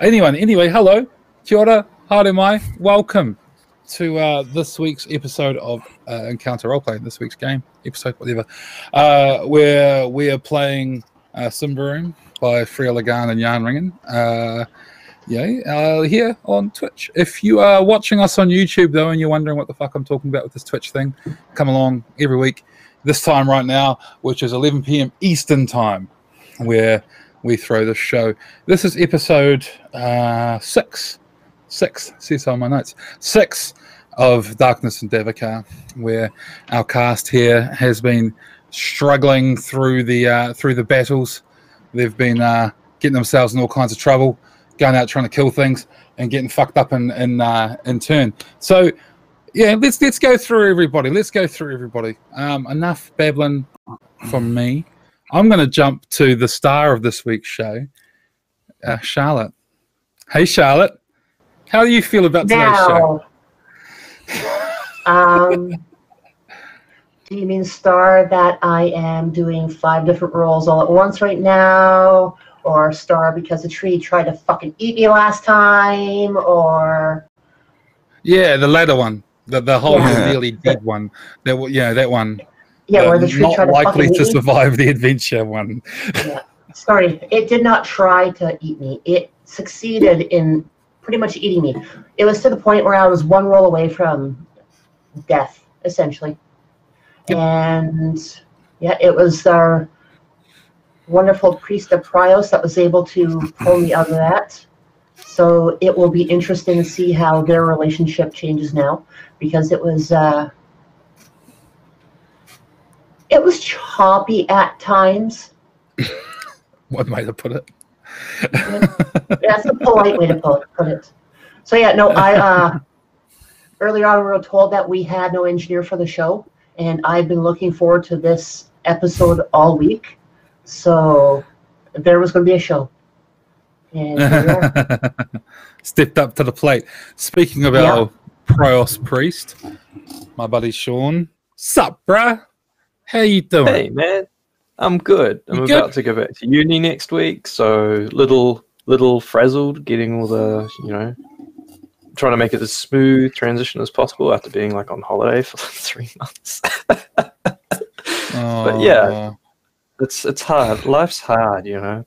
Anyway, hello, kia ora, haere mai, welcome to this week's episode of Encounter Roleplay, this week's game, episode, whatever, where we are playing Symbaroum by Freya Lagan and Jan Ringen, here on Twitch. If you are watching us on YouTube, though, and you're wondering what the fuck I'm talking about with this Twitch thing, come along every week, this time right now, which is 11 p.m. Eastern time, where we throw this show. This is episode 6, see so on my notes, 6 of Darkness and Davokar, where our cast here has been struggling through the battles. They've been getting themselves in all kinds of trouble, going out trying to kill things and getting fucked up in turn. So yeah, let's go through everybody. Enough babbling from me. I'm going to jump to the star of this week's show, Charlotte. Hey, Charlotte. How do you feel about today's show? Do you mean star that I am doing 5 different roles all at once right now? Or star because the tree tried to fucking eat me last time? Or... Yeah, the latter one. The whole nearly dead one. That one. Yeah, where the tree not tried to likely fucking to eat me. survive the adventure one. Yeah. Sorry, it did not try to eat me. It succeeded in pretty much eating me. It was to the point where I was one roll away from death, essentially. Yep. And yeah, it was our wonderful priest of Prios that was able to pull me out of that. So it will be interesting to see how their relationship changes now, because it was choppy at times. One way to put it. That's a polite way to put it. So yeah, no, I earlier on we were told that we had no engineer for the show, and I've been looking forward to this episode all week. So there was going to be a show. And stepped up to the plate. Speaking of our Prios priest, my buddy Sean. Sup, bruh? How you doing? Hey, man. I'm good. I'm about to go back to uni next week, so little frazzled getting all the, trying to make it as smooth transition as possible after being like on holiday for 3 months. But yeah, it's hard. Life's hard, No,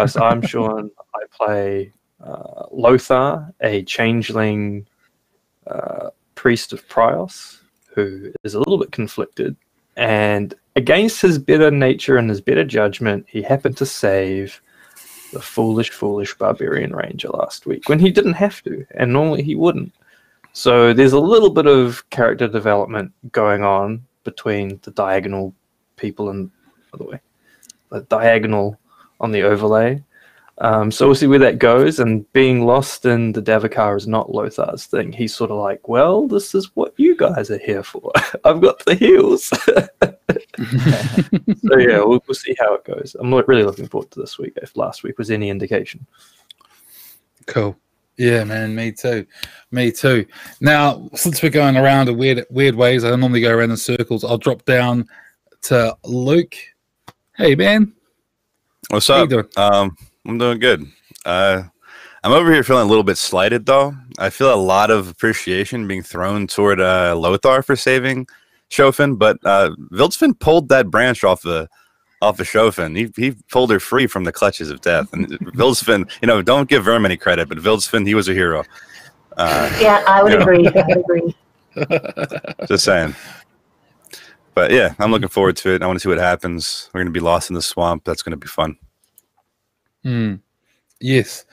so I'm Sean. I play Lothar, a changeling priest of Prios, who is a little bit conflicted, and against his better nature and his better judgment, he happened to save the foolish barbarian ranger last week when he didn't have to, and normally he wouldn't. So there's a little bit of character development going on between the diagonal people and, by the way, the diagonal on the overlay. So we'll see where that goes, and being lost in the Davokar is not Lothar's thing. He's sort of like, well, this is what you guys are here for. I've got the heals. So yeah, we'll see how it goes. I'm really looking forward to this week, if last week was any indication. Cool. Yeah, man, me too. Now, since we're going around in weird ways, I normally go around in circles, I'll drop down to Luke. Hey, man. What's up? I'm doing good. I'm over here feeling a little bit slighted, though. I feel a lot of appreciation being thrown toward Lothar for saving Shofin, but Vildsfin pulled that branch off the Shofin. He pulled her free from the clutches of death. And Vildsfin, don't give Verm any credit, but Vildsfin, he was a hero. Yeah, I would agree. Just saying. But yeah, I'm looking forward to it. I want to see what happens. We're going to be lost in the swamp. That's going to be fun. Yes.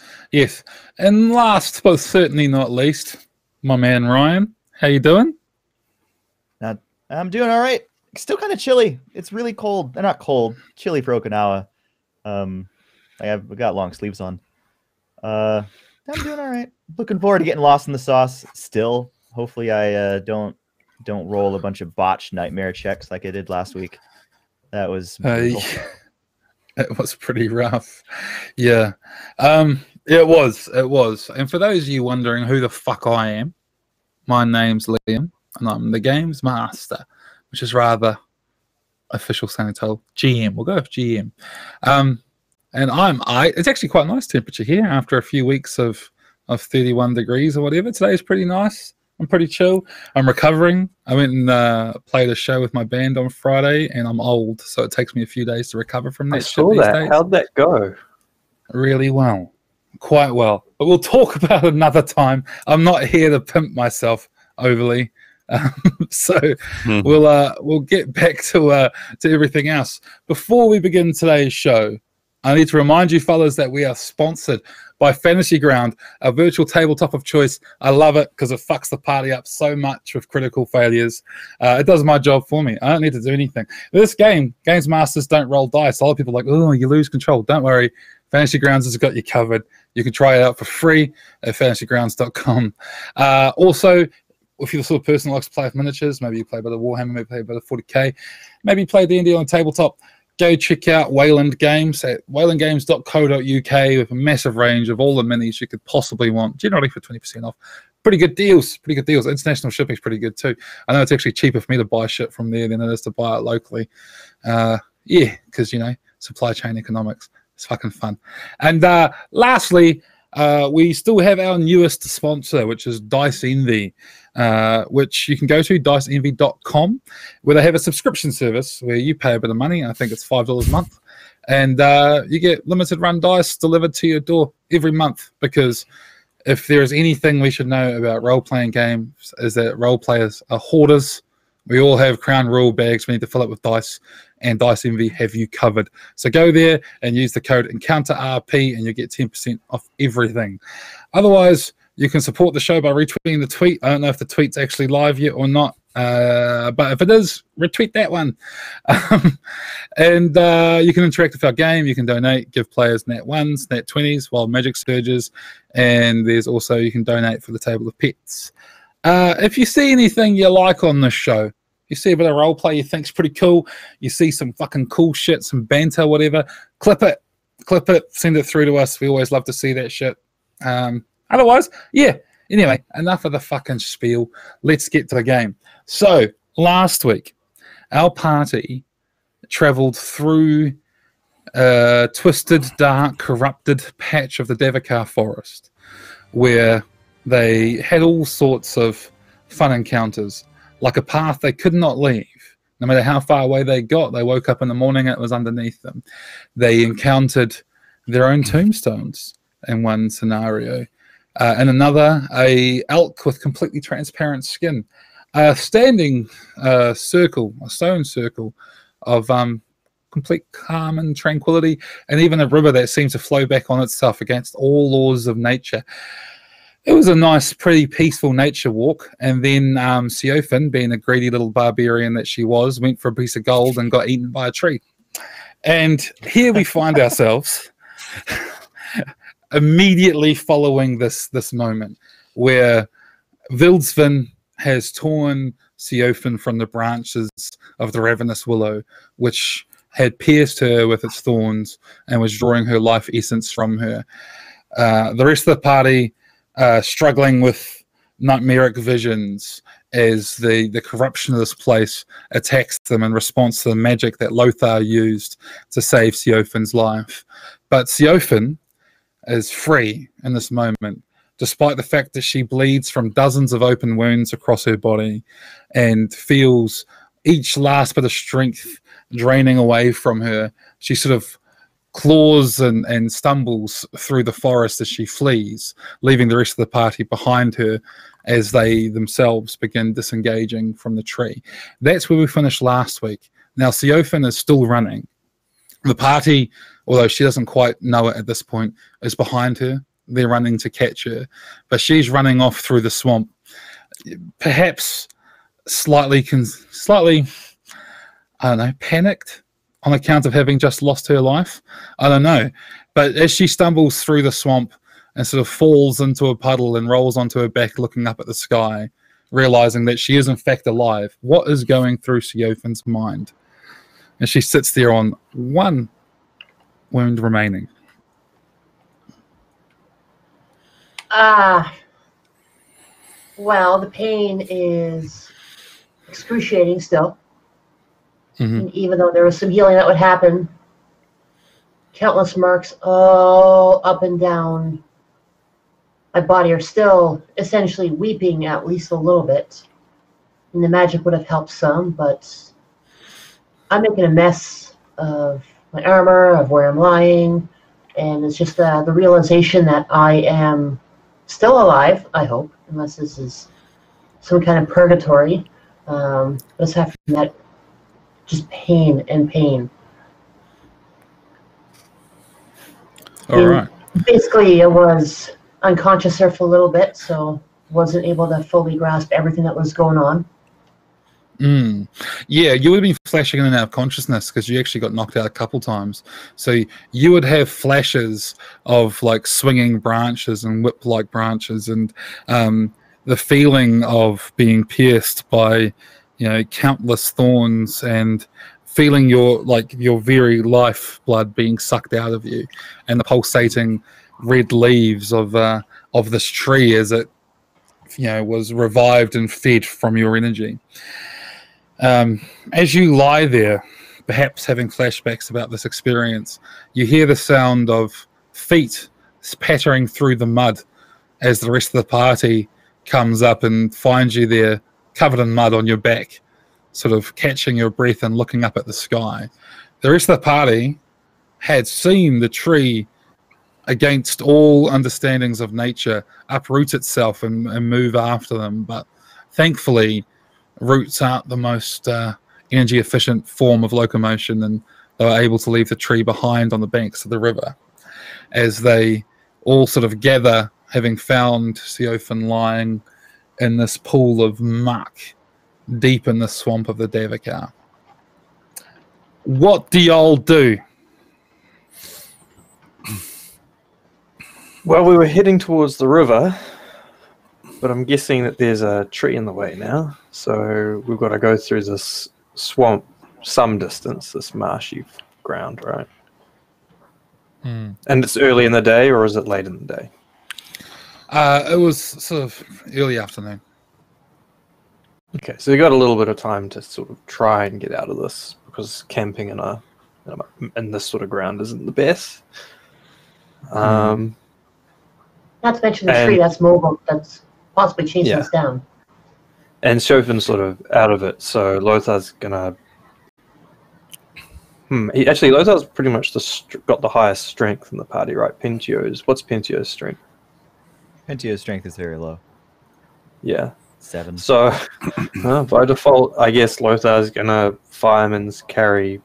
And last but certainly not least, my man Ryan. How you doing? I'm doing all right. Still kind of chilly. It's really cold. Not cold. Chilly for Okinawa. I've got long sleeves on. I'm doing all right. Looking forward to getting lost in the sauce still. Hopefully I don't roll a bunch of botched nightmare checks like I did last week. That was it was pretty rough. Yeah. It was. And for those of you wondering who the fuck I am, my name's Liam, and I'm the games master, which is rather official sounding title. GM. We'll go with GM. and it's actually quite nice temperature here after a few weeks of 31 degrees or whatever. Today is pretty nice. I'm pretty chill. I'm recovering. I went and played a show with my band on Friday, and I'm old, so it takes me a few days to recover from that. I saw that. How'd that go? Really well. Quite well. But we'll talk about it another time. I'm not here to pimp myself overly. So we'll get back to everything else. Before we begin today's show, I need to remind you fellas that we are sponsored by Fantasy Ground, a virtual tabletop of choice. I love it because it fucks the party up so much with critical failures. It does my job for me. I don't need to do anything. This game, Games Masters don't roll dice. A lot of people are like, oh, you lose control. Don't worry. Fantasy Grounds has got you covered. You can try it out for free at fantasygrounds.com. Also, if you're the sort of person who likes to play with miniatures, maybe you play a bit of Warhammer, maybe play a bit of 40k, maybe you play D&D on tabletop, go check out Wayland Games at waylandgames.co.uk with a massive range of all the minis you could possibly want, generally for 20% off. Pretty good deals. International shipping is pretty good too. I know it's actually cheaper for me to buy shit from there than it is to buy it locally. Because, supply chain economics. It's fucking fun. And lastly, we still have our newest sponsor, which is Dice Envy, which you can go to diceenvy.com, where they have a subscription service where you pay a bit of money. I think it's $5 a month, and you get limited run dice delivered to your door every month. Because if there is anything we should know about role-playing games, is that role players are hoarders. We all have Crown Rule bags we need to fill up with dice, and Dice Envy have you covered. So go there and use the code EncounterRP and you get 10% off everything. Otherwise, you can support the show by retweeting the tweet. I don't know if the tweet's actually live yet or not, but if it is, retweet that one. And you can interact with our game. You can donate, give players nat 1s, nat 20s, while Magic surges. And there's also, you can donate for the Table of Pets. If you see anything you like on this show, you see a bit of role play you think's pretty cool, you see some fucking cool shit, some banter, whatever, clip it, send it through to us. We always love to see that shit. Otherwise, anyway, enough of the fucking spiel. Let's get to the game. So last week, our party traveled through a twisted, dark, corrupted patch of the Davokar forest where they had all sorts of fun encounters, like a path they could not leave. No matter how far away they got, they woke up in the morning, it was underneath them. They encountered their own tombstones in one scenario. In another, a elk with completely transparent skin. A standing circle, a stone circle of complete calm and tranquility, and even a river that seems to flow back on itself against all laws of nature. It was a nice, pretty peaceful nature walk, and then Siofin, being a greedy little barbarian that she was, went for a piece of gold and got eaten by a tree. And here we find ourselves immediately following this moment where Vildsvin has torn Siofin from the branches of the ravenous willow, which had pierced her with its thorns and was drawing her life essence from her. The rest of the party struggling with nightmaric visions as the corruption of this place attacks them in response to the magic that Lothar used to save Siofin's life. But Siofin is free in this moment, despite the fact that she bleeds from dozens of open wounds across her body and feels each last bit of strength draining away from her. She sort of claws and stumbles through the forest as she flees, leaving the rest of the party behind her as they themselves begin disengaging from the tree. That's where we finished last week. Now, Siofin is still running. The party, although she doesn't quite know it at this point, is behind her. They're running to catch her, but she's running off through the swamp, perhaps slightly, I don't know, panicked on account of having just lost her life. I don't know. But as she stumbles through the swamp and sort of falls into a puddle and rolls onto her back looking up at the sky, realizing that she is in fact alive, what is going through Siofin's mind? And she sits there on one wound remaining. Well, the pain is excruciating still. Mm-hmm. And even though there was some healing that would happen, countless marks all up and down my body are still essentially weeping at least a little bit. And the magic would have helped some, but I'm making a mess of my armor, of where I'm lying, and it's just the realization that I am still alive, I hope, unless this is some kind of purgatory. But aside from that, just pain and pain. All right. Basically, it was unconscious there for a little bit, so wasn't able to fully grasp everything that was going on. Yeah, you would have been flashing in and out of consciousness because you actually got knocked out a couple times. So you would have flashes of like swinging branches and whip-like branches, and the feeling of being pierced by, countless thorns, and feeling your very life blood being sucked out of you, and the pulsating red leaves of this tree as it was revived and fed from your energy. As you lie there, perhaps having flashbacks about this experience, you hear the sound of feet pattering through the mud as the rest of the party comes up and finds you there covered in mud on your back, sort of catching your breath and looking up at the sky. The rest of the party had seen the tree, against all understandings of nature, uproot itself and move after them, but thankfully roots aren't the most energy efficient form of locomotion, and they were able to leave the tree behind on the banks of the river as they all sort of gather, having found Siofan lying in this pool of muck deep in the swamp of the Davokar. What do y'all do? Well, we were heading towards the river, but I'm guessing that there's a tree in the way now. So we've got to go through this swamp some distance, this marshy ground, right? And it's early in the day, or is it late in the day? It was sort of early afternoon. Okay, so you got a little bit of time to sort of try and get out of this, because camping in this sort of ground isn't the best. Not to mention the tree that's mobile, that's possibly chasing us down. And Siofan's sort of out of it, so Lothar's gonna. Lothar's pretty much got the highest strength in the party, right? What's Pentio's strength? Pentio's strength is very low. Yeah. 7. So, by default, I guess Lothar's gonna fireman's carry,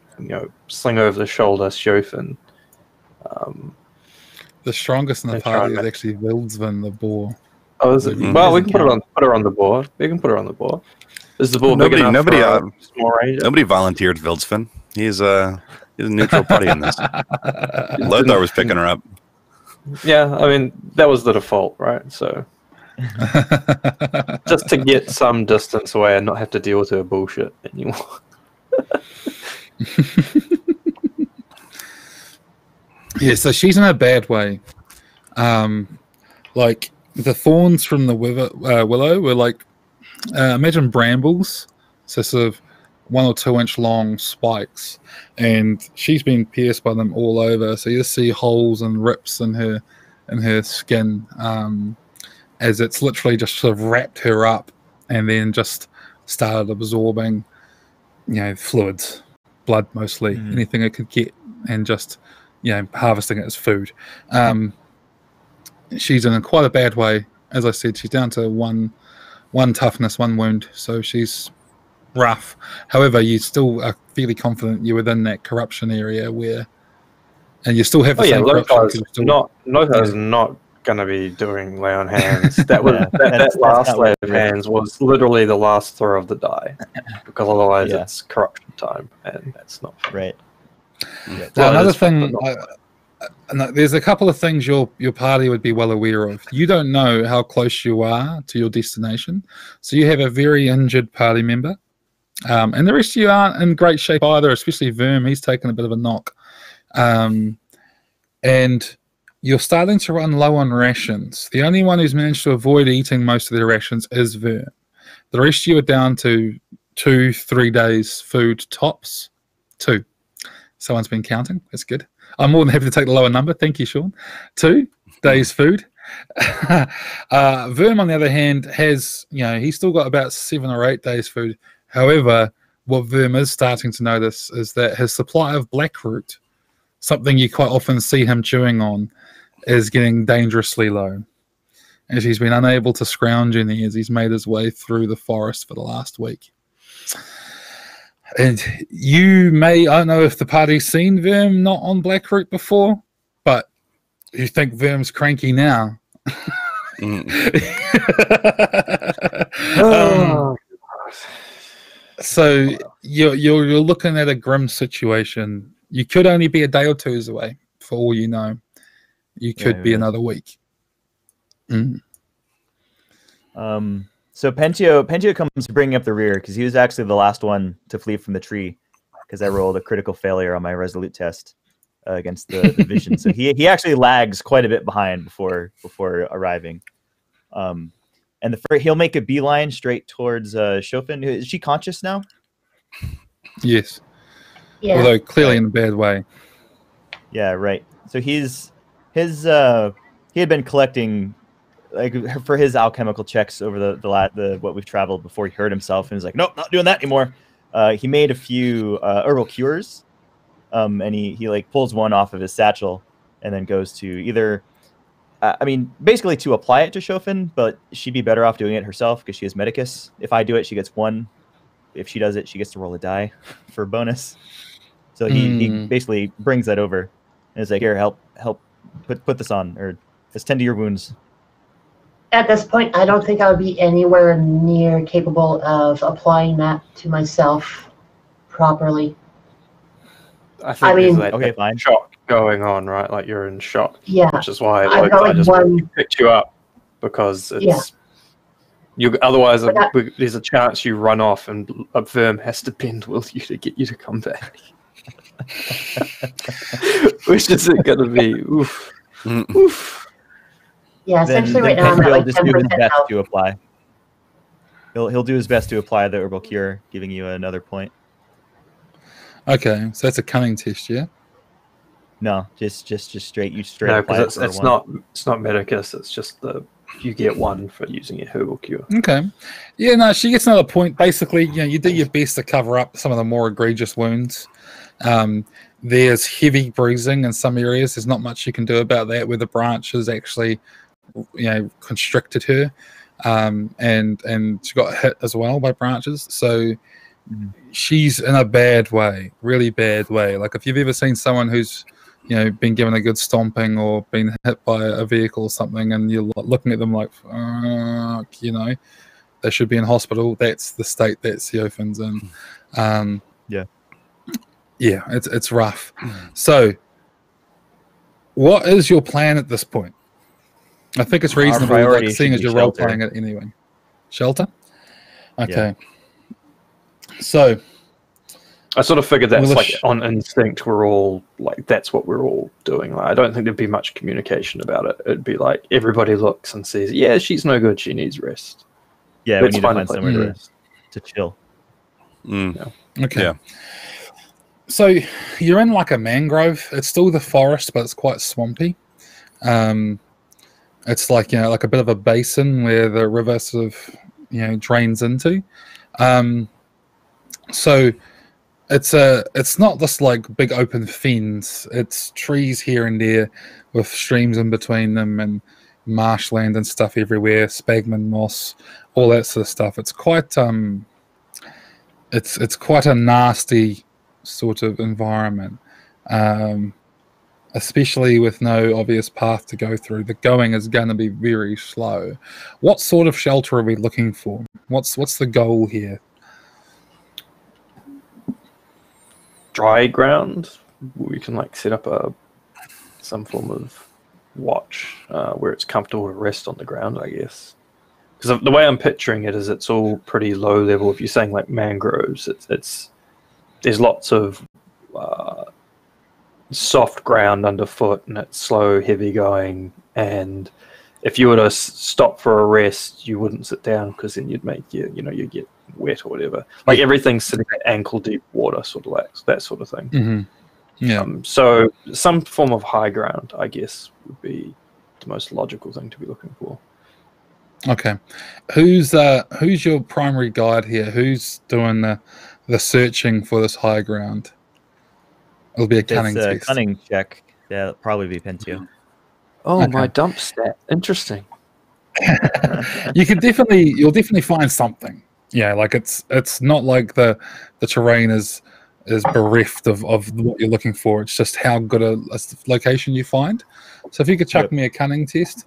sling over the shoulder Siofan. The strongest in the party is actually Wildsvin, the boar. Oh, is it? Well, we can put her on the board. We can put her on the board. Is the board big enough for small range? Nobody volunteered Vildsvin. He's a neutral party in this. Lothar was picking her up. Yeah, I mean, that was the default, right? So just to get some distance away and not have to deal with her bullshit anymore. Yeah, so she's in a bad way. Like the thorns from the willow were like, imagine brambles, so sort of 1 or 2 inch long spikes, and she's been pierced by them all over. So you just see holes and rips in her skin, as it's literally just sort of wrapped her up, and then just started absorbing, fluids, blood mostly, anything it could get, and just harvesting it as food. She's in quite a bad way. As I said, she's down to one toughness, 1 wound, so she's rough. However, you still are fairly confident you're within that corruption area and you still have the same corruption. Lothar's not going to be doing lay on hands. That last lay of hands was literally the last throw of the die, because otherwise it's corruption time, and that's not right. Yeah. Well, another thing, there's a couple of things your party would be well aware of. You don't know how close you are to your destination, so you have a very injured party member, and the rest of you aren't in great shape either, especially Verm. He's taken a bit of a knock, and you're starting to run low on rations. The only one who's managed to avoid eating most of their rations is Verm. The rest of you are down to 2-3 days food tops. 2. Someone's been counting. That's good. I'm more than happy to take the lower number. Thank you, Sean. 2 days food. Verm, on the other hand, has, he's still got about 7 or 8 days food. However, what Verm is starting to notice is that his supply of blackroot, something you quite often see him chewing on, is getting dangerously low, as he's been unable to scrounge any as he's made his way through the forest for the last week. And you may, I don't know if the party's seen Verm not on blackroot before, but you think Verm's cranky now. So you're looking at a grim situation. You could only be a day or 2 away, for all you know. You could be another week. So Pentio comes bringing up the rear because he was actually the last one to flee from the tree because I rolled a critical failure on my resolute test against the vision. So he actually lags quite a bit behind before arriving. And he'll make a beeline straight towards Shofin. Is she conscious now? Yes. Yeah. Although clearly in a bad way. Yeah, right. So he had been collecting for his alchemical checks over the what we've traveled before he hurt himself, and he's like, nope, not doing that anymore. He made a few herbal cures, and he like pulls one off of his satchel and then goes to either basically to apply it to Shofin, but she'd be better off doing it herself because she has Medicus. If I do it, she gets 1. If she does it, she gets to roll a die for a bonus. So he basically brings that over and is like, here, help put this on, or just tend to your wounds. At this point, I don't think I would be anywhere near capable of applying that to myself properly. I think there's like okay, fine. shock going on, right? Like you're in shock. Yeah. Which is why I've got, I just picked you up because it's otherwise there's a chance you run off and a Verm has to bend with you to get you to come back. Which is it gonna be? Oof. Oof. Yeah, essentially right now I'm at like 10% best health. to apply. He'll do his best to apply the herbal cure, giving you another point. Okay, so that's a cunning test, yeah? No, just straight. You straight. No, apply because it it's not Medicus. It's just you get 1 for using a herbal cure. Okay. Yeah, no, she gets another point. Basically, you do your best to cover up some of the more egregious wounds. There's heavy bruising in some areas. There's not much you can do about that, where the branch has actually, constricted her, and she got hit as well by branches. So she's in a bad way, really bad way. Like if you've ever seen someone who's, been given a good stomping or been hit by a vehicle or something, and you're looking at them like, they should be in hospital. That's the state that Theophan's in. Yeah, it's rough. So, what is your plan at this point? I think it's reasonable, seeing as you're role playing it anyway. Shelter? Okay. Yeah. So, I sort of figured that's like on instinct. We're all like, that's what we're all doing. Like, I don't think there'd be much communication about it. It'd be like everybody looks and says, "Yeah, she's no good. She needs rest." Yeah, we need to find somewhere to rest, to chill. Yeah. Okay. Yeah. So you're in like a mangrove. It's still the forest, but it's quite swampy. It's like like a bit of a basin where the river sort of drains into. So it's not this like big open fens. It's trees here and there with streams in between them and marshland and stuff everywhere, sphagnum moss, all that sort of stuff. It's quite it's quite a nasty sort of environment, especially with no obvious path to go through. The going is going to be very slow. What sort of shelter are we looking for? What's the goal here? Dry ground. We can like set up some form of watch where it's comfortable to rest on the ground, I guess. Because the way I'm picturing it is it's all pretty low level. If you're saying like mangroves, there's lots of soft ground underfoot, and it's slow, heavy going. And if you were to stop for a rest, you wouldn't sit down because then you'd make you get wet or whatever. Like everything's sitting at ankle deep water, sort of like that sort of thing. Mm-hmm. Yeah. So some form of high ground, I guess, would be the most logical thing to be looking for. Okay. Who's your primary guide here? Who's doing the searching for this high ground? It'll be a cunning It's a test. cunning check. Yeah, it'll probably be Pentio. Oh, Okay. my dump stat. Interesting. You'll definitely find something. Yeah, like it's not like the terrain is bereft of what you're looking for. It's just how good a location you find. So if you could chuck me a cunning test,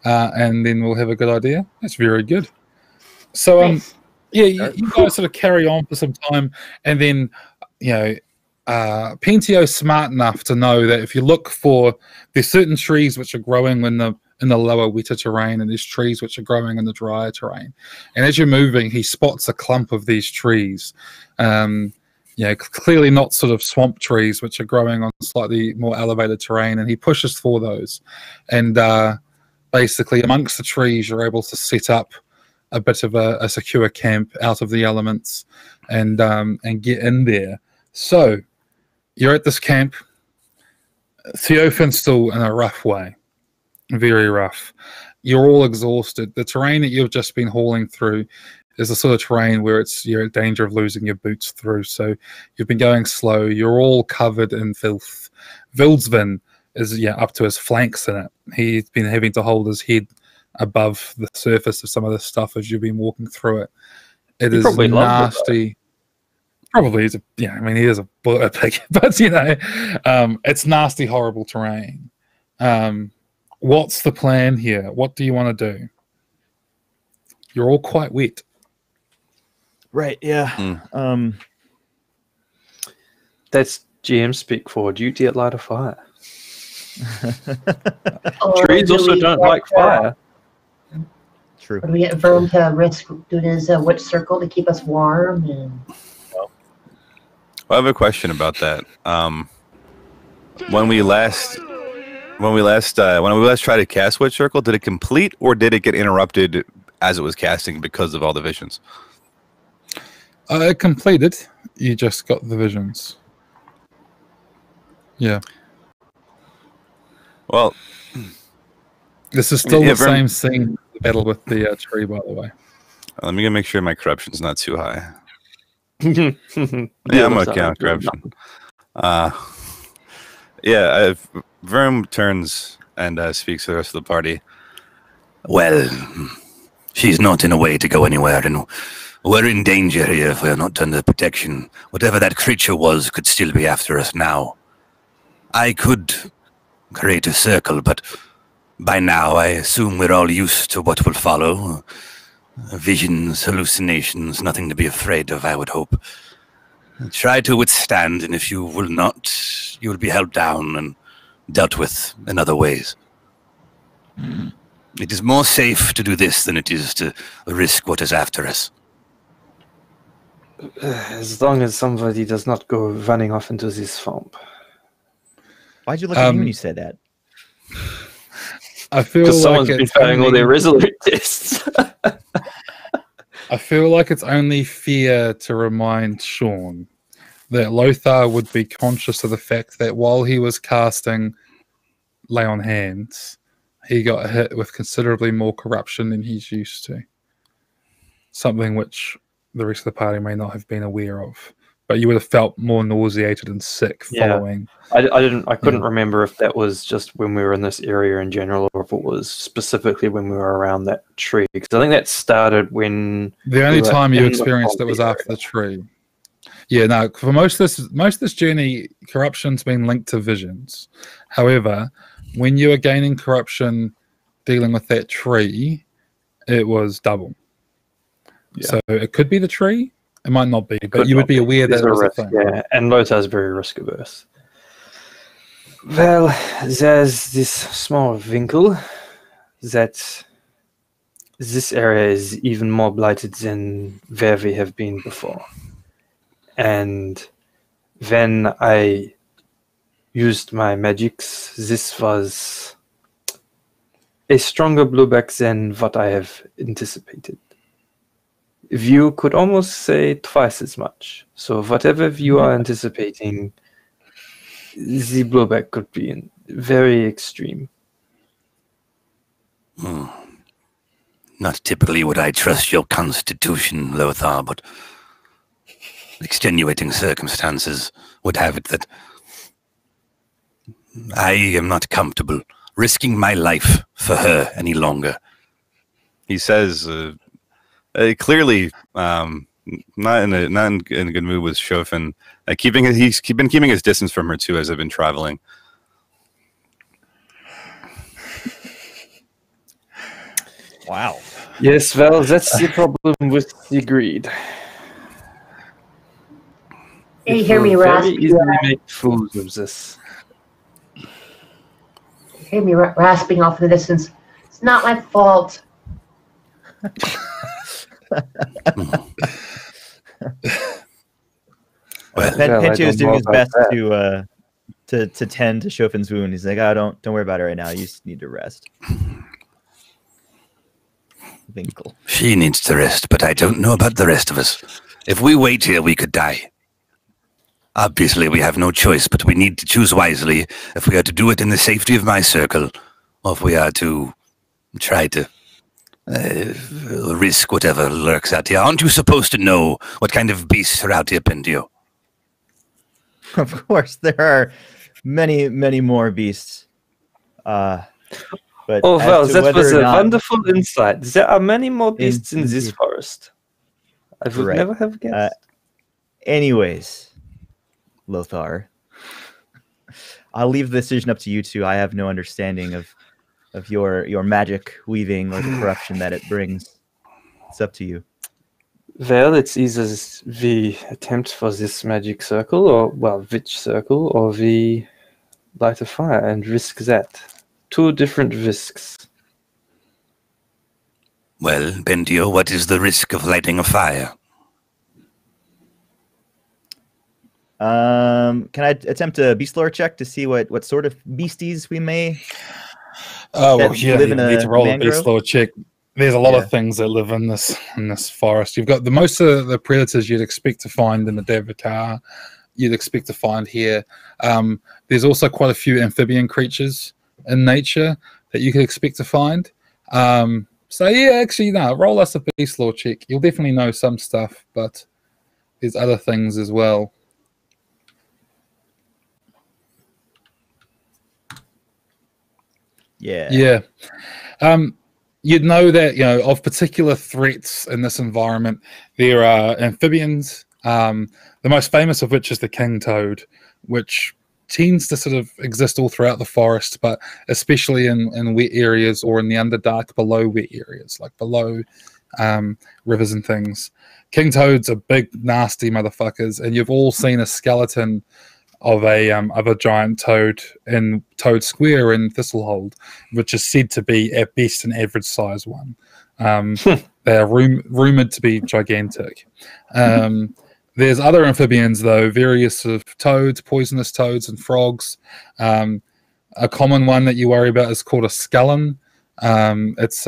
and then we'll have a good idea. That's very good. So Nice. yeah, you guys sort of carry on for some time, and then Pentio's smart enough to know that if you look for, there's certain trees which are growing in the lower, wetter terrain, and there's trees which are growing in the drier terrain. And as you're moving, he spots a clump of these trees. Clearly not sort of swamp trees, which are growing on slightly more elevated terrain, and he pushes for those. And basically, amongst the trees, you're able to set up a bit of a secure camp out of the elements and get in there. So you're at this camp. Theophan's still in a rough way. Very rough. You're all exhausted. The terrain that you've just been hauling through is the sort of terrain where you're in danger of losing your boots through. So you've been going slow. You're all covered in filth. Vildsvin is up to his flanks in it. He's been having to hold his head above the surface of some of this stuff as you've been walking through it. It is nasty. Probably he is a bullet pig, but it's nasty, horrible terrain. What's the plan here? What do you want to do? You're all quite wet. Right, yeah. That's GM speak for duty at light of fire. Trees also don't like fire. True. Or do we get Vern to risk doing his witch circle to keep us warm? And... I have a question about that. When we last tried to cast Witch Circle, did it complete or did it get interrupted as it was casting because of all the visions? It completed. You just got the visions. Yeah. Well, this is still the same scene. The battle with the tree, by the way. Let me make sure my corruption's not too high. Yeah, I'm okay on corruption. Verm turns and speaks to the rest of the party. Well, she's not in a way to go anywhere, and we're in danger here if we're not under protection. Whatever that creature was could still be after us now. I could create a circle, but by now I assume we're all used to what will follow. Visions, hallucinations, nothing to be afraid of, I would hope. Try to withstand, and if you will not, you will be held down and dealt with in other ways. It is more safe to do this than it is to risk what is after us. As long as somebody does not go running off into this swamp. Why'd you look at me when you said that? I feel because like someone's been failing all their resolute tests. I feel like it's only fair to remind Sean that Lothar would be conscious of the fact that while he was casting Lay on Hands, he got hit with considerably more corruption than he's used to. Something which the rest of the party may not have been aware of. But you would have felt more nauseated and sick following. I couldn't remember if that was just when we were in this area in general, or if it was specifically when we were around that tree. Because I think that started when the only time you experienced it was after the tree. Yeah, no. For most of this journey, corruption's been linked to visions. However, when you were gaining corruption, dealing with that tree, it was double. Yeah. So it could be the tree. It might not be, but you would be aware that it was a thing. Yeah, and Lotar's very risk averse. Well, there's this small wrinkle that this area is even more blighted than where we have been before. And when I used my magics, this was a stronger blowback than what I have anticipated. View could almost say twice as much. So whatever you are anticipating the blowback could be very extreme. Not typically would I trust your constitution, Lothar, but extenuating circumstances would have it that I am not comfortable risking my life for her any longer. He says, clearly, not in a good mood with Shofen. He's been keeping his distance from her too as they've been traveling. Wow. Yes, well, that's the problem with the greed. You hear me very rasp. easily make fools of this. You hear me rasping off in the distance. It's not my fault. Pentio is doing his best that. to tend to Shofen's wound. He's like, "Oh, don't worry about it right now. You just need to rest." Winkle. She needs to rest, but I don't know about the rest of us. If we wait here, we could die. Obviously, we have no choice, but we need to choose wisely if we are to do it in the safety of my circle, or if we are to try to risk whatever lurks out here. Aren't you supposed to know what kind of beasts are out here, Pentio? Of course, there are many, many more beasts. But Oh, well, that was a not... wonderful insight. There are many more beasts in this forest. I would Right. never have guessed. Anyways, Lothar, I'll leave the decision up to you two. I have no understanding of your magic weaving or the corruption that it brings. It's up to you. Well, it's either the attempt for this magic circle, or, well, witch circle, or the light a fire and risk that. 2 different risks. Well, Pentio, what is the risk of lighting a fire? Can I attempt a beast lore check to see what sort of beasties we may? Oh, well, that yeah, live you in need a to roll a mangrove? beast lore check. There's a lot of things that live in this forest. You've got most of the predators you'd expect to find in the Davokar, you'd expect to find here. There's also quite a few amphibian creatures in nature that you could expect to find. So yeah, actually, no, roll us a beast lore check. You'll definitely know some stuff, but there's other things as well. Yeah. You'd know that, of particular threats in this environment, there are amphibians, the most famous of which is the king toad, which tends to sort of exist all throughout the forest, but especially in wet areas or in the underdark below wet areas, like below rivers and things. King toads are big, nasty motherfuckers, and you've all seen a skeleton of a giant toad in Toad Square in Thistlehold, which is said to be at best an average size one. They are rumored to be gigantic. There's other amphibians though, various sort of toads, poisonous toads, and frogs. A common one that you worry about is called a scullin. It's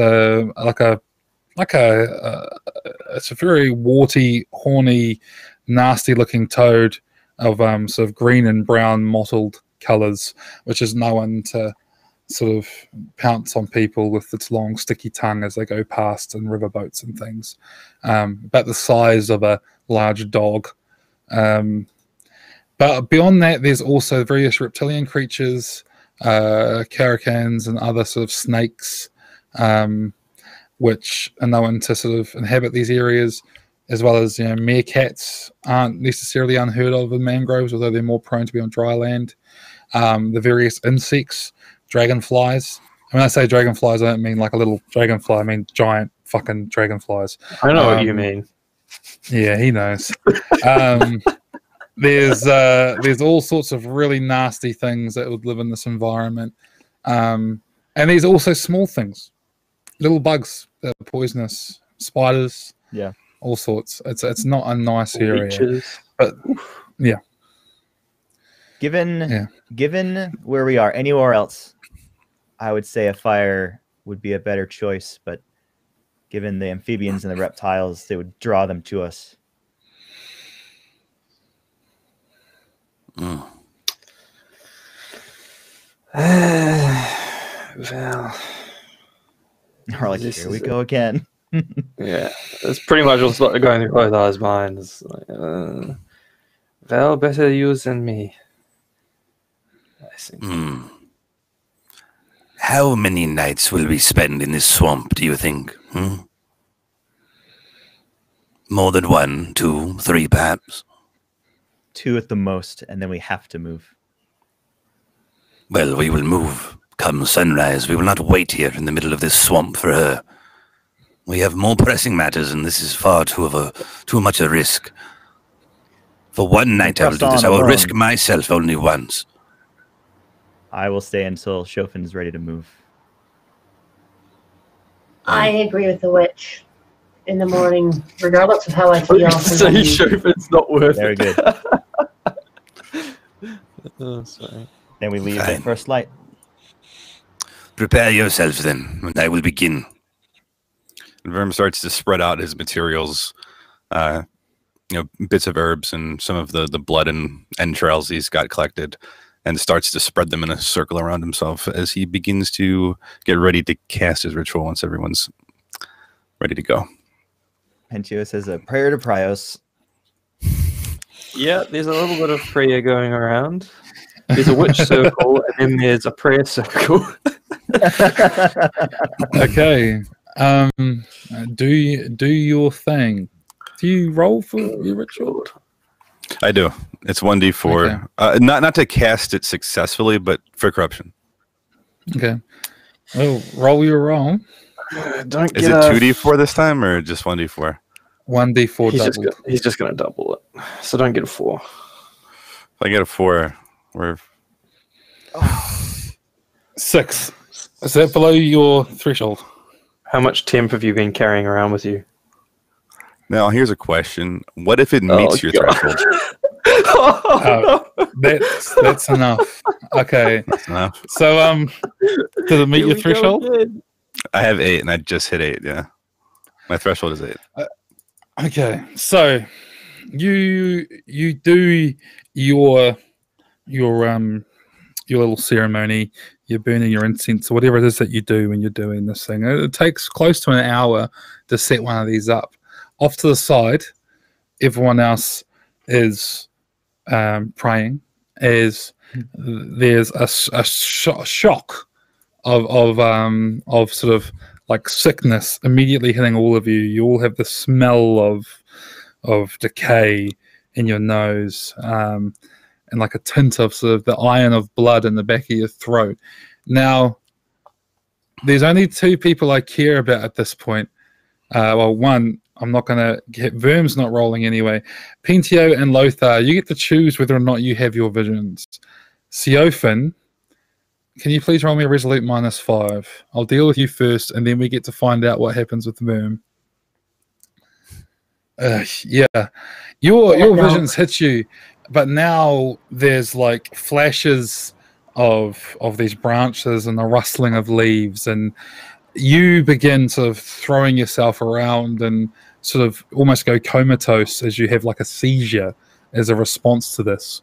it's a very warty, horny, nasty-looking toad of sort of green and brown mottled colors, which is known to sort of pounce on people with its long sticky tongue as they go past in riverboats and things, about the size of a large dog. But beyond that, there's also various reptilian creatures, caracans and other sort of snakes, which are known to sort of inhabit these areas, as well as meerkats aren't necessarily unheard of in mangroves, although they're more prone to be on dry land. The various insects, dragonflies. And when I say dragonflies, I don't mean like a little dragonfly. I mean giant fucking dragonflies. I know what you mean. Yeah, he knows. There's all sorts of really nasty things that would live in this environment, and there's also small things, little bugs that are poisonous, spiders. Yeah. All sorts. It's not a nice area, Leeches. but yeah. Given where we are, anywhere else, I would say a fire would be a better choice. But given the amphibians and the reptiles, they would draw them to us. Well, Or like, this here we is go again. yeah, that's pretty much what's going through Clothar's mind. It's like, well, better you than me. I think. How many nights will we spend in this swamp, do you think? More than 1, 2, 3, perhaps? 2 at the most, and then we have to move. Well, we will move come sunrise. We will not wait here in the middle of this swamp for her. We have more pressing matters, and this is far too much a risk. For one night I will do this. I will risk myself only once. I will stay until Shofen is ready to move. I agree with the witch. In the morning, regardless of how I feel. Say Shofen's not worth Very it. good. Oh, sorry. Then we leave Fine. at first light. Prepare yourselves then, and I will begin. And Verm starts to spread out his materials, bits of herbs and some of the blood and entrails he's got collected, and starts to spread them in a circle around himself as he begins to get ready to cast his ritual once everyone's ready to go. Pentio says a prayer to Prios. Yeah, there's a little bit of prayer going around. There's a witch circle, and then there's a prayer circle. Okay. Do your thing. Do you roll for your ritual? I do. It's 1d4. Okay. Not to cast it successfully, but for corruption. Okay. Well, roll your roll. Don't Is it 2d4 this time, or just 1d4? 1d4 doubled. He's just going to double it. So don't get a 4. If I get a 4, we're... 6. Is that below your threshold? How much temp have you been carrying around with you? Now, here's a question. What if it meets your threshold? That's enough. Okay. That's enough. So, does it meet your threshold? I have 8, and I just hit 8, yeah. My threshold is 8. Okay, so you do your little ceremony. You're burning your incense or whatever it is that you do when you're doing this thing. It takes close to an hour to set one of these up. Off to the side, everyone else is praying. As there's a shock of sort of like sickness immediately hitting all of you. You all have the smell of decay in your nose, and like a tint of sort of the iron of blood in the back of your throat. Now, there's only 2 people I care about at this point. Well, one, I'm not going to get... Verm's not rolling anyway. Pentio and Lothar, you get to choose whether or not you have your visions. Siofin, can you please roll me a resolute -5? I'll deal with you first, and then we get to find out what happens with Verm. Yeah. Your visions hit you, but now there's like flashes of these branches and the rustling of leaves, and you begin sort of throwing yourself around and sort of almost go comatose as you have like a seizure as a response to this.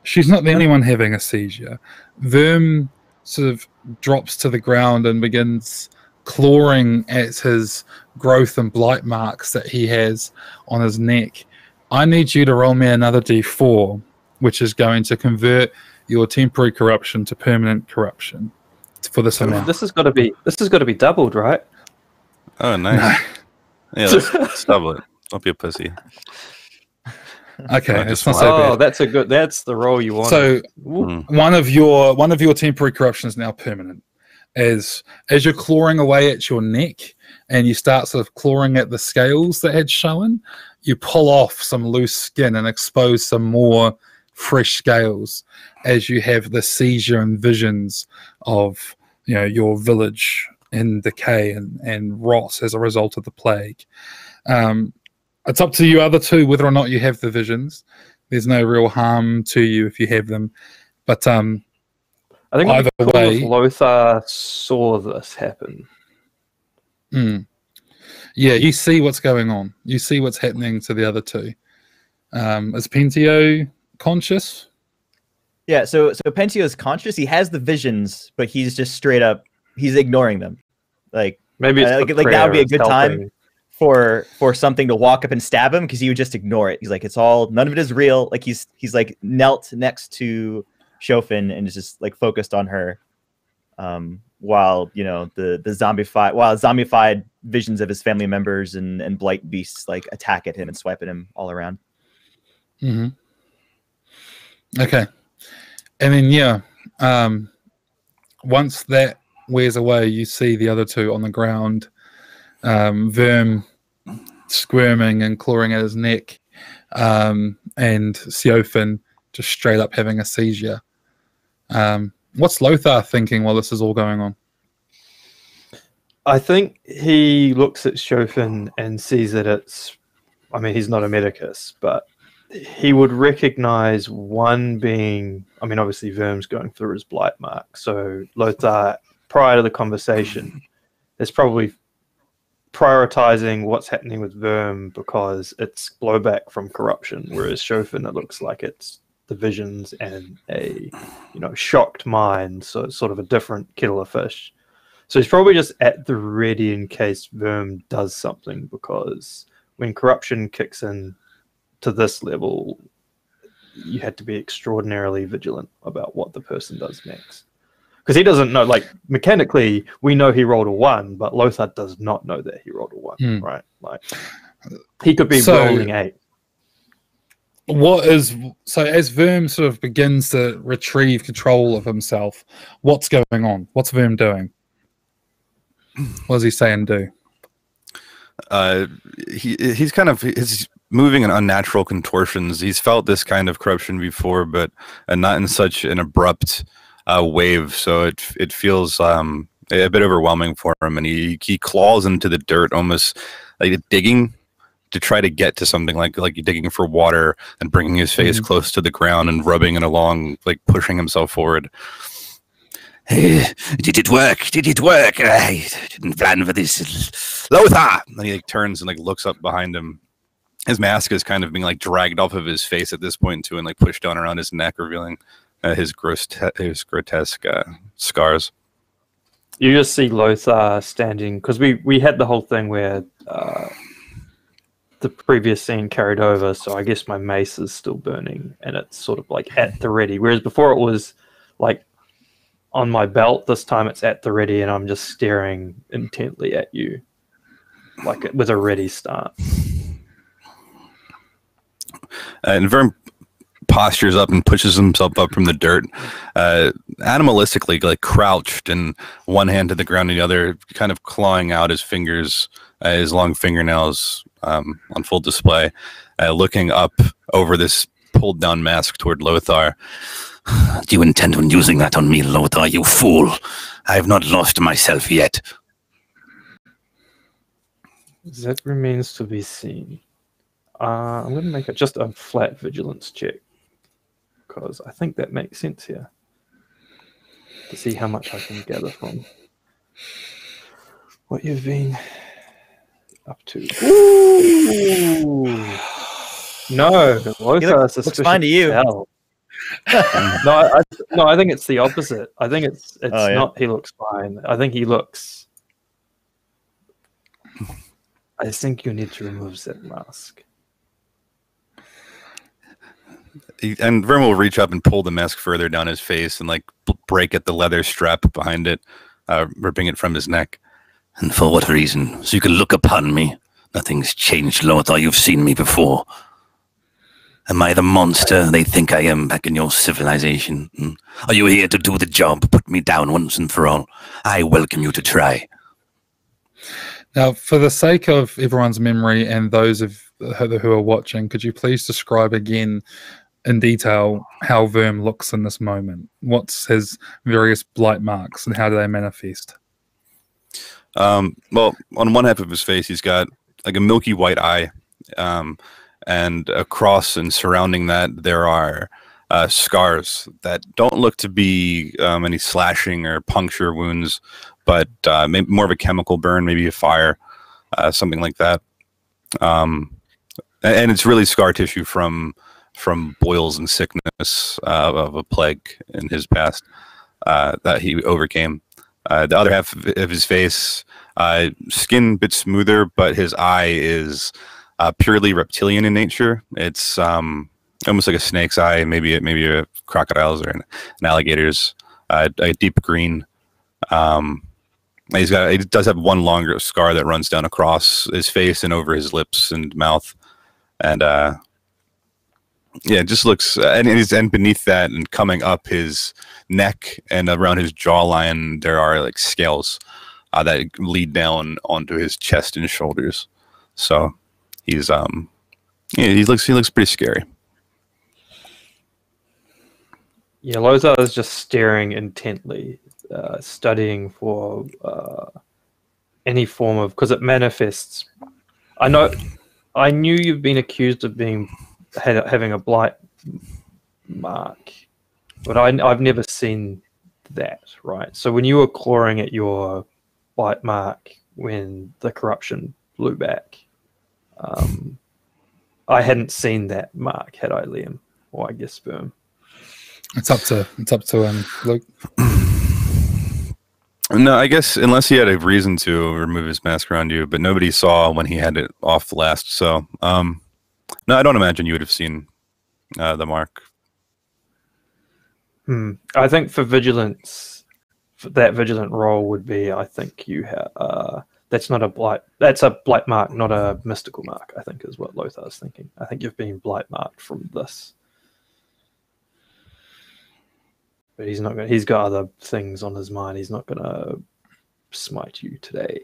She's not the only one having a seizure. Verm sort of drops to the ground and begins clawing at his growth and blight marks that he has on his neck. I need you to roll me another d4, which is going to convert your temporary corruption to permanent corruption for this amount. This has got to be doubled, right? Oh, nice. No. Yeah, let's double it. Don't be a pussy. Okay, it's not so bad. That's the roll you want. So one of your temporary corruption is now permanent. As you're clawing away at your neck and you start sort of clawing at the scales that had shown, you pull off some loose skin and expose some more fresh scales as you have the seizure and visions of your village in decay and rot as a result of the plague. It's up to you other 2 whether or not you have the visions. There's no real harm to you if you have them. But I think either way, if Lothar saw this happen. Yeah, you see what's going on. You see what's happening to the other 2. Is Pentio conscious? Yeah, so Pentio is conscious. He has the visions, but he's just straight up he's ignoring them. Like maybe it's like that would be a good time for something to walk up and stab him because he would just ignore it. He's like, it's all none of it is real. Like he's like knelt next to Shofin and is just like focused on her. While the zombified visions of his family members and blight beasts like attack at him and swipe at him all around. Mm-hmm. Okay. And then, once that wears away, you see the other two on the ground, Verm squirming and clawing at his neck, and Siofin just straight up having a seizure. What's Lothar thinking while this is all going on? I think he looks at Shofin and sees that it's... I mean, he's not a medicus, but he would recognize one being... I mean, obviously, Verm's going through his blight mark. So Lothar, prior to the conversation, is probably prioritizing what's happening with Verm because it's blowback from corruption, whereas Shofin, it looks like it's the visions and a shocked mind, so it's sort of a different kettle of fish. So he's probably just at the ready in case Verm does something, because when corruption kicks in to this level, you had to be extraordinarily vigilant about what the person does next, because he doesn't know. Like, mechanically we know he rolled a 1, but Lothar does not know that he rolled a 1. Right? Like, he could be rolling 8. As Verm sort of begins to retrieve control of himself, what's going on? What's Verm doing? What does he say and do? He's moving in unnatural contortions. He's felt this kind of corruption before, but not in such an abrupt wave. So it feels a bit overwhelming for him, and he claws into the dirt, almost like digging to try to get to something, like digging for water and bringing his face close to the ground and rubbing it along, like pushing himself forward. Did it work? Did it work? I didn't plan for this. Lothar! And he looks and looks up behind him. His mask is kind of being dragged off of his face at this point too, and pushed down around his neck, revealing his grotesque scars. You just see Lothar standing, because we had the whole thing where the previous scene carried over, so I guess my mace is still burning and it's sort of at the ready, whereas before it was on my belt. This time it's at the ready and I'm just staring intently at you, with a ready start. And Verm postures up and pushes himself up from the dirt, animalistically, crouched, and one hand to the ground and the other, kind of clawing out his fingers, his long fingernails on full display, looking up over this pulled down mask toward Lothar. Do you intend on using that on me, Lothar, you fool? I have not lost myself yet. That remains to be seen. I'm going to make it just a flat vigilance check, because I think that makes sense here, to see how much I can gather from what you've been up to. Ooh. No, Lothar is looks fine to you. No, I think it's the opposite. I think it's not he looks fine. I think he looks... I think you need to remove that mask. And Verm will reach up and pull the mask further down his face and break at the leather strap behind it, ripping it from his neck. And for what reason? So you can look upon me. Nothing's changed, Lothar. You've seen me before. Am I the monster they think I am back in your civilization? Are you here to do the job? Put me down once and for all. I welcome you to try. Now, for the sake of everyone's memory and those of who are watching, could you please describe again in detail how Verm looks in this moment? What's his various blight marks and how do they manifest? Well, on one half of his face, he's got a milky white eye, and across and surrounding that, there are scars that don't look to be any slashing or puncture wounds, but maybe more of a chemical burn, maybe a fire, something like that. And it's really scar tissue from from boils and sickness of a plague in his past that he overcame. The other half of his face, skin a bit smoother, but his eye is purely reptilian in nature. It's almost like a snake's eye, maybe a crocodile's or an alligator's. A deep green. He does have one longer scar that runs down across his face and over his lips and mouth, and it just looks. And beneath that, and coming up his neck and around his jawline, there are like scales that lead down onto his chest and shoulders. So he looks pretty scary. Yeah, Lothar is just staring intently, studying for any form of, because it manifests. I knew you've been accused of having a blight mark, but I've never seen that. Right. So when you were clawing at your blight mark when the corruption blew back, I hadn't seen that mark, had I, Liam? Or I guess Sperm. It's up to Luke. No, I guess unless he had a reason to remove his mask around you, but nobody saw when he had it off last. So, no, I don't imagine you would have seen the mark. I think for vigilance, that vigilant role would be. I think you have. That's not a blight. That's a blight mark, not a mystical mark. I think is what Lothar's thinking. I think you've been blight marked from this. But he's not going. He's got other things on his mind. He's not going to smite you today.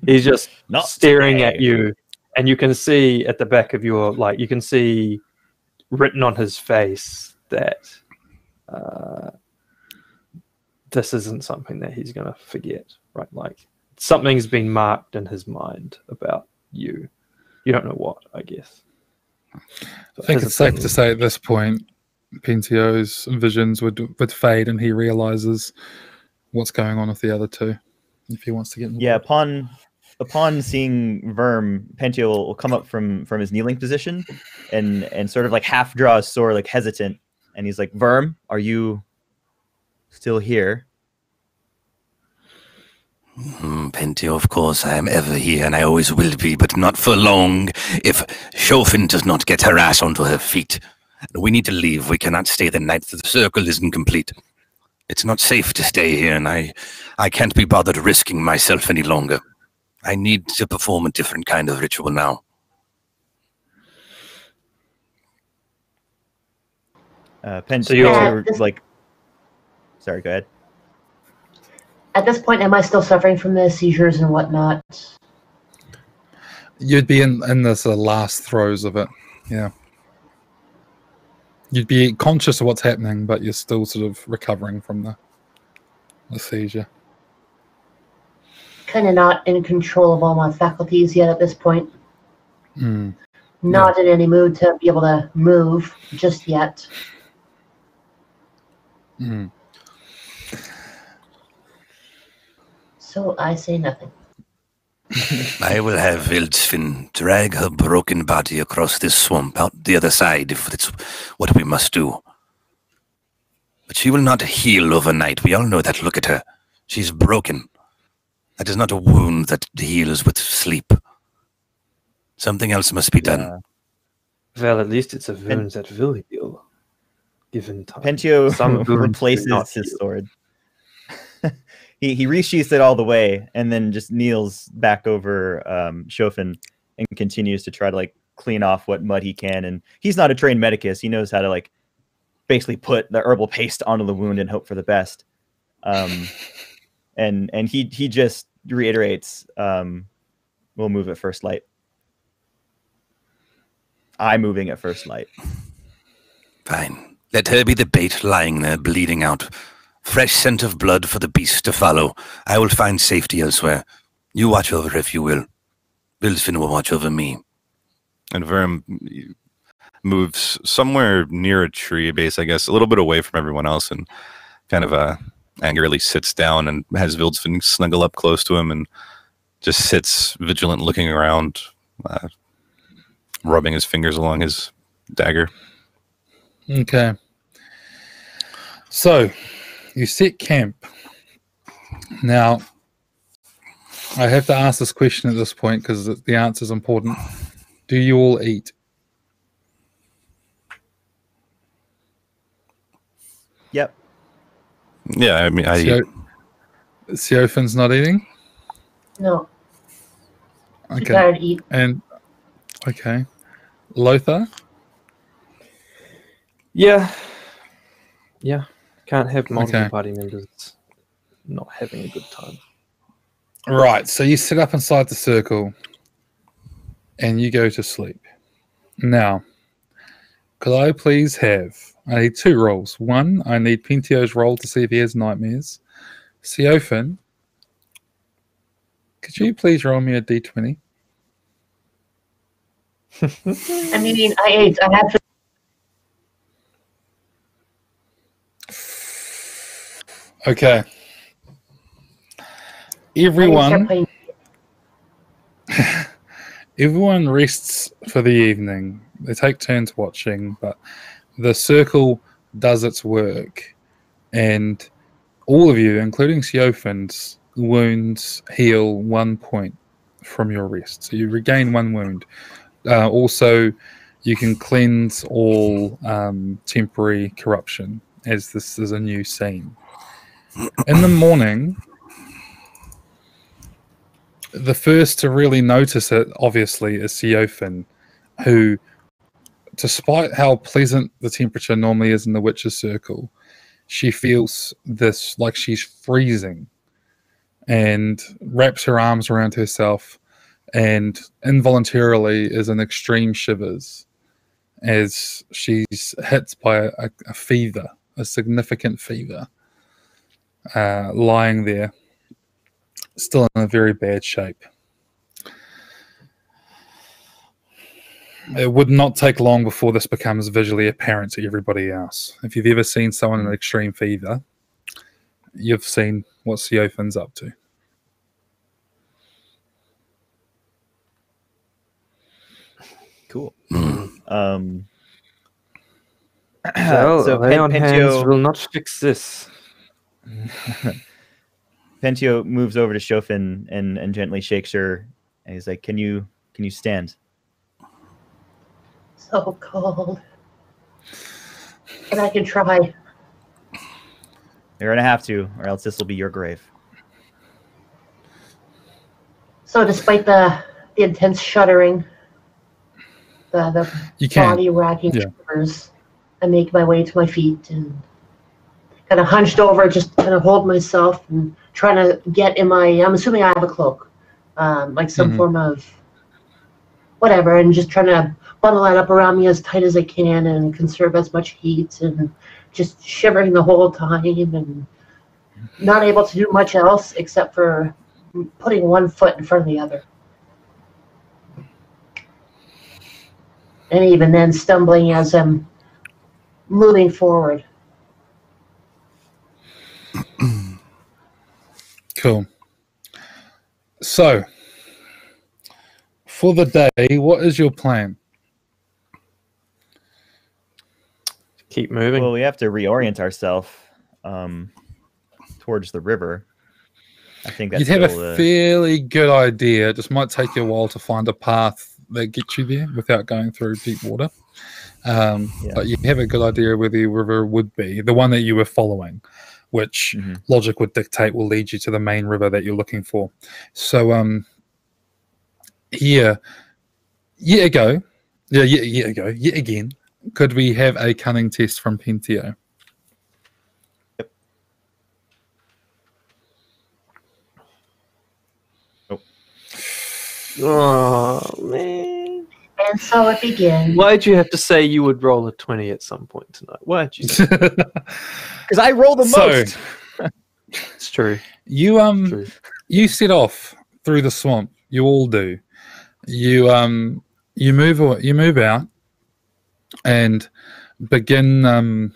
He's just not staring at you, and you can see at the back of your you can see written on his face that this isn't something that he's going to forget. Right, like something's been marked in his mind about you. You don't know what, I guess. I think it's safe to say at this point, Pentio's visions would fade, and he realizes what's going on with the other two. If he wants to get involved. Yeah, upon seeing Verm, Pentio will come up from his kneeling position and sort of like half draw his sword, like hesitant, and he's like, "Verm, are you still here?" Pentio, of course, I am ever here, and I always will be, but not for long. If Chauvin does not get her ass onto her feet, we need to leave. We cannot stay the night. The circle isn't complete. It's not safe to stay here, and I can't be bothered risking myself any longer. I need to perform a different kind of ritual now. Pentio, sorry, go ahead. At this point, am I still suffering from the seizures and whatnot? You'd be in the last throes of it, yeah. You'd be conscious of what's happening, but you're still sort of recovering from the seizure. Kind of not in control of all my faculties yet at this point. Not in any mood to be able to move just yet. So I say nothing. I will have Wildfin drag her broken body across this swamp out the other side if it's what we must do. But she will not heal overnight. We all know that. Look at her. She's broken. That is not a wound that heals with sleep. Something else must be done. Well, at least it's a wound that will heal. Given time. Pentio replaces his sword. He resheaths it all the way and then just kneels back over Chauvin and continues to try to clean off what mud he can. And he's not a trained medicus. He knows how to basically put the herbal paste onto the wound and hope for the best. And he just reiterates, we'll move at first light. I'm moving at first light. Fine. Let her be the bait lying there bleeding out. Fresh scent of blood for the beast to follow. I will find safety elsewhere. You watch over her if you will. Wildfin will watch over me. And Verm moves somewhere near a tree base, I guess, a little bit away from everyone else, and kind of angrily sits down and has Wildfin snuggle up close to him and just sits vigilant, looking around, rubbing his fingers along his Dagger. Okay. So, you set camp. Now, I have to ask this question at this point because the answer is important. Do you all eat? Yep. Yeah, I mean, I eat. Theophan's not eating? No. Too Okay. tired to eat. And, okay. Lothar? Yeah. Can't have multiple Okay. party members not having a good time. Right, so you sit up inside the circle and you go to sleep. Now, could I please have... I need 2 rolls. 1, I need Pentio's roll to see if he has nightmares. Theophan, could you please roll me a d20? I mean, I ate. I have to. Okay. Everyone rests for the evening. They take turns watching, but the circle does its work, and all of you, including Theophan's wounds, heal 1 point from your rest. So you regain 1 wound. Also, you can cleanse all temporary corruption, as this is a new scene. In the morning, the first to really notice it, obviously, is Theophan, who, despite how pleasant the temperature normally is in the Witch's Circle, she feels this like she's freezing and wraps her arms around herself and involuntarily is in extreme shivers as she's hit by a fever, a significant fever, lying there, still in a very bad shape. It would not take long before this becomes visually apparent to everybody else. If you've ever seen someone in extreme fever, you've seen what Theophan's up to. Cool. So lay on hands will not fix this. Pentio moves over to Shofin and gently shakes her, and he's like, "Can you stand?" So cold. But I can try. You're gonna have to, or else this will be your grave. So despite the intense shuddering, the body-racking shivers, I make my way to my feet and kind of hunched over, just kind of hold myself and trying to get in my, I'm assuming I have a cloak, like some form of whatever, and just trying to bundle that up around me as tight as I can and conserve as much heat, and just shivering the whole time and not able to do much else except for putting one foot in front of the other. And even then stumbling as I'm moving forward. Cool. So, for the day, what is your plan? Keep moving. Well, we have to reorient ourselves towards the river. I think that's you'd have a fairly good idea. It just might take you a while to find a path that gets you there without going through deep water. But you have a good idea where the river would be, the one that you were following, which logic would dictate will lead you to the main river that you're looking for. So, yet again, could we have a cunning test from Pentio? Yep. Oh, man. And so it begins. Why'd you have to say you would roll a 20 at some point tonight? Why'd you say because I roll the most. It's true. You you set off through the swamp. You all do. You move out and begin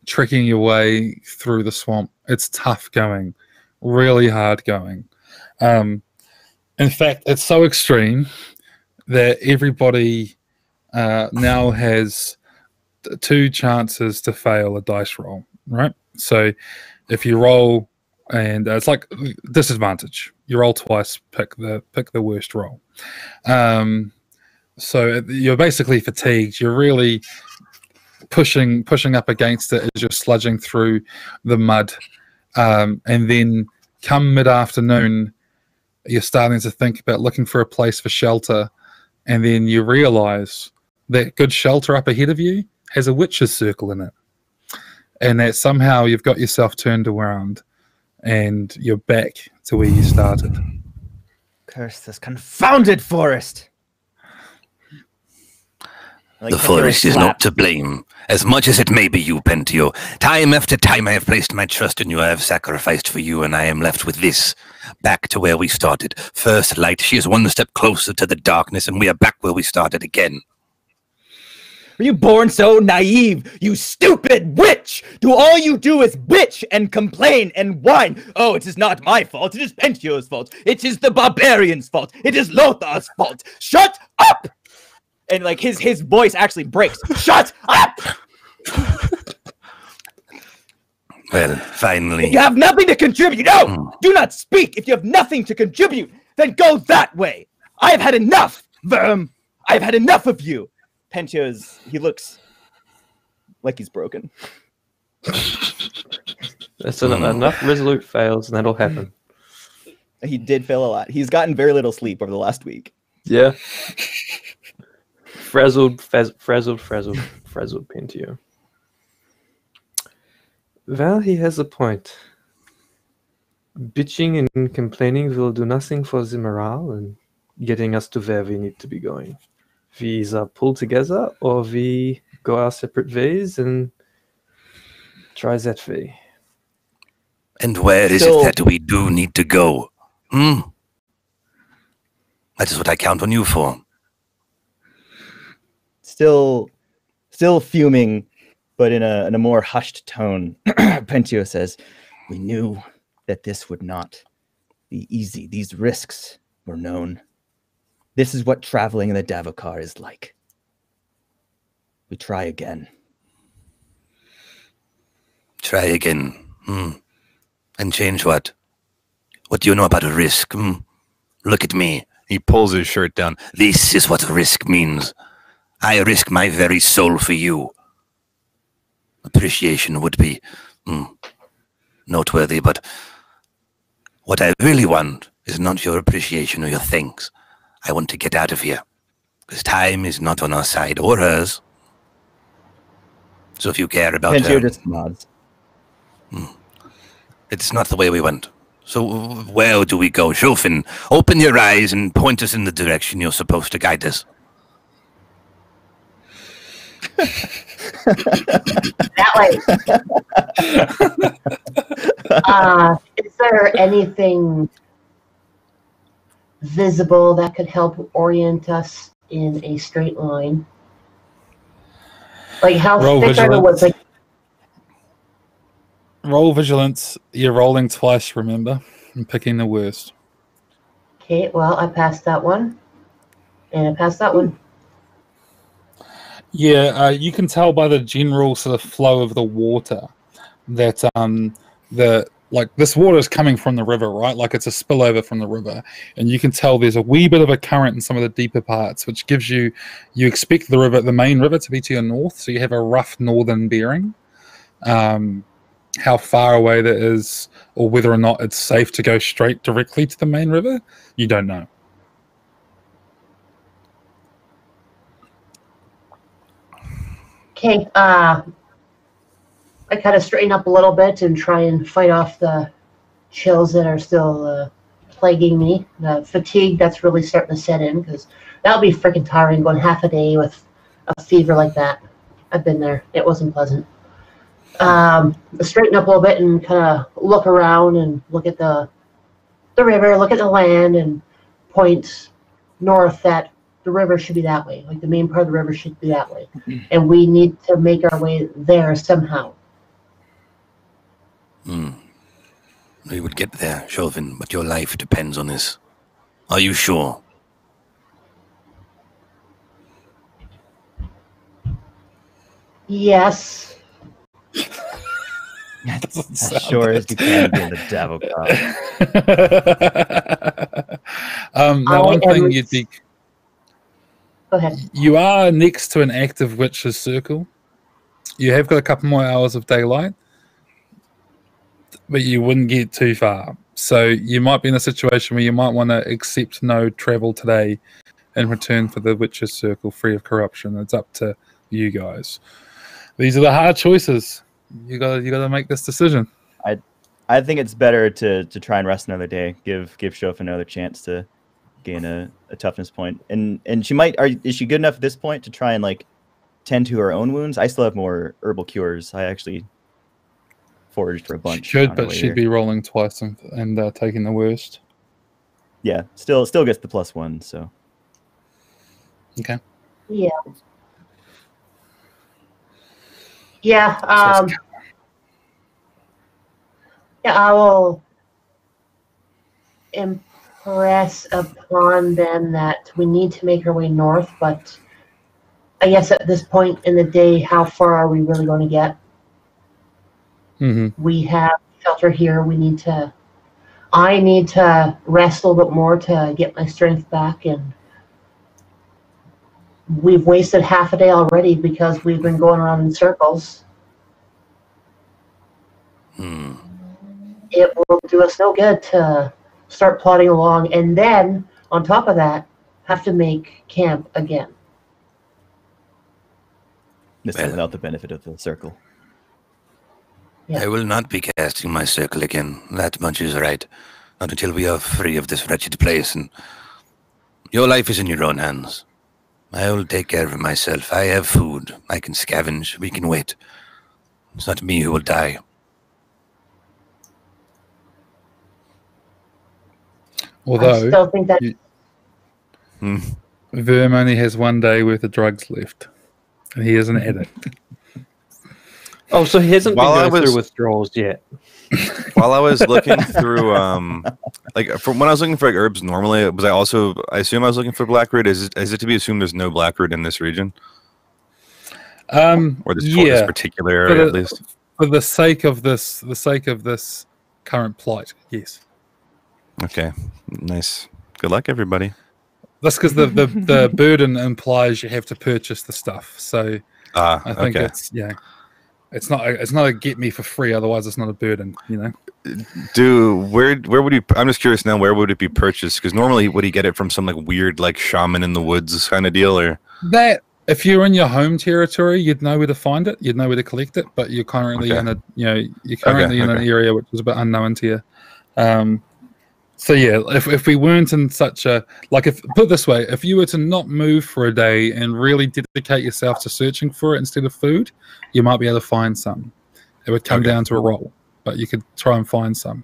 trekking your way through the swamp. It's tough going, really hard going. In fact, it's so extreme that everybody now has 2 chances to fail a dice roll, right? So if you roll, and it's like disadvantage, you roll twice, pick the worst roll. So you're basically fatigued. You're really pushing up against it as you're sludging through the mud, and then come mid-afternoon, you're starting to think about looking for a place for shelter, and then you realize that good shelter up ahead of you has a witch's circle in it, and that somehow you've got yourself turned around and you're back to where you started. Curse this confounded forest! The forest is not to blame, as much as it may be you, Pentio. Time after time I have placed my trust in you, I have sacrificed for you, and I am left with this. Back to where we started. First light, she is one step closer to the darkness, and we are back where we started again. Were you born so naive, you stupid witch? All you do is bitch and complain and whine. Oh, it is not my fault, it is Pentio's fault. It is the barbarian's fault. It is Lothar's fault. Shut up! And like his voice actually breaks. Shut up! Well, finally. If you have nothing to contribute, no! Do not speak! If you have nothing to contribute, then go that way! I have had enough, Verm! I have had enough of you! He looks like he's broken. That's enough resolute fails, and that'll happen. He did fail a lot. He's gotten very little sleep over the last week. Yeah. Frazzled Pentio. Well, he has a point. Bitching and complaining will do nothing for the morale and getting us to where we need to be going. We either pull together or we go our separate ways and try that way. And where is it that we do need to go? That is what I count on you for. Still fuming, but in a more hushed tone, Pentio says, "We knew that this would not be easy. These risks were known. This is what traveling in the Davokar is like. We try again." Try again. And change what? What do you know about a risk? Look at me. He pulls his shirt down. This is what risk means. I risk my very soul for you. Appreciation would be noteworthy, but what I really want is not your appreciation or your thanks. I want to get out of here, because time is not on our side or hers. So if you care about Pentio her, just nods. It's not the way we went. So where do we go? Shofin, open your eyes and point us in the direction you're supposed to guide us. That way. Is there anything visible that could help orient us in a straight line? Like how thick are the woods? Like, roll vigilance. You're rolling twice, remember? And picking the worst. Okay, well, I passed that one. And I passed that one. Yeah, you can tell by the general sort of flow of the water that this water is coming from the river, right? Like it's a spillover from the river, and you can tell there's a wee bit of a current in some of the deeper parts, which gives you expect the main river to be to your north, so you have a rough northern bearing. How far away that is, or whether or not it's safe to go straight directly to the main river, you don't know. Okay, I kind of straighten up a little bit and try and fight off the chills that are still plaguing me. The fatigue that's really starting to set in, because that'll be freaking tiring going half a day with a fever like that. I've been there. It wasn't pleasant. Straighten up a little bit and kind of look around and look at the river, look at the land, and point north that the river should be that way. Like the main part of the river should be that way. And we need to make our way there somehow. We would get there, Chauvin, but your life depends on this. Are you sure? Yes. As sure as you can be in the Davokar. Now, one thing you'd be... Go ahead. You are next to an active witch's circle. You have got a couple more hours of daylight, but you wouldn't get too far. So you might be in a situation where you might want to accept no travel today in return for the witch's circle free of corruption. It's up to you guys. These are the hard choices. You gotta make this decision. I think it's better to try and rest another day. Give Shof another chance to gain a toughness point. And she might is she good enough at this point to try and like tend to her own wounds? I still have more herbal cures. I actually foraged for a bunch. She should, but she'd be rolling twice and taking the worst. Yeah, still gets the +1, so. Okay. Yeah. Yeah. Yeah, I will impress upon them that we need to make our way north, but I guess at this point in the day, how far are we really going to get? Mm-hmm. We have shelter here. I need to rest a little bit more to get my strength back, and we've wasted half a day already because we've been going around in circles. It will do us no good to start plodding along and then, on top of that, have to make camp again. This time without the benefit of the circle. Yeah. I will not be casting my circle again. That much is right. Not until we are free of this wretched place, and your life is in your own hands. I will take care of myself. I have food. I can scavenge. We can wait. It's not me who will die. Although, I still think that Verm only has 1 day worth of drugs left, and he is an addict. Oh, so he hasn't been going through withdrawals yet. While I was looking through, like from when I was looking for like herbs normally, I assume I was looking for blackroot. Is it to be assumed there's no blackroot in this region? Or this particular area, at least. For the sake of this current plight, yes. Okay, nice. Good luck, everybody. That's because the burden implies you have to purchase the stuff. So I think it's not a get me for free. Otherwise, it's not a burden. You know. Where would you? I'm just curious now. Where would it be purchased? Because normally, would he get it from some like weird like shaman in the woods kind of deal, or that? If you're in your home territory, you'd know where to find it. You'd know where to collect it. But you're currently in an area which is a bit unknown to you. So yeah, if we weren't in such a put it this way, if you were to not move for a day and really dedicate yourself to searching for it instead of food, you might be able to find some. It would come down to a roll, but you could try and find some.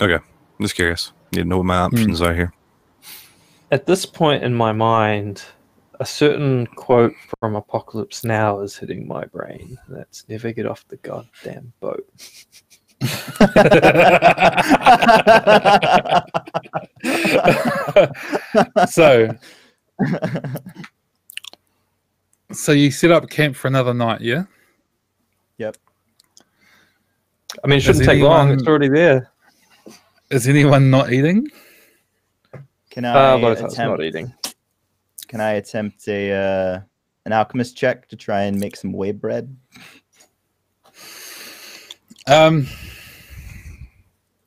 Okay, I'm just curious. You know what my options are here. At this point in my mind, a certain quote from Apocalypse Now is hitting my brain. That's never get off the goddamn boat. So you set up camp for another night, yeah? Yep. I mean, it shouldn't take long. It's already there. Is anyone not eating? Can I attempt not eating? Can I attempt an alchemist check to try and make some whey bread?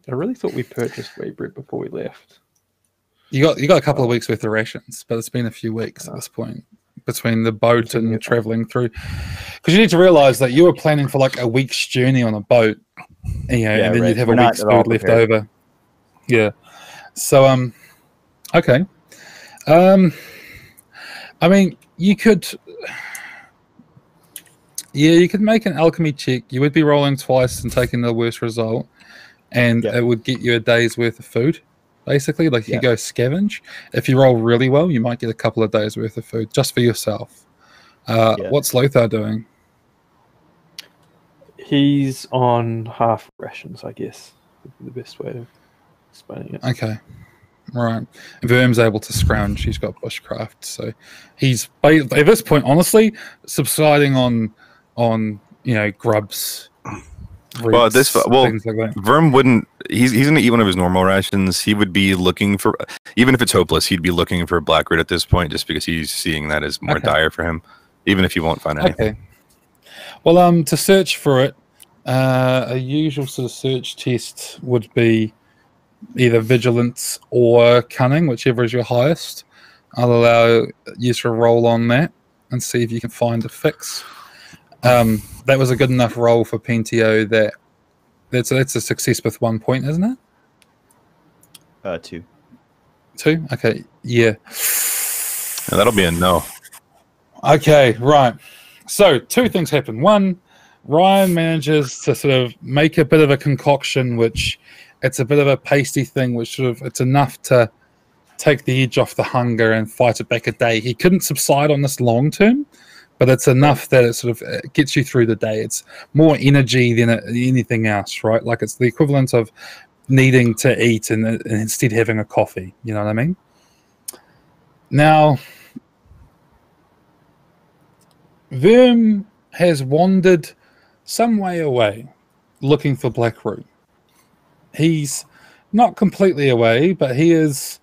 I really thought we purchased whey bread before we left. You got a couple of weeks worth of rations, but it's been a few weeks at this point between the boat and traveling through. Because you need to realize that you were planning for like a week's journey on a boat, and then you'd have a week's food left over. Yeah. So okay. I mean, you could make an alchemy check. You would be rolling twice and taking the worst result. And it would get you a day's worth of food, basically. Like you go scavenge. If you roll really well, you might get a couple of days worth of food just for yourself. What's Lothar doing? He's on half rations, I guess. Would be the best way of explaining it. Right. Verm's able to scrounge. He's got bushcraft, so he's at this point, honestly, subsiding on grubs. Roots, things like that. Verm wouldn't. He's gonna eat one of his normal rations. He would be looking for, even if it's hopeless, he'd be looking for black root at this point, just because he's seeing that as more dire for him, even if he won't find anything. Okay. Well, to search for it, a usual sort of search test would be either vigilance or cunning, whichever is your highest. I'll allow you to roll on that and see if you can find a fix. That was a good enough roll for Pentio. That's a success with 1 point, isn't it? 2. 2? Okay, yeah. That'll be a no. Okay, right. So 2 things happen. 1, Ryan manages to sort of make a bit of a concoction, which it's a bit of a pasty thing, which sort of it's enough to take the edge off the hunger and fight it back a day. He couldn't subside on this long term, but it's enough that it sort of gets you through the day. It's more energy than anything else, right? Like it's the equivalent of needing to eat and instead having a coffee. You know what I mean? Now, Verm has wandered some way away looking for blackroot. He's not completely away, but he is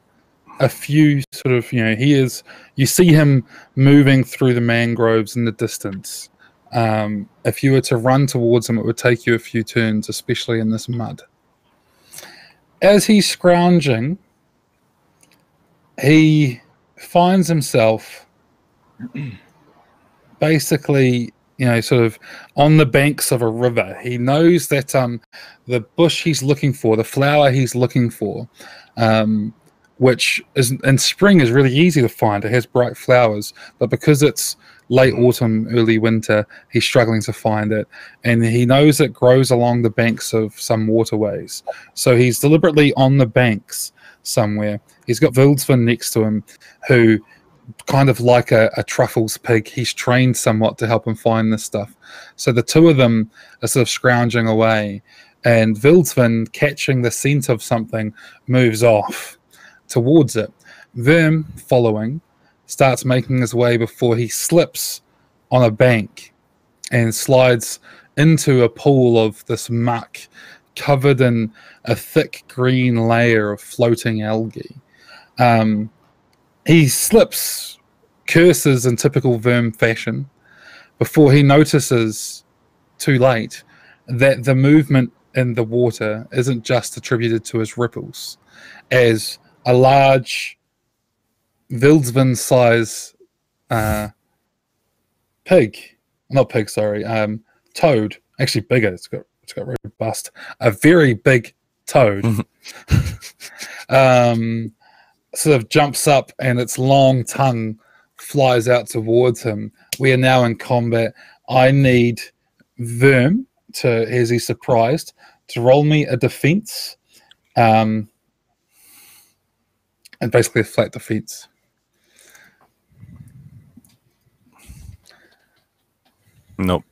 a few sort of, you see him moving through the mangroves in the distance. If you were to run towards him, it would take you a few turns, especially in this mud. As he's scrounging, he finds himself basically, sort of on the banks of a river. He knows that the bush he's looking for, the flower he's looking for, which is in spring is really easy to find. It has bright flowers, but because it's late autumn, early winter, he's struggling to find it. And he knows it grows along the banks of some waterways. So he's deliberately on the banks somewhere. He's got Vildsvin next to him, who kind of like a Truffles pig. He's trained somewhat to help him find this stuff. So the two of them are sort of scrounging away, and Vildsvin, catching the scent of something, moves off towards it. Verm, following, starts making his way before he slips on a bank and slides into a pool of this muck covered in a thick green layer of floating algae. He slips, curses in typical Verm fashion, before he notices, too late, that the movement in the water isn't just attributed to his ripples, as a large Vildsvin-size toad, actually bigger, it's got robust, a very big toad, sort of jumps up and its long tongue flies out towards him. We are now in combat. I need Verm to, as he's surprised, to roll me a defense, and basically a flat defense. Nope.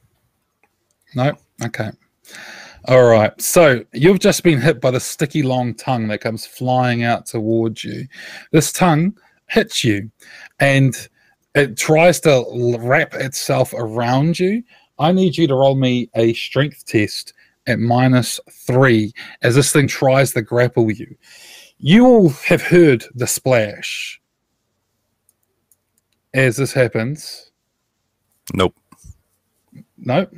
Nope. Okay. All right. So you've just been hit by the sticky long tongue that comes flying out towards you. This tongue hits you, and it tries to wrap itself around you. I need you to roll me a strength test at -3 as this thing tries to grapple you. You all have heard the splash as this happens. Nope. Nope.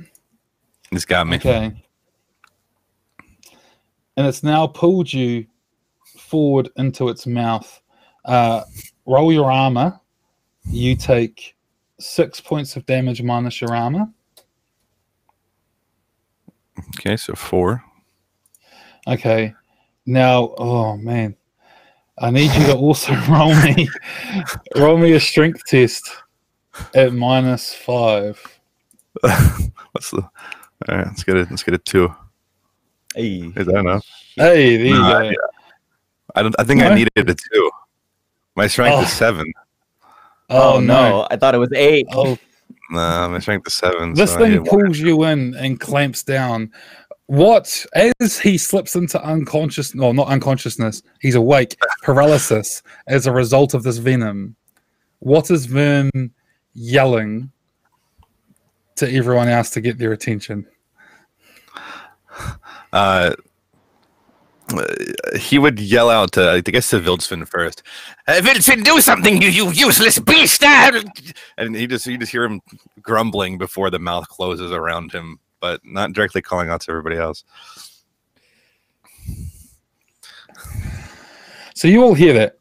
It's got me. Okay. And it's now pulled you forward into its mouth. Roll your armor. You take 6 points of damage minus your armor. Okay, so 4. Okay. Now, oh man, I need you to also roll me a strength test at -5. What's the? All right, let's get a 2. Hey, Is that enough? Hey, there you go. Yeah. I think I needed a 2. My strength is 7. Oh no! I thought it was 8. Oh, No, my strength is 7. this so thing pulls you in and clamps down. What, as he slips into unconscious, no, not unconsciousness, he's awake, paralysis as a result of this venom, what is Vern yelling to everyone else to get their attention? He would yell out to, I guess, to Vildsvin first. Vildsvin, do something, you useless beast! And you just hear him grumbling before the mouth closes around him, but not directly calling out to everybody else. So you all hear that.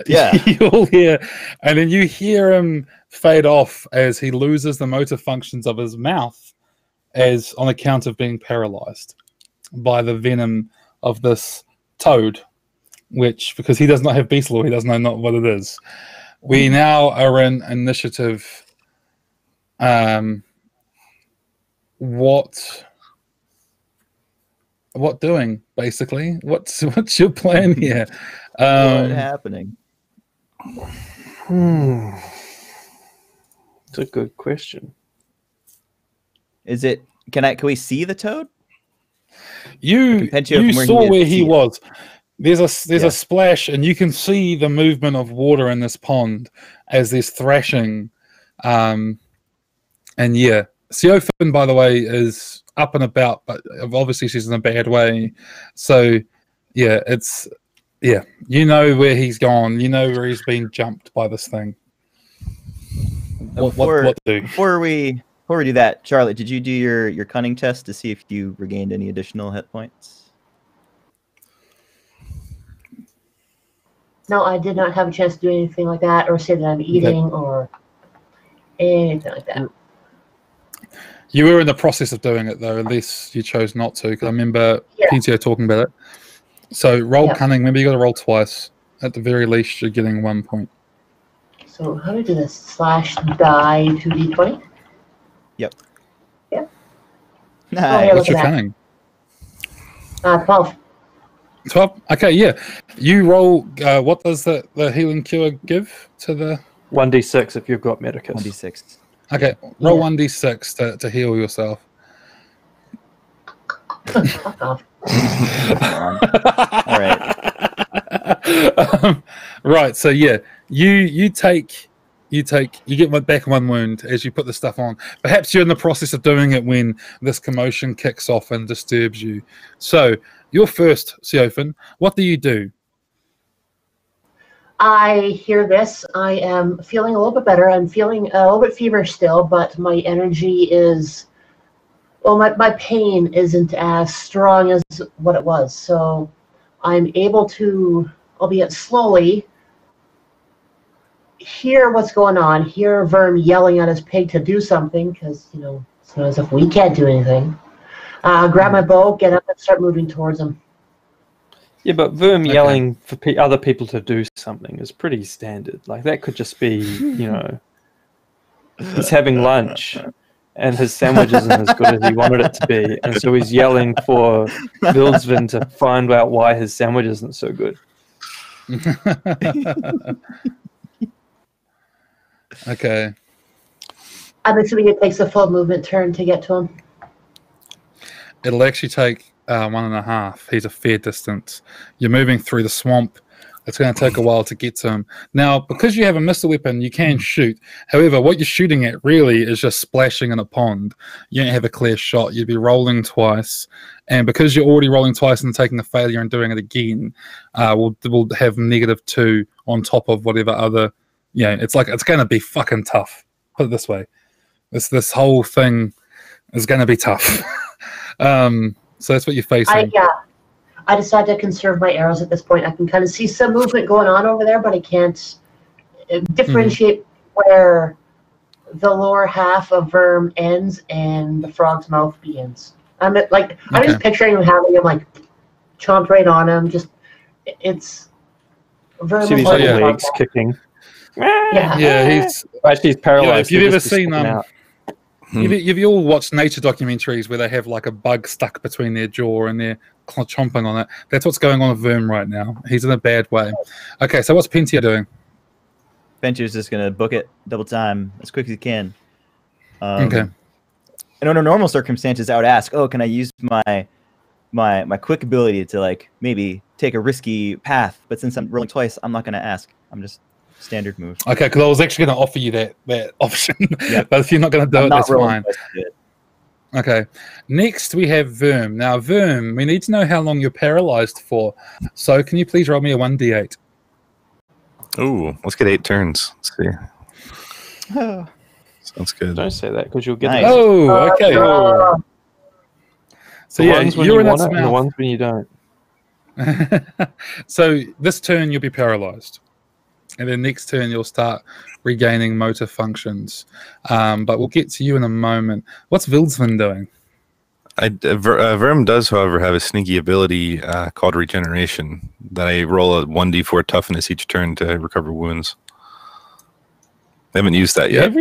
Yeah. You all hear, and then you hear him fade off as he loses the motor functions of his mouth as on account of being paralyzed by the venom of this toad, which, because he does not have beast law, he doesn't know what it is. We now are in initiative. What doing, basically? What's your plan here? What happening? It's a good question. Is it? Can we see the toad? You saw where he was. There's a splash, and you can see the movement of water in this pond as there's thrashing. And yeah, Siofin, by the way, is up and about, but obviously she's in a bad way. So yeah, you know where he's gone. You know where he's been jumped by this thing. What do? Before we do that, Charlotte, did you do your cunning test to see if you regained any additional hit points? No, I did not have a chance to do anything like that, or say that I'm eating, or anything like that. You were in the process of doing it, though, unless you chose not to, because I remember Pintio talking about it. So roll cunning. Remember, you got to roll twice. At the very least, you're getting 1 point. So how do we do this? /die 2d20? Yep. Yeah. Nice. What's your cunning? 12. 12? Okay, yeah. You roll, what does the healing cure give to the... 1d6 if you've got Medicus. 1d6. Okay, roll 1d6 to heal yourself. Fuck off. All right. Right, so yeah, you get back 1 wound as you put the stuff on. Perhaps you're in the process of doing it when this commotion kicks off and disturbs you. So you're first, Siofin. What do you do? I hear this. I am feeling a little bit better. I'm feeling a little bit feverish still, but my energy is, well, my pain isn't as strong as what it was. So I'm able to, albeit slowly, hear what's going on, hear Verm yelling at his pig to do something, because, it's not as if we can't do anything. Grab my bow, get up, and start moving towards him. Yeah, but Verm yelling for other people to do something is pretty standard. Like, that could just be, he's having lunch and his sandwich isn't as good as he wanted it to be. And so he's yelling for Vildsvin to find out why his sandwich isn't so good. Okay. I'm assuming it takes a full movement turn to get to him. It'll actually take 1.5. He's a fair distance. You're moving through the swamp. It's going to take a while to get to him. Now, because you have a missile weapon, you can shoot. However, what you're shooting at really is just splashing in a pond. You don't have a clear shot. You'd be rolling twice. And because you're already rolling twice and taking a failure and doing it again, we'll have -2 on top of whatever other... it's going to be fucking tough. Put it this way. This whole thing is going to be tough. So that's what you're facing. I decided to conserve my arrows at this point. I can kind of see some movement going on over there, but I can't differentiate where the lower half of Verm ends and the frog's mouth begins. I'm just picturing having him chomped right on him. Just it's Verm. See these legs kicking. Yeah, he's paralyzed. If you've ever seen You've all watched nature documentaries where they have a bug stuck between their jaw and they're chomping on it. That's what's going on with Verm right now. He's in a bad way. Okay, so what's Pentia doing? Pentio's just going to book it double time as quick as he can. Okay. And under normal circumstances, I would ask, "Oh, can I use my quick ability to like maybe take a risky path?" But since I'm rolling twice, I'm not going to ask. I'm just standard move. Okay, because I was actually going to offer you that option, Yep. but if you're not going to do I'm it, not that's rolling fine. twice to do it. Okay. Next, we have Verm. Now, Verm, we need to know how long you're paralyzed for. So, can you please roll me a 1d8? Ooh, let's get 8 turns. Let's see. Sounds good. Don't say that because you'll get Nice. that. Oh, okay. So, The yeah, ones when you're you in want its it and the mouth. ones when you don't. So, this turn, you'll be paralyzed. And then next turn, you'll start regaining motor functions. But we'll get to you in a moment. What's Vildsvin doing? Verm does, however, have a sneaky ability called regeneration that I roll a 1d4 toughness each turn to recover wounds. I haven't used that yet.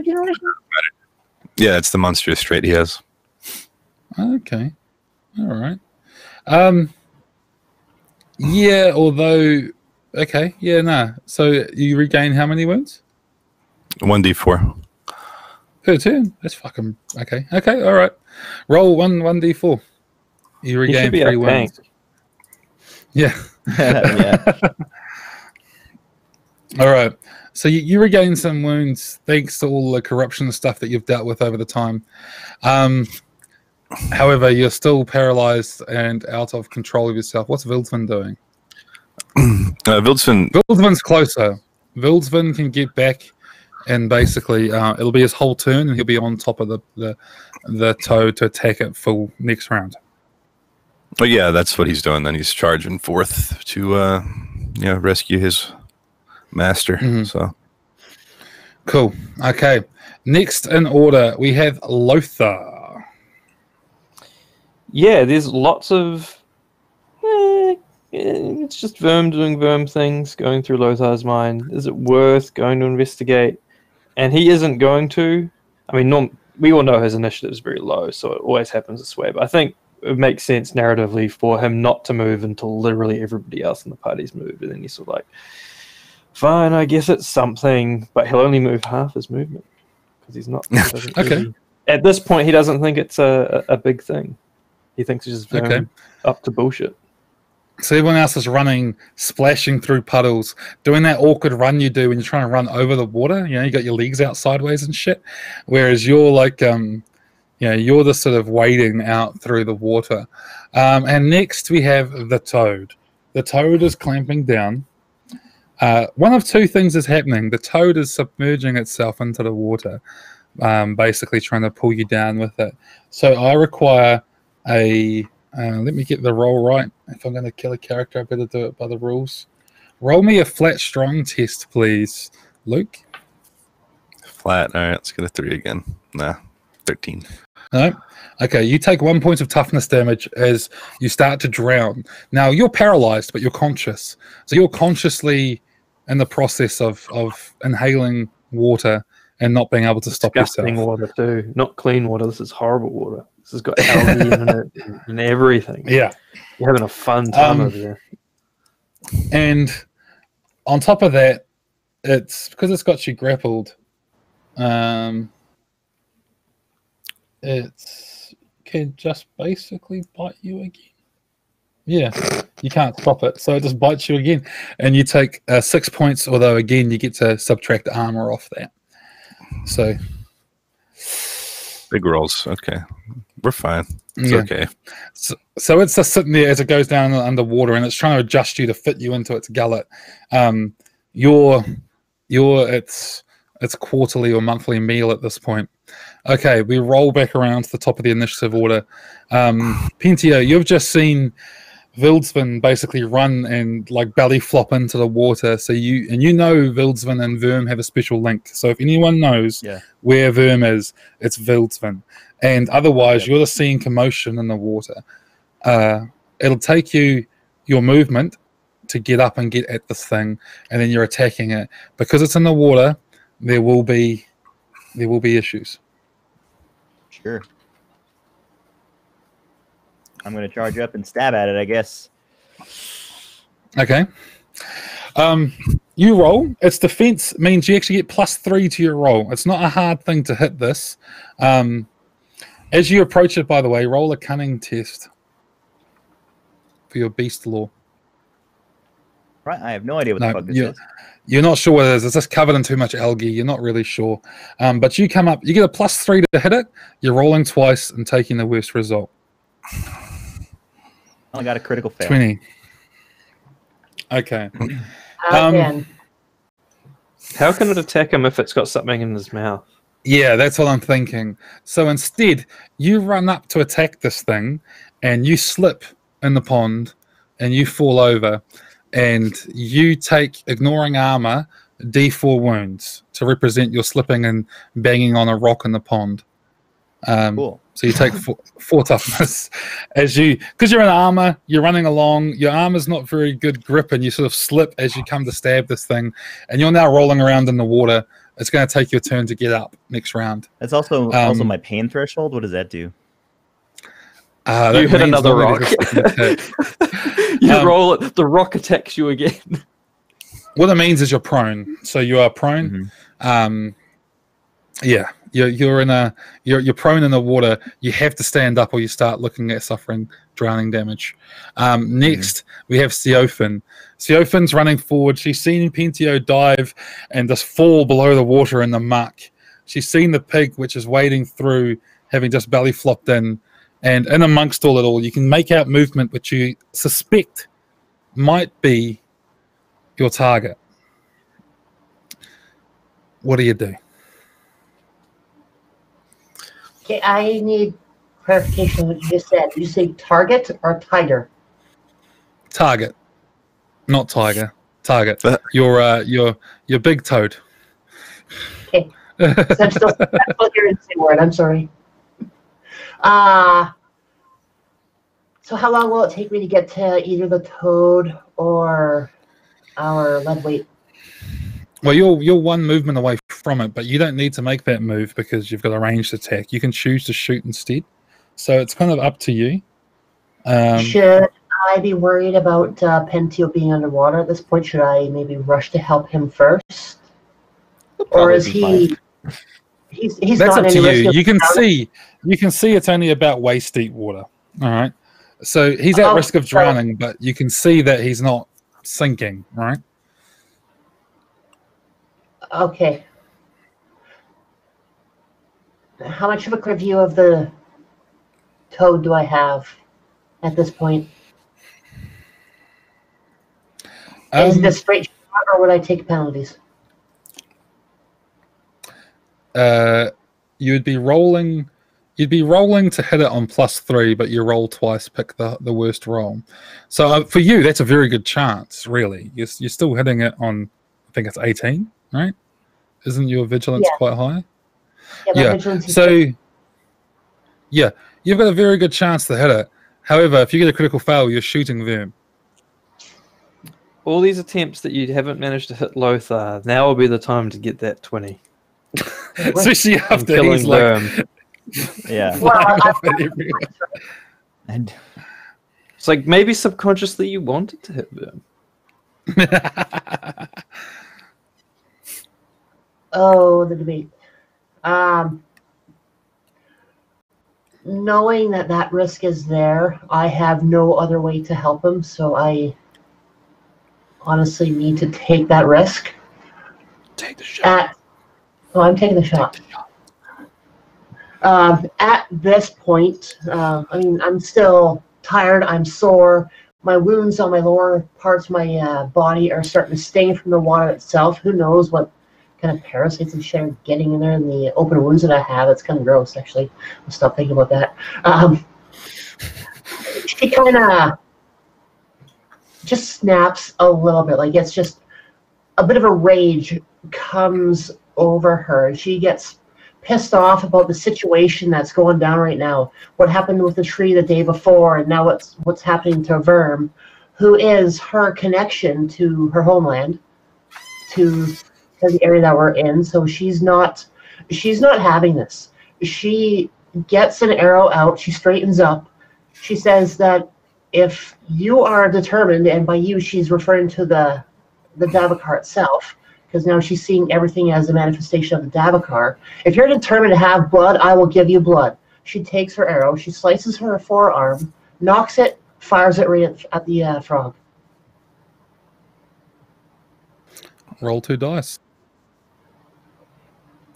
Yeah, it's the monstrous trait he has. Okay. All right. Yeah, although... Okay, yeah, no. So you regain how many wounds? 1d4. Per turn. That's fucking... Okay, all right. Roll 1d4. You regain 3 wounds. Yeah. Yeah. All right. So you regain some wounds thanks to all the corruption stuff that you've dealt with over the time. However, you're still paralyzed and out of control of yourself. What's Vildsvin doing? Vildsvin's closer. Vildsvin can get back, and basically it'll be his whole turn, and he'll be on top of the toad to attack it full next round. Oh yeah, that's what he's doing. Then he's charging forth to rescue his master. So cool. Okay. Next in order, we have Lothar. Yeah, there's lots of. It's just Verm doing Verm things, going through Lothar's mind. Is it worth going to investigate? And he isn't going to. I mean, we all know his initiative is very low, so it always happens this way. But I think it makes sense narratively for him not to move until literally everybody else in the party's moved. And then he's sort of like, fine, I guess it's something, but he'll only move half his movement because he's not. Okay. At this point, he doesn't think it's a big thing. He thinks it's just up to bullshit. So everyone else is running, splashing through puddles, doing that awkward run you do when you're trying to run over the water. You know, you got your legs out sideways and shit. Whereas you're like, you're the sort of wading out through the water. And next we have the toad. The toad is clamping down. One of two things is happening. The toad is submerging itself into the water, basically trying to pull you down with it. So I require a... let me get the roll right. If I'm going to kill a character, I better do it by the rules. Roll me a flat strong test, please, Luke. Flat. All right, let's get a 3 again. Nah, 13. No? Okay, you take 1 point of toughness damage as you start to drown. Now, you're paralyzed, but you're conscious. So you're consciously in the process of inhaling water and not being able to stop yourself. Disgusting water, too. Not clean water. This is horrible water. This has got algae in it and everything. Yeah. You're having a fun time over there. And on top of that, it's because it's got you grappled. It can just basically bite you again. Yeah, you can't stop it, so it just bites you again, and you take 6 points. Although again, you get to subtract armor off that. So big rolls. Okay, we're fine. It's okay. So it's just sitting there as it goes down underwater, and it's trying to adjust you to fit you into its gullet. It's quarterly or monthly meal at this point. Okay, we roll back around to the top of the initiative order. Pentio, you've just seen Vildsvin basically run and like belly flop into the water. So you know Vildsvin and Verm have a special link. So if anyone knows where Verm is, it's Vildsvin. And otherwise, you're just seeing commotion in the water. It'll take you your movement to get up and get at this thing, and then you're attacking it. Because it's in the water, there will be issues. Sure. I'm going to charge up and stab at it, I guess. Okay. You roll. Its defense means you actually get +3 to your roll. It's not a hard thing to hit this. As you approach it, by the way, roll a cunning test for your beast lore. Right, I have no idea what the fuck this is. You're not sure what it is. It's just covered in too much algae. You're not really sure. But you come up, you get a +3 to hit it. You're rolling twice and taking the worst result. I got a critical fail. 20. Okay. Again. How can it attack him if it's got something in his mouth? Yeah, that's what I'm thinking. So instead, you run up to attack this thing, and you slip in the pond, and you fall over, and you take, ignoring armor, D4 wounds to represent your slipping and banging on a rock in the pond. Cool. So you take 4 toughness because you're in armor, you're running along, your armor's not very good grip, and you sort of slip as you come to stab this thing, and you're now rolling around in the water. It's going to take your turn to get up next round. That's also my pain threshold. What does that do? You hit another rock. You roll it, the rock attacks you again. What it means is you're prone. So you are prone. Mm-hmm. Yeah, you're prone in the water. You have to stand up, or you start looking at suffering drowning damage. Next, we have Seofin. Seofin's running forward. She's seen Pentio dive and just fall below the water in the muck. She's seen the pig, which is wading through, having just belly flopped in. And in amongst all it all, you can make out movement which you suspect might be your target. What do you do? Okay, I need clarification on what you just said. Did you say target or tiger? Target, not tiger. Target. Your big toad. Okay, so I'm still hearing the same word. I'm sorry. So how long will it take me to get to either the toad or our leadweight? Well, you're one movement away from it, but you don't need to make that move because you've got a ranged attack. You can choose to shoot instead. So it's kind of up to you. Should I be worried about Pentio being underwater at this point? Should I maybe rush to help him first? Or is he... He's That's not up to you. You can drowning? see it's only about waist deep water. All right. So he's at risk of drowning, but you can see that he's not sinking. All right. Okay. How much of a clear view of the toad do I have at this point? Is it a straight shot, or would I take penalties? You'd be rolling to hit it on +3, but you roll twice, pick the worst roll. So for you, that's a very good chance, really. You're still hitting it on, I think it's 18, right? Isn't your vigilance quite high? Yeah. So, yeah, you've got a very good chance to hit it. However, if you get a critical fail, you're shooting them. All these attempts that you haven't managed to hit Lothar, now will be the time to get that 20. Especially after he's like... Yeah. Well, And it's like maybe subconsciously you wanted to hit them. Oh, the debate. Knowing that risk is there, I have no other way to help him, so I honestly need to take that risk. Take the shot. I'm taking the shot. At this point, I mean, I'm still tired. I'm sore. My wounds on my lower parts of my body are starting to sting from the water itself. Who knows what kind of parasites and shit are getting in there in the open wounds that I have. It's kind of gross, actually. I'll stop thinking about that. She kind of just snaps a little bit. Like, it's just a bit of a rage comes over her. She gets pissed off about the situation that's going down right now. What happened with the tree the day before, and now what's happening to Verm, who is her connection to her homeland, to the area that we're in. So she's not having this. She gets an arrow out. She straightens up. She says that if you are determined, and by you she's referring to the Davokar itself, because now she's seeing everything as a manifestation of the Davokar. If you're determined to have blood, I will give you blood. She takes her arrow, she slices her forearm, knocks it, fires it right at the frog. Roll 2 dice.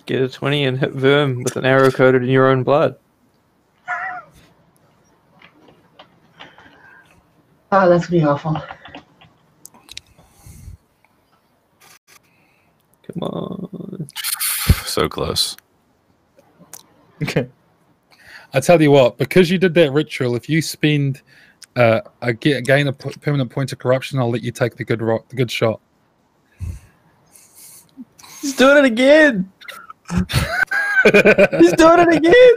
Get a 20 and hit Verm with an arrow coated in your own blood. Oh, that's gonna be awful. Come on. So close. Okay. I tell you what, because you did that ritual, if you spend gain a permanent point of corruption, I'll let you take the good shot. He's doing it again. He's doing it again.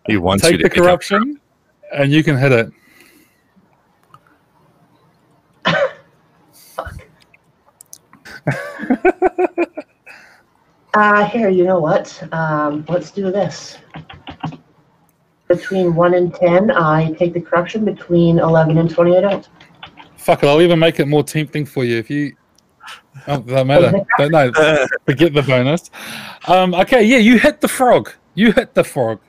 He wants you Take to the corruption, and you can hit it. Here, you know what? Let's do this. Between 1 and 10, I take the corruption. Between 11 and 20, I don't. Fuck it, I'll even make it more tempting for you if you. Oh, doesn't matter. Don't know. Forget the bonus. Okay, yeah, you hit the frog. You hit the frog.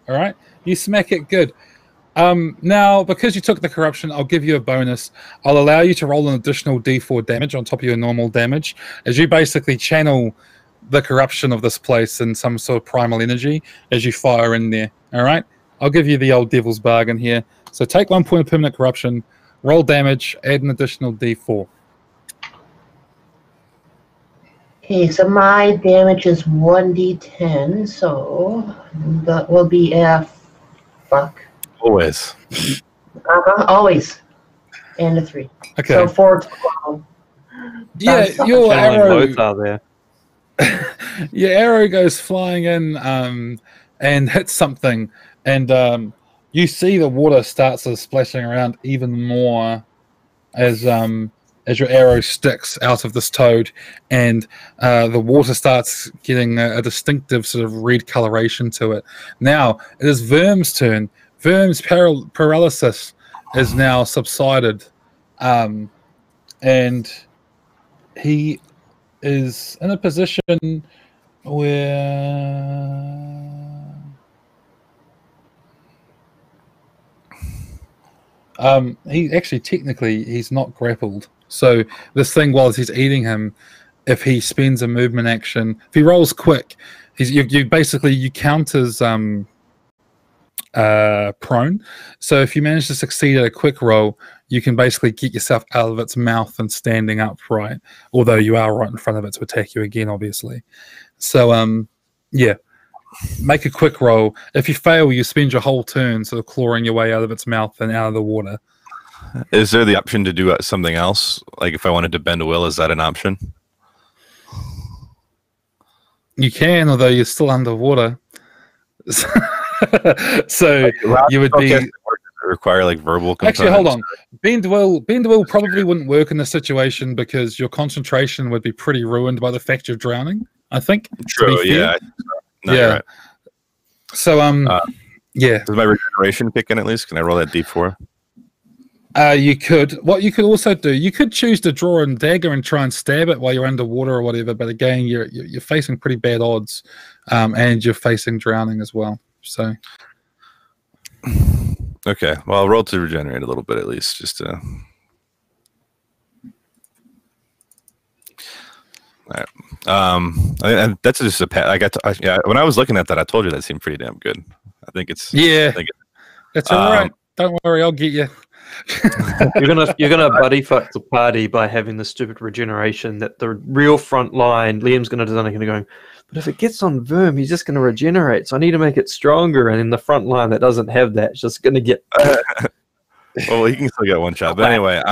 All right, you smack it good. Now, because you took the corruption, I'll give you a bonus. I'll allow you to roll an additional D4 damage on top of your normal damage, as you basically channel the corruption of this place in some sort of primal energy as you fire in there. All right, I'll give you the old devil's bargain here. So take 1 point of permanent corruption, roll damage, add an additional D4. Okay, so my damage is 1d10, so that will be a fuck. Always. Always. And a 3. Okay. So 4 total. Yeah, your arrow. There. Your arrow goes flying in and hits something, and you see the water starts splashing around even more as your arrow sticks out of this toad, and the water starts getting a distinctive sort of red coloration to it. Now it is Verm's turn. Verm's paralysis is now subsided, and he is in a position where he actually technically he's not grappled. So this thing, while he's eating him, if he spends a movement action, if he rolls quick, you basically count as prone. So if you manage to succeed at a quick roll, you can basically get yourself out of its mouth and standing upright, although you are right in front of it to attack you again, obviously. So yeah, make a quick roll. If you fail, you spend your whole turn sort of clawing your way out of its mouth and out of the water. Is there the option to do something else? Like if I wanted to bend a will, is that an option? You can, although you're still underwater. So you would be require like verbal components. Actually, hold on. Bend will probably wouldn't work in this situation because your concentration would be pretty ruined by the fact you're drowning, I think. True, yeah. No, yeah. right. So yeah. Does my regeneration kick in at least? Can I roll that D4? You could. What you could also do, you could choose to draw a dagger and try and stab it while you're underwater or whatever, but again, you're facing pretty bad odds. And you're facing drowning as well. So okay, well, I'll roll to regenerate a little bit at least, just to. All right. That's just a pat. Yeah. When I was looking at that, I told you that seemed pretty damn good. I think it's. Yeah. That's all right. Don't worry, I'll get you. You're gonna buddy fuck the party by having the stupid regeneration that the real front line. Liam's gonna do something going. But if it gets on Verm, he's just going to regenerate. So I need to make it stronger. And in the front line that doesn't have that, it's just going to get. Well, he can still get one shot. But anyway,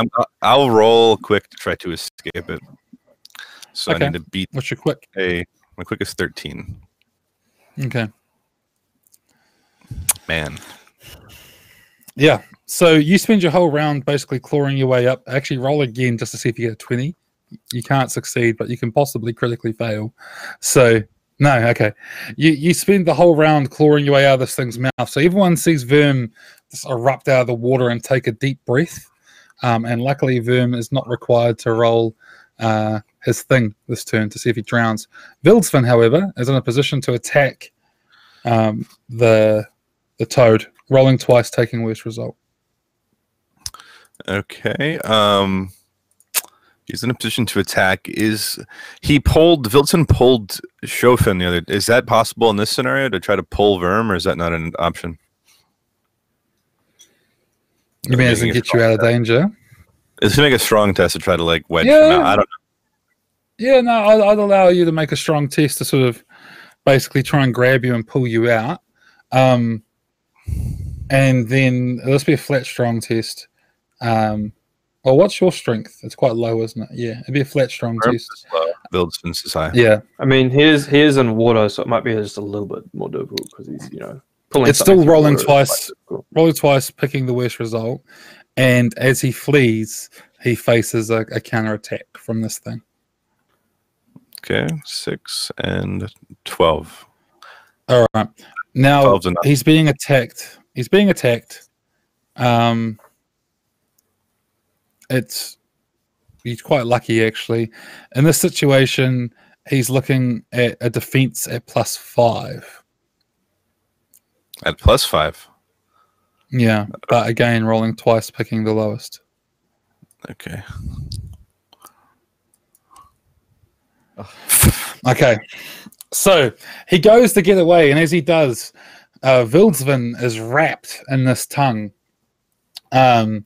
I'll roll quick to try to escape it. So okay. I need to beat. What's your quick? My quick is 13. Okay. Man. Yeah. So you spend your whole round basically clawing your way up. Actually, roll again just to see if you get a 20. You can't succeed, but you can possibly critically fail. So no, okay. You spend the whole round clawing your way out of this thing's mouth. So everyone sees Verm just erupt out of the water and take a deep breath. And luckily, Verm is not required to roll his thing this turn to see if he drowns. Vildsvin, however, is in a position to attack the the toad. Rolling twice, taking worst result. Okay. He's in a position to attack. Vilton pulled Chofin the other. Is that possible in this scenario to try to pull Verm, or is that not an option? You mean as in get you out of danger? It's to make a strong test to try to like wedge him out. I don't know. Yeah, no, I'd allow you to make a strong test to sort of basically try and grab you and pull you out. And then let's be a flat strong test. Well, what's your strength? It's quite low, isn't it? Yeah, it'd be a flat strong test. Vilton's is high. Yeah. I mean, here's in water, so it might be just a little bit more difficult because he's, pulling. It's still rolling twice, picking the worst result. And as he flees, he faces a counter attack from this thing. Okay, 6 and 12. All right. Now he's being attacked. He's he's quite lucky actually. In this situation, he's looking at a defense at +5. At +5. Yeah, but again, rolling twice, picking the lowest. Okay. Okay. So he goes to get away, and as he does, Vildsvin is wrapped in this tongue. And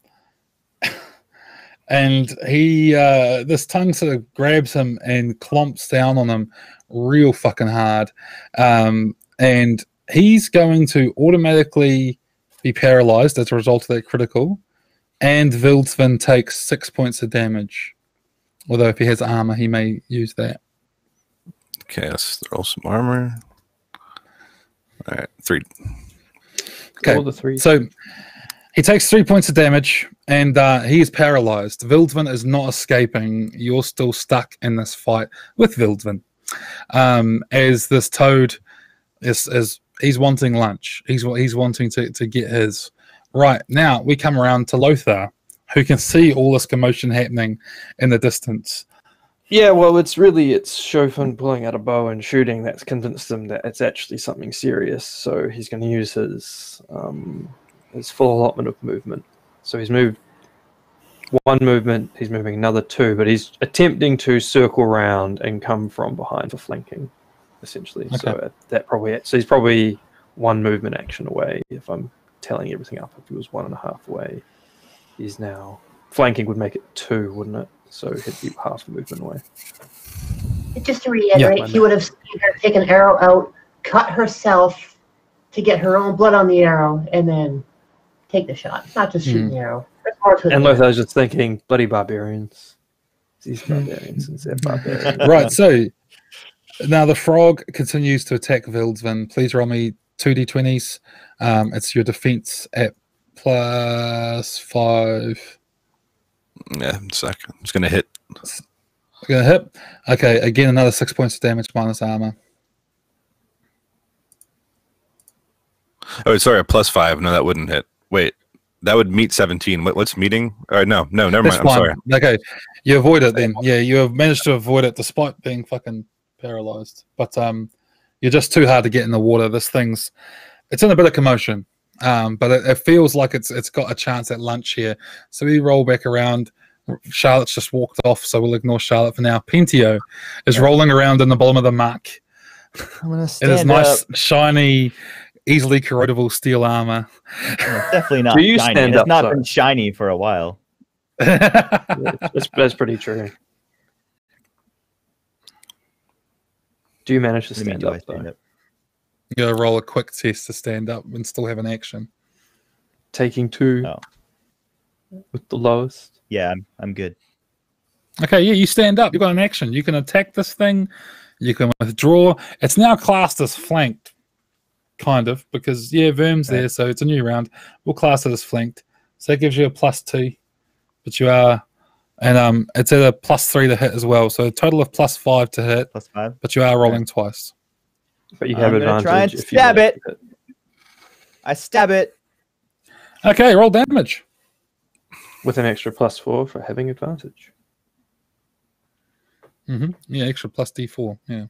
this tongue sort of grabs him and clomps down on him real fucking hard. And he's going to automatically be paralyzed as a result of that critical. And Vildsvin takes 6 points of damage. Although if he has armor, he may use that. Okay, let's roll some armor. All right, 3. Okay, all the 3. So he takes 3 points of damage, and he is paralyzed. Vildsvin is not escaping. You're still stuck in this fight with Vildsvin. As this toad is he's wanting lunch. He's wanting to get his. Right, now we come around to Lothar, who can see all this commotion happening in the distance. Yeah, well, it's Chofin pulling out a bow and shooting that's convinced him that it's actually something serious. So he's going to use his full allotment of movement. So he's moved 1 movement, he's moving another 2, but he's attempting to circle around and come from behind for flanking, essentially. Okay. So he's probably 1 movement action away. If I'm telling everything up, if he was 1.5 away, he's now flanking would make it 2, wouldn't it? So he'd be half the movement away. Just to reiterate, he would have seen her take an arrow out, cut herself to get her own blood on the arrow, and then take the shot. Not just shoot the arrow. And Lothar was just thinking, bloody barbarians. These barbarians and they're barbarians. Right, so now the frog continues to attack Vildsvin. Please roll me 2d20s. It's your defense at +5. Yeah, it's going to hit. Going to hit. Okay, again, another 6 points of damage minus armor. Oh, sorry, a +5. No, that wouldn't hit. Wait, that would meet 17. What's meeting? No, never mind. I'm sorry. Okay, you avoid it then. Yeah, you have managed to avoid it despite being fucking paralyzed. But you're just too hard to get in the water. It's in a bit of commotion. But it feels like it's got a chance at lunch here. So we roll back around. Charlotte's just walked off, so we'll ignore Charlotte for now. Pentio is rolling around in the bottom of the muck. I'm gonna stand in his nice, up. shiny, easily corrodable steel armor. Well, definitely not Do you shiny. stand It's up, not sir? been shiny for a while. That's pretty true. Do you manage to What do you mean, stand do I up, stand though? up? You gotta roll a quick test to stand up and still have an action. Taking 2 Oh. with the lowest. Yeah, I'm good. Okay, yeah, you stand up. You've got an action. You can attack this thing. You can withdraw. It's now classed as flanked, kind of, because, yeah, Verm's there, so it's a new round. We'll class it as flanked. So that gives you a +2. But you are... And it's at a +3 to hit as well. So a total of +5 to hit. +5. But you are rolling twice. But you have I'm gonna advantage. try and if you stab manage it. to hit. I stab it. Okay, roll damage. With an extra +4 for having advantage. Yeah, extra +d4. Yeah.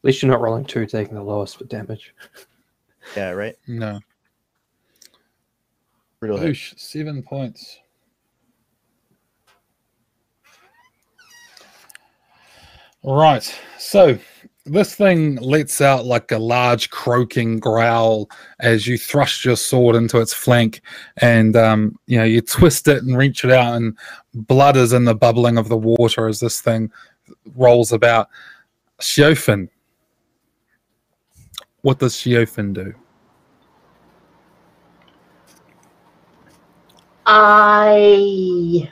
least you're not rolling 2, taking the lowest for damage. Yeah, right. No. Brutal hit. Oosh, 7 points. Right, so this thing lets out like a large croaking growl as you thrust your sword into its flank, and you twist it and reach it out, and blood is in the bubbling of the water as this thing rolls about. Shiofin. What does Shiofin do? I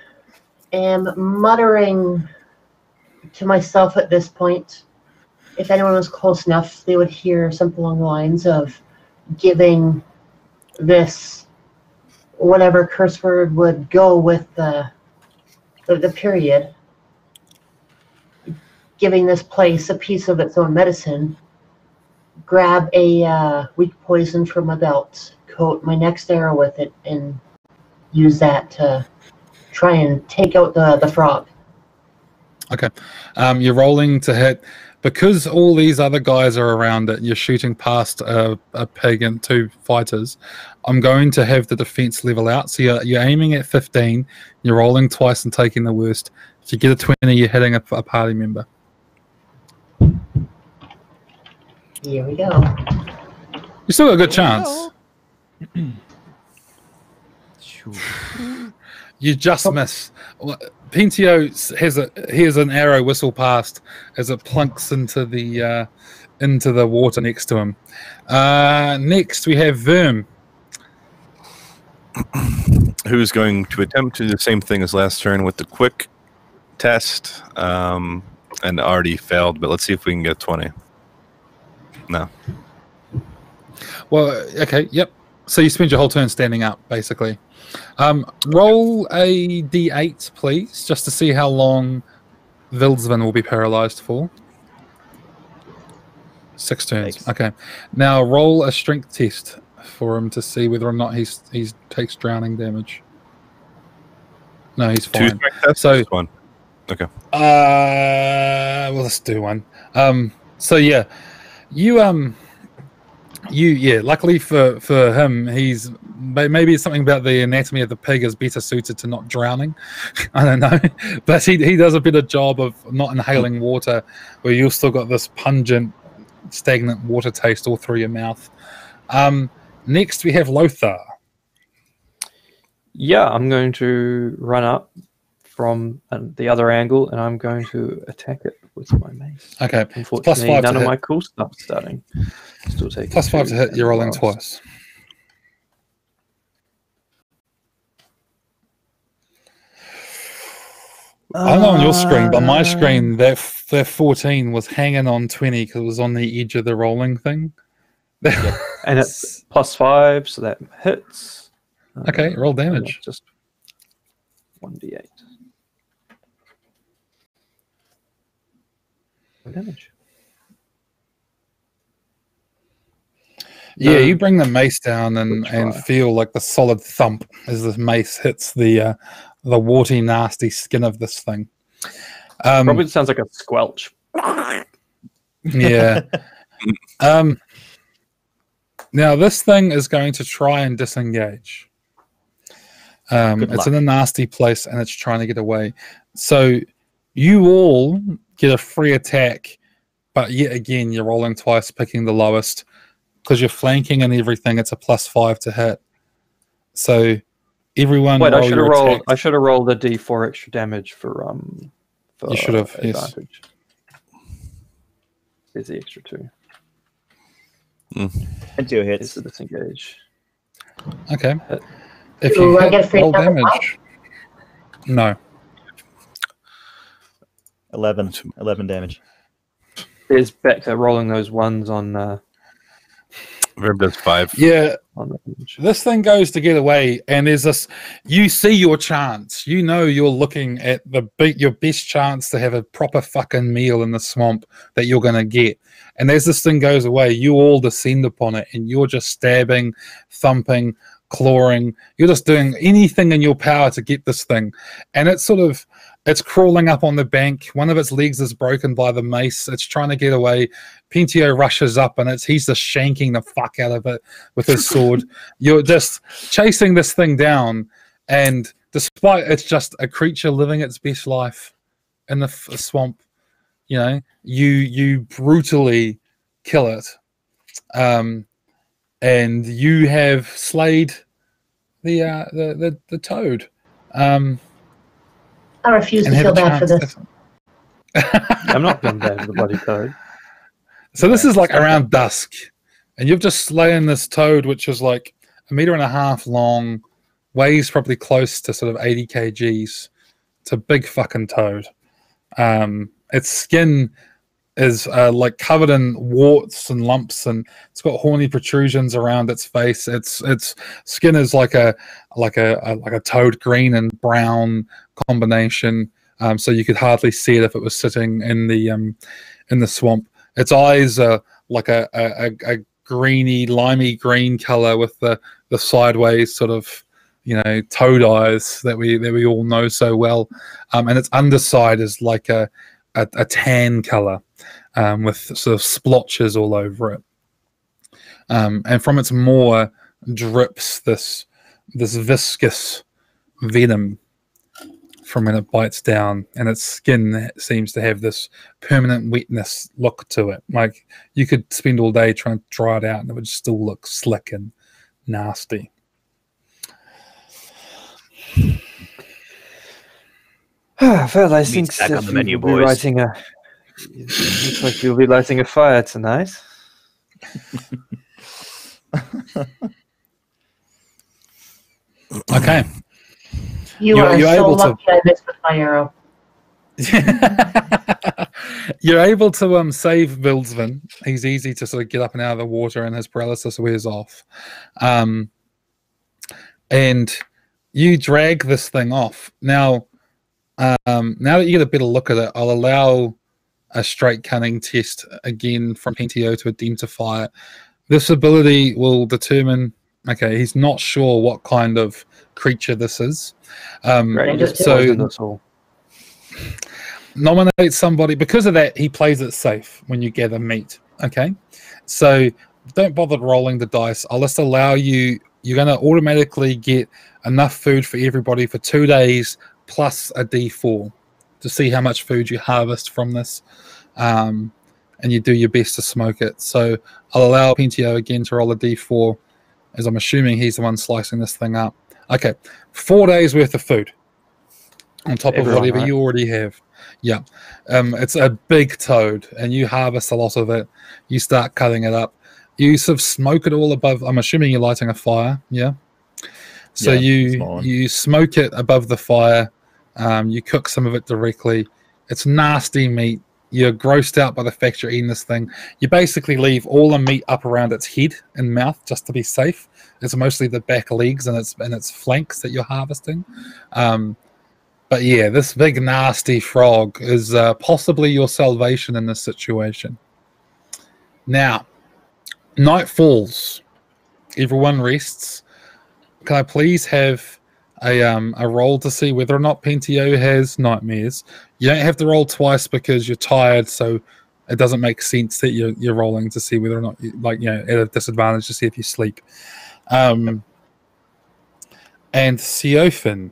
am muttering to myself at this point. If anyone was close enough, they would hear something along the lines of giving this, whatever curse word would go with the period, giving this place a piece of its own medicine, grab a weak poison from my belt, coat my next arrow with it, and use that to try and take out the frog. Okay. You're rolling to hit. Because all these other guys are around it, you're shooting past a pig and 2 fighters. I'm going to have the defense level out. So you're aiming at 15. You're rolling twice and taking the worst. If you get a 20, you're hitting a party member. Here we go. You still got a good chance. You just miss. Pentio hears an arrow whistle past as it plunks into the water next to him. Next, we have Verm, who's going to attempt to do the same thing as last turn with the quick test, and already failed. But let's see if we can get 20. No. Well, okay, yep. So you spend your whole turn standing up, basically. Roll a d8, please, just to see how long Vildsvin will be paralyzed for. 6 turns. Thanks. Okay. Now roll a strength test for him to see whether or not he takes drowning damage. No, he's 2 fine. strength tests? So Just 1. Okay. well, let's do one. So yeah, luckily for him, he's maybe it's something about the anatomy of the pig is better suited to not drowning. I don't know, but he does a better job of not inhaling water, where you've still got this pungent, stagnant water taste all through your mouth. Next, we have Lothar. Yeah, I'm going to run up from the other angle, and I'm going to attack it with my mace. Okay, Unfortunately, +5 none to of hit. my cool stuff starting. Still taking +5 to 2 hit. You're rolling last. twice. I know on your screen, but on my screen, that 14 was hanging on 20 because it was on the edge of the rolling thing. And it's +5, so that hits. Okay, roll damage. Just 1d8. Damage. Yeah, No. you bring the mace down and Good try. feel like the solid thump as the mace hits the warty, nasty skin of this thing. Probably sounds like a squelch. Yeah. Now this thing is going to try and disengage. It's luck. in a nasty place and it's trying to get away. So you all get a free attack, but yet again you're rolling twice, picking the lowest. Because you're flanking and everything, it's a +5 to hit. So everyone. Wait, roll I should your have rolled. attacks. I should have rolled a d4 extra damage for You should have, yes. advantage. There's the extra 2. And 2 It's hits. the disengage. Okay. Hit. If Do you I hit, get a free roll attack as well? damage. No. 11 damage. There's back to rolling those ones on Verb does 5. Yeah, the damage. this thing goes to get away, and there's this. You see your chance. You know you're looking at your best chance to have a proper fucking meal in the swamp that you're gonna get. And as this thing goes away, you all descend upon it, and you're just stabbing, thumping, clawing. You're just doing anything in your power to get this thing, and it sort of It's crawling up on the bank. One of its legs is broken by the mace. It's trying to get away. Pentio rushes up, and he's just shanking the fuck out of it with his sword. You're just chasing this thing down, and despite it's just a creature living its best life in the swamp, you brutally kill it, and you have slayed the toad. I refuse to feel bad for this. I'm not feeling bad for the bloody toad. So this is like around dusk, and you've just slain this toad, which is like 1.5 meters long, weighs probably close to sort of 80 kgs. It's a big fucking toad. Its skin is like covered in warts and lumps, and it's got horny protrusions around its face. Its skin is like a toad green and brown combination, so you could hardly see it if it was sitting in the swamp. Its eyes are like a greeny, limey green color with the sideways sort of toad eyes that we all know so well, and its underside is like a tan color with sort of splotches all over it, and from its maw drips this viscous venom from when it bites down, and its skin seems to have this permanent wetness look to it. Like you could spend all day trying to dry it out and it would still look slick and nasty. Well, I think back on the menu, we'll be boys. looks like you'll be lighting a fire tonight. Okay. You're so able lucky I missed with my arrow. You're able to save Vildsvin. He's easy to sort of get up and out of the water, and his paralysis wears off. And you drag this thing off. Now that you get a better look at it, I'll allow a straight cunning test again from Pentio to identify it. This ability will determine. Okay, he's not sure what kind of creature this is. So nominate somebody. Because of that, he plays it safe when you gather meat. Okay, so don't bother rolling the dice. I'll just allow you. You're going to automatically get enough food for everybody for 2 days plus a D4 to see how much food you harvest from this, and you do your best to smoke it. So I'll allow Pentio again to roll a D4, as I'm assuming he's the one slicing this thing up. Okay, 4 days worth of food on top of whatever you already have. Yeah, it's a big toad, and you harvest a lot of it. You start cutting it up. You sort of smoke it all above. I'm assuming you're lighting a fire. Yeah. So you smoke it above the fire. You cook some of it directly. It's nasty meat. You're grossed out by the fact you're eating this thing. You basically leave all the meat up around its head and mouth just to be safe. It's mostly the back legs and its flanks that you're harvesting. But yeah, this big nasty frog is possibly your salvation in this situation. Now, night falls. Everyone rests. Can I please have a roll to see whether or not Pentio has nightmares? You don't have to roll twice because you're tired, so it doesn't make sense that you're rolling to see whether or not at a disadvantage to see if you sleep. And Siofin,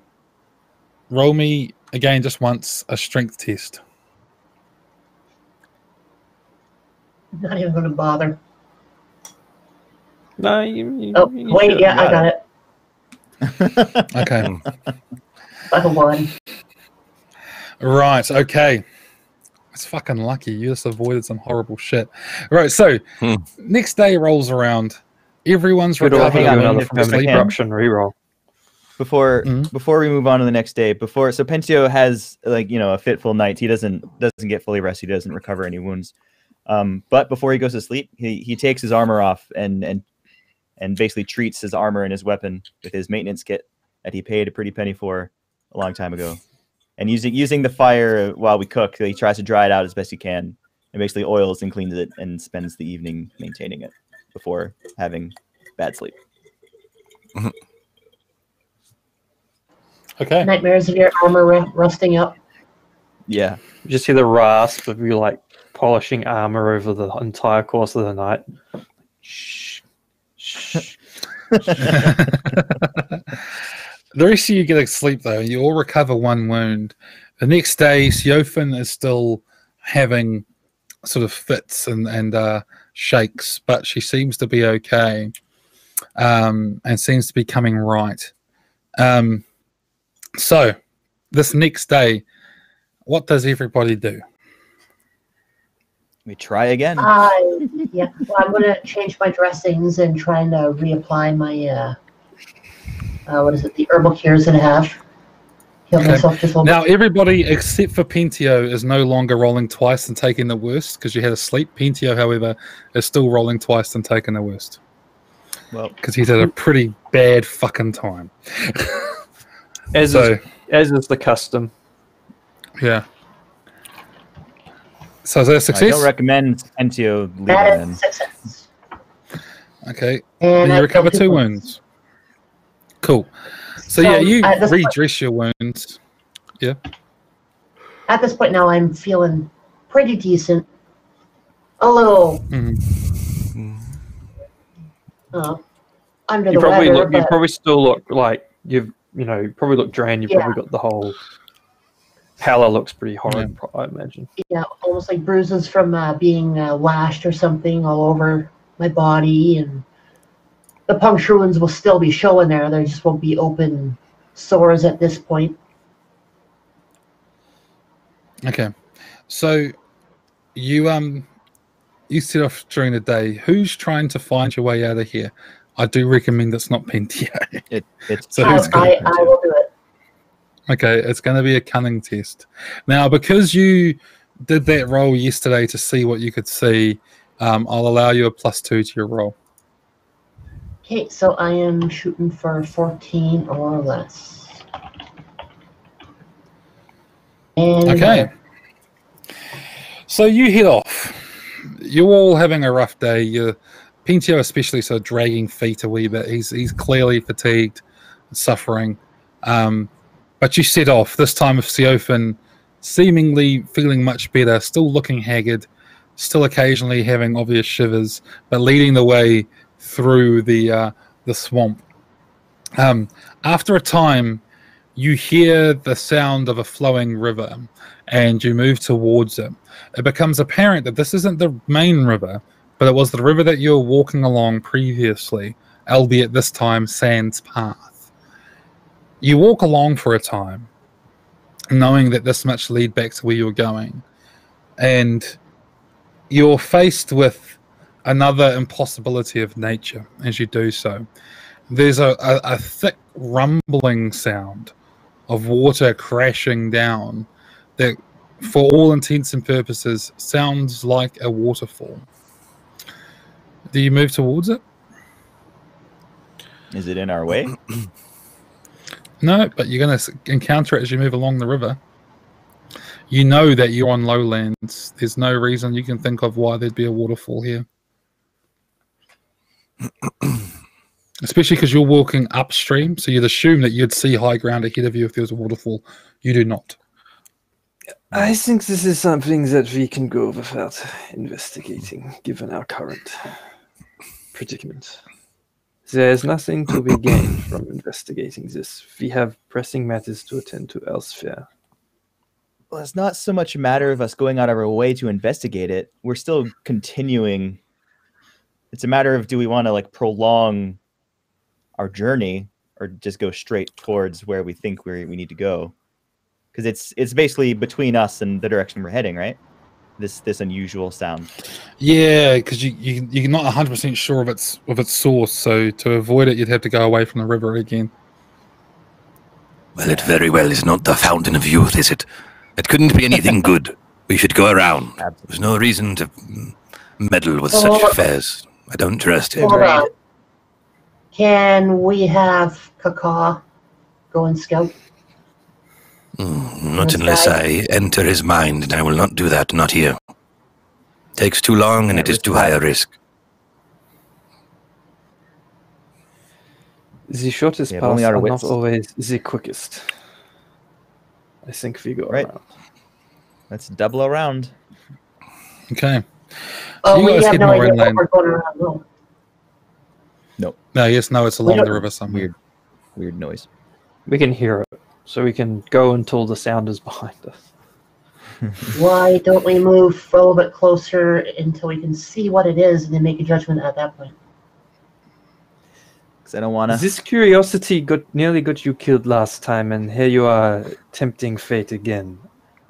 roll me again just once a strength test. I'm not even going to bother. No, wait, yeah, I got it. Okay. Like a 1. Right, okay. It's fucking lucky. You just avoided some horrible shit. Right, so next day rolls around. Everyone's recovered. Hang on, another eruption reroll. Before we move on to the next day, so Pentio has a fitful night. He doesn't get fully rested. He doesn't recover any wounds. But before he goes to sleep, he takes his armor off and basically treats his armor and his weapon with his maintenance kit that he paid a pretty penny for a long time ago. And using the fire while we cook, he tries to dry it out as best he can, and basically oils and cleans it and spends the evening maintaining it before having bad sleep. Okay. Nightmares of your armor rusting up. Yeah. You just hear the rasp of you like polishing armor over the entire course of the night. Shh. Shh. The rest of you get a sleep though. You all recover one wound. The next day, Siofin is still having sort of fits and shakes, but she seems to be okay, and seems to be coming right. So this next day, what does everybody do? We try again. Yeah. Well, I'm going to change my dressings and try and reapply my what is it? The herbal cures that I have. Heal myself just a little now, everybody except for Pentio is no longer rolling twice and taking the worst because you had a sleep. Pentio, however, is still rolling twice and taking the worst. Well, because he's had a pretty bad fucking time. As is the custom. Yeah. So is that a success? I don't recommend Pentio leaving That then. is success. Okay. And you I recover feel 2 wounds. Cool. So yeah, you redress your wounds. Yeah. At this point now, I'm feeling pretty decent. A little under You the probably weather. look. You but probably still look like you probably look drained. You've probably got the whole pallor looks pretty horrid. I imagine. yeah, almost like bruises from being lashed or something all over my body, and the puncture wounds will still be showing there. There just won't be open sores at this point. Okay. So you set off during the day. Who's trying to find your way out of here? I do recommend it's not Pentio. It's so I will do it. Okay, it's going to be a cunning test. Now, because you did that roll yesterday to see what you could see, I'll allow you a +2 to your roll. Okay, so I am shooting for 14 or less. And okay. So you head off. You're all having a rough day. Pentio especially, so dragging feet a wee bit. He's clearly fatigued, suffering. But you set off, this time with Siofin seemingly feeling much better, still looking haggard, still occasionally having obvious shivers, but leading the way through the swamp. After a time, you hear the sound of a flowing river, and you move towards it. It becomes apparent that this isn't the main river, but it was the river that you were walking along previously, albeit this time Sand's Path. You walk along for a time, knowing that this much lead back to where you were going, and you're faced with another impossibility of nature as you do so. There's a thick rumbling sound of water crashing down that, for all intents and purposes, sounds like a waterfall. Do you move towards it? Is it in our way? No, but you're going to encounter it as you move along the river. You know that you're on lowlands. There's no reason you can think of why there'd be a waterfall here. Especially because you're walking upstream, so you'd assume that you'd see high ground ahead of you if there was a waterfall. You do not. I think this is something that we can go without investigating, given our current predicament. There's nothing to be gained from investigating this. We have pressing matters to attend to elsewhere. Well, it's not so much a matter of us going out of our way to investigate it. We're still continuing. It's a matter of, do we want to like prolong our journey or just go straight towards where we think we need to go? Because it's basically between us and the direction we're heading, right? This unusual sound. Yeah, because you're not 100% sure of its source, so to avoid it, you'd have to go away from the river again. Well, it very well is not the fountain of youth, is it? It couldn't be anything good. We should go around. Absolutely. There's no reason to meddle with such affairs. I don't trust it. hold on. Can we have Kaka go and scout? Not unless I enter his mind, and I will not do that, not here. Takes too long, and it is too high a risk. The shortest paths are not always the quickest. I think we go around. Let's double around. Okay. Oh, you we guys have head no more idea what inland. we're going around. No. No, yes, no, it's We along don't- the river somewhere. Weird noise. We can hear it, so we can go until the sound is behind us. Why don't we move a little bit closer until we can see what it is and then make a judgment at that point? Because I don't want to. This curiosity nearly got you killed last time, and here you are tempting fate again.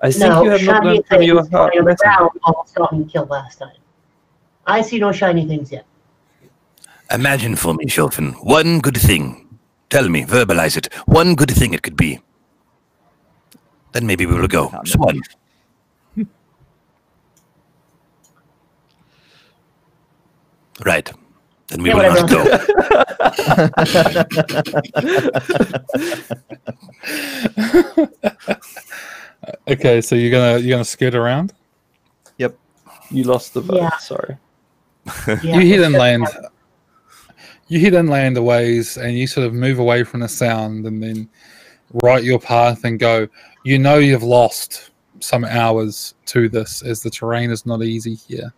I think No, you have not shiny learned from your things going on the lesson. ground almost got me killed last time. I see no shiny things yet. Imagine for me, Shulfin, one good thing. Tell me, verbalize it. One good thing it could be. Then maybe we will go. Swan. Right. Then we Yeah, will not whatever. go. Okay, so you're gonna skirt around. Yep. You lost the vote, Yeah. sorry. Yeah, You hit it's inland. just- You hit inland a ways, and you sort of move away from the sound, and then right your path and go. You know you've lost some hours to this, as the terrain is not easy here.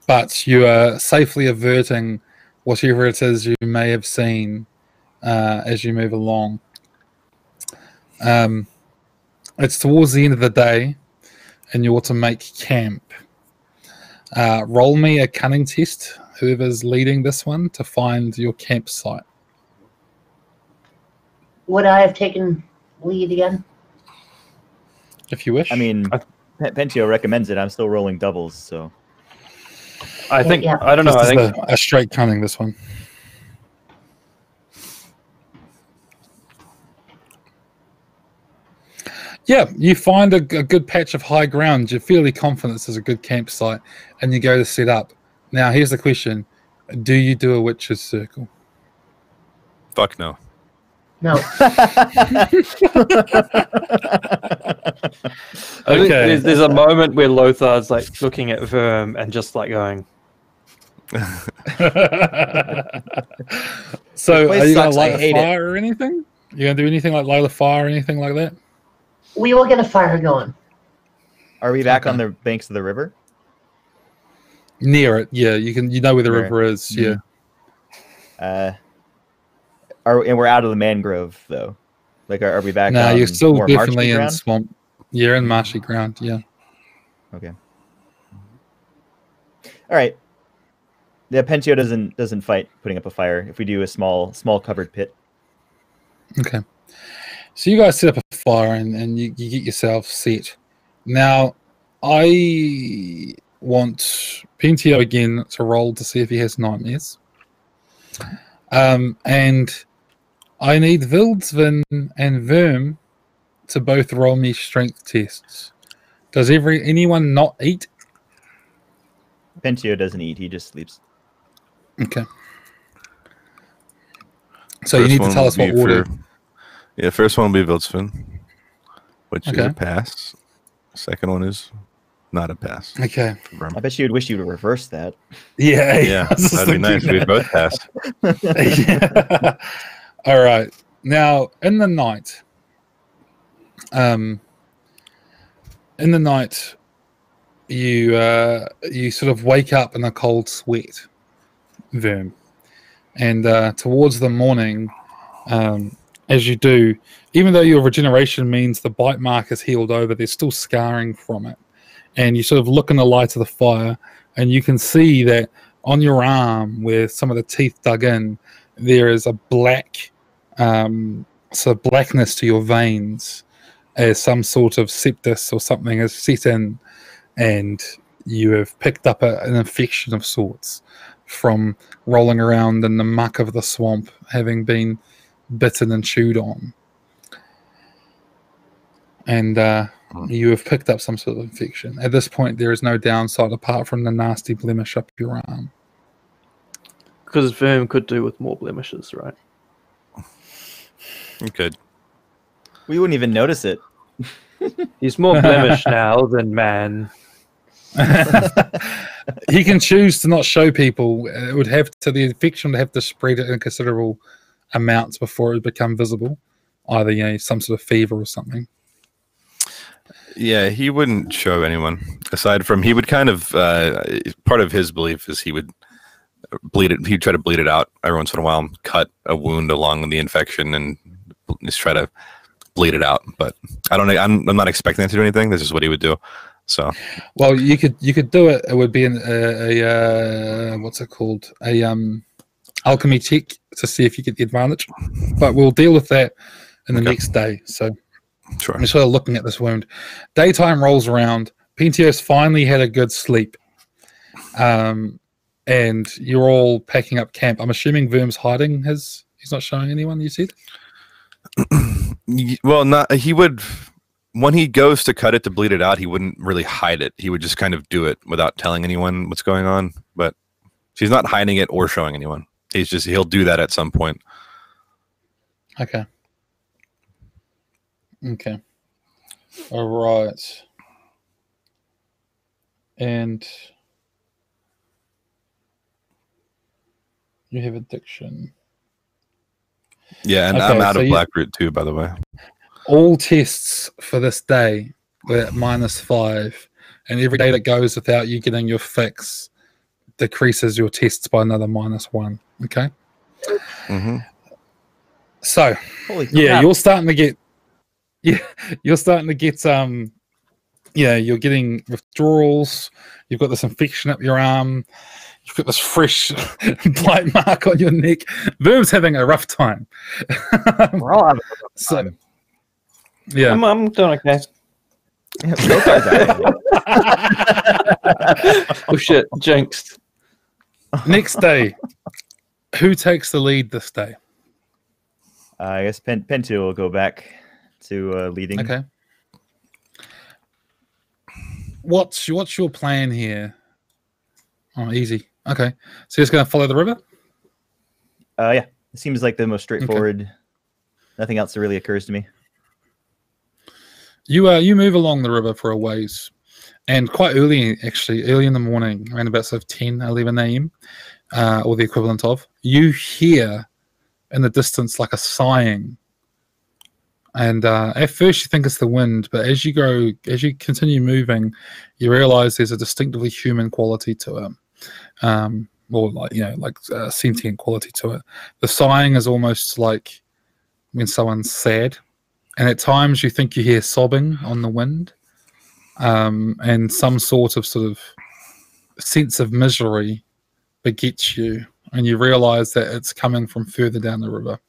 But you are safely averting whatever it is you may have seen as you move along. It's towards the end of the day, and you ought to make camp. Roll me a cunning test, whoever's leading this one, to find your campsite. Would I have taken lead again? If you wish. I mean, Pentio recommends it. I'm still rolling doubles, so. I think, Yeah. I don't know, this I is think a straight cunning, this one. Yeah, you find a good patch of high ground. You're fairly confident this is a good campsite, and you go to set up. Now, here's the question. Do you do a witch's circle? Fuck no. No. I think Okay. there's a moment where Lothar's like looking at Verm and just like going, So, place are you going sucks, to I light a hate it. fire or anything? You going to do anything like light a fire or anything like that? We will get a fire going. Are we back Okay. on the banks of the river? Near it, yeah. You know where the Near river is, yeah. And we're out of the mangrove, though. Like, are we back No, on you're still more definitely marshy in ground? swamp. You're in marshy ground, yeah. Okay. All right. Yeah, Pentio doesn't fight putting up a fire if we do a small covered pit. Okay. So you guys set up a fire and you get yourself set. Now, I want Pentio again to roll to see if he has nightmares. And I need Vildsvin and Verm to both roll me strength tests. Does anyone not eat? Pentio doesn't eat; he just sleeps. Okay. So you First need to one tell will us what be order. Yeah, first one will be Vildsvin, which is Okay. a pass. Second one is not a pass. Okay. Verm. I bet you would wish you to reverse that. Yeah. Yeah, I was just that'd be nice. thinking We'd both pass. Yeah. All right. Now, in the night, you sort of wake up in a cold sweat, Verm, and towards the morning, as you do, even though your regeneration means the bite mark is healed over, there's still scarring from it, and you sort of look in the light of the fire, and you can see that on your arm, where some of the teeth dug in, there is a black, sort of blackness to your veins, as some sort of sepsis or something is set in, and you have picked up an infection of sorts from rolling around in the muck of the swamp, having been bitten and chewed on. And you have picked up some sort of infection. At this point, there is no downside apart from the nasty blemish up your arm. because Verm could do with more blemishes, right? You could. We wouldn't even notice it. He's more blemished now than man. He can choose to not show people. It would have to, the infection would have to spread in considerable amounts before it would become visible. Either, some sort of fever or something. Yeah, he wouldn't show anyone. Aside from, he would kind of part of his belief is he would bleed it. He'd try to bleed it out every once in a while, cut a wound along the infection, and just try to bleed it out. But I don't. I'm not expecting him to do anything. This is what he would do. So, well, you could do it. It would be a what's it called? A alchemy check to see if you get the advantage. But we'll deal with that in the next day. So. Sure. I'm sort of looking at this wound. Daytime rolls around. Pentios finally had a good sleep. And you're all packing up camp. I'm assuming Verm's hiding he's not showing anyone, you said? Well, he would, when he goes to cut it to bleed it out, he wouldn't really hide it. He would just kind of do it without telling anyone what's going on. But he's not hiding it or showing anyone. He'll do that at some point. Okay. Okay. All right. And you have addiction. Yeah, and okay, I'm out of Blackroot too, by the way. All tests for this day were at -5, and every day that goes without you getting your fix decreases your tests by another -1. Okay. Mm-hmm. So, yeah, you're starting to get. Yeah, you're starting to get you're getting withdrawals. You've got this infection up your arm. You've got this fresh blight mark on your neck. Verm's having a rough time. We're all having a rough time. Yeah, I'm doing okay. Oh shit, jinxed. Next day, who takes the lead this day? I guess Pentu will go back to leading. Okay. What's your plan here? Oh, easy. Okay. So you're just going to follow the river? Yeah. It seems like the most straightforward. Okay. Nothing else that really occurs to me. You move along the river for a ways, and quite early, actually, early in the morning, around about sort of 10, 11 a.m., or the equivalent of, you hear in the distance like a sighing. And at first you think it's the wind, but as you continue moving, you realize there's a distinctively human quality to it, or like sentient quality to it. The sighing is almost like when someone's sad, and at times you think you hear sobbing on the wind, and some sort of sense of misery begets you, and you realize that it's coming from further down the river.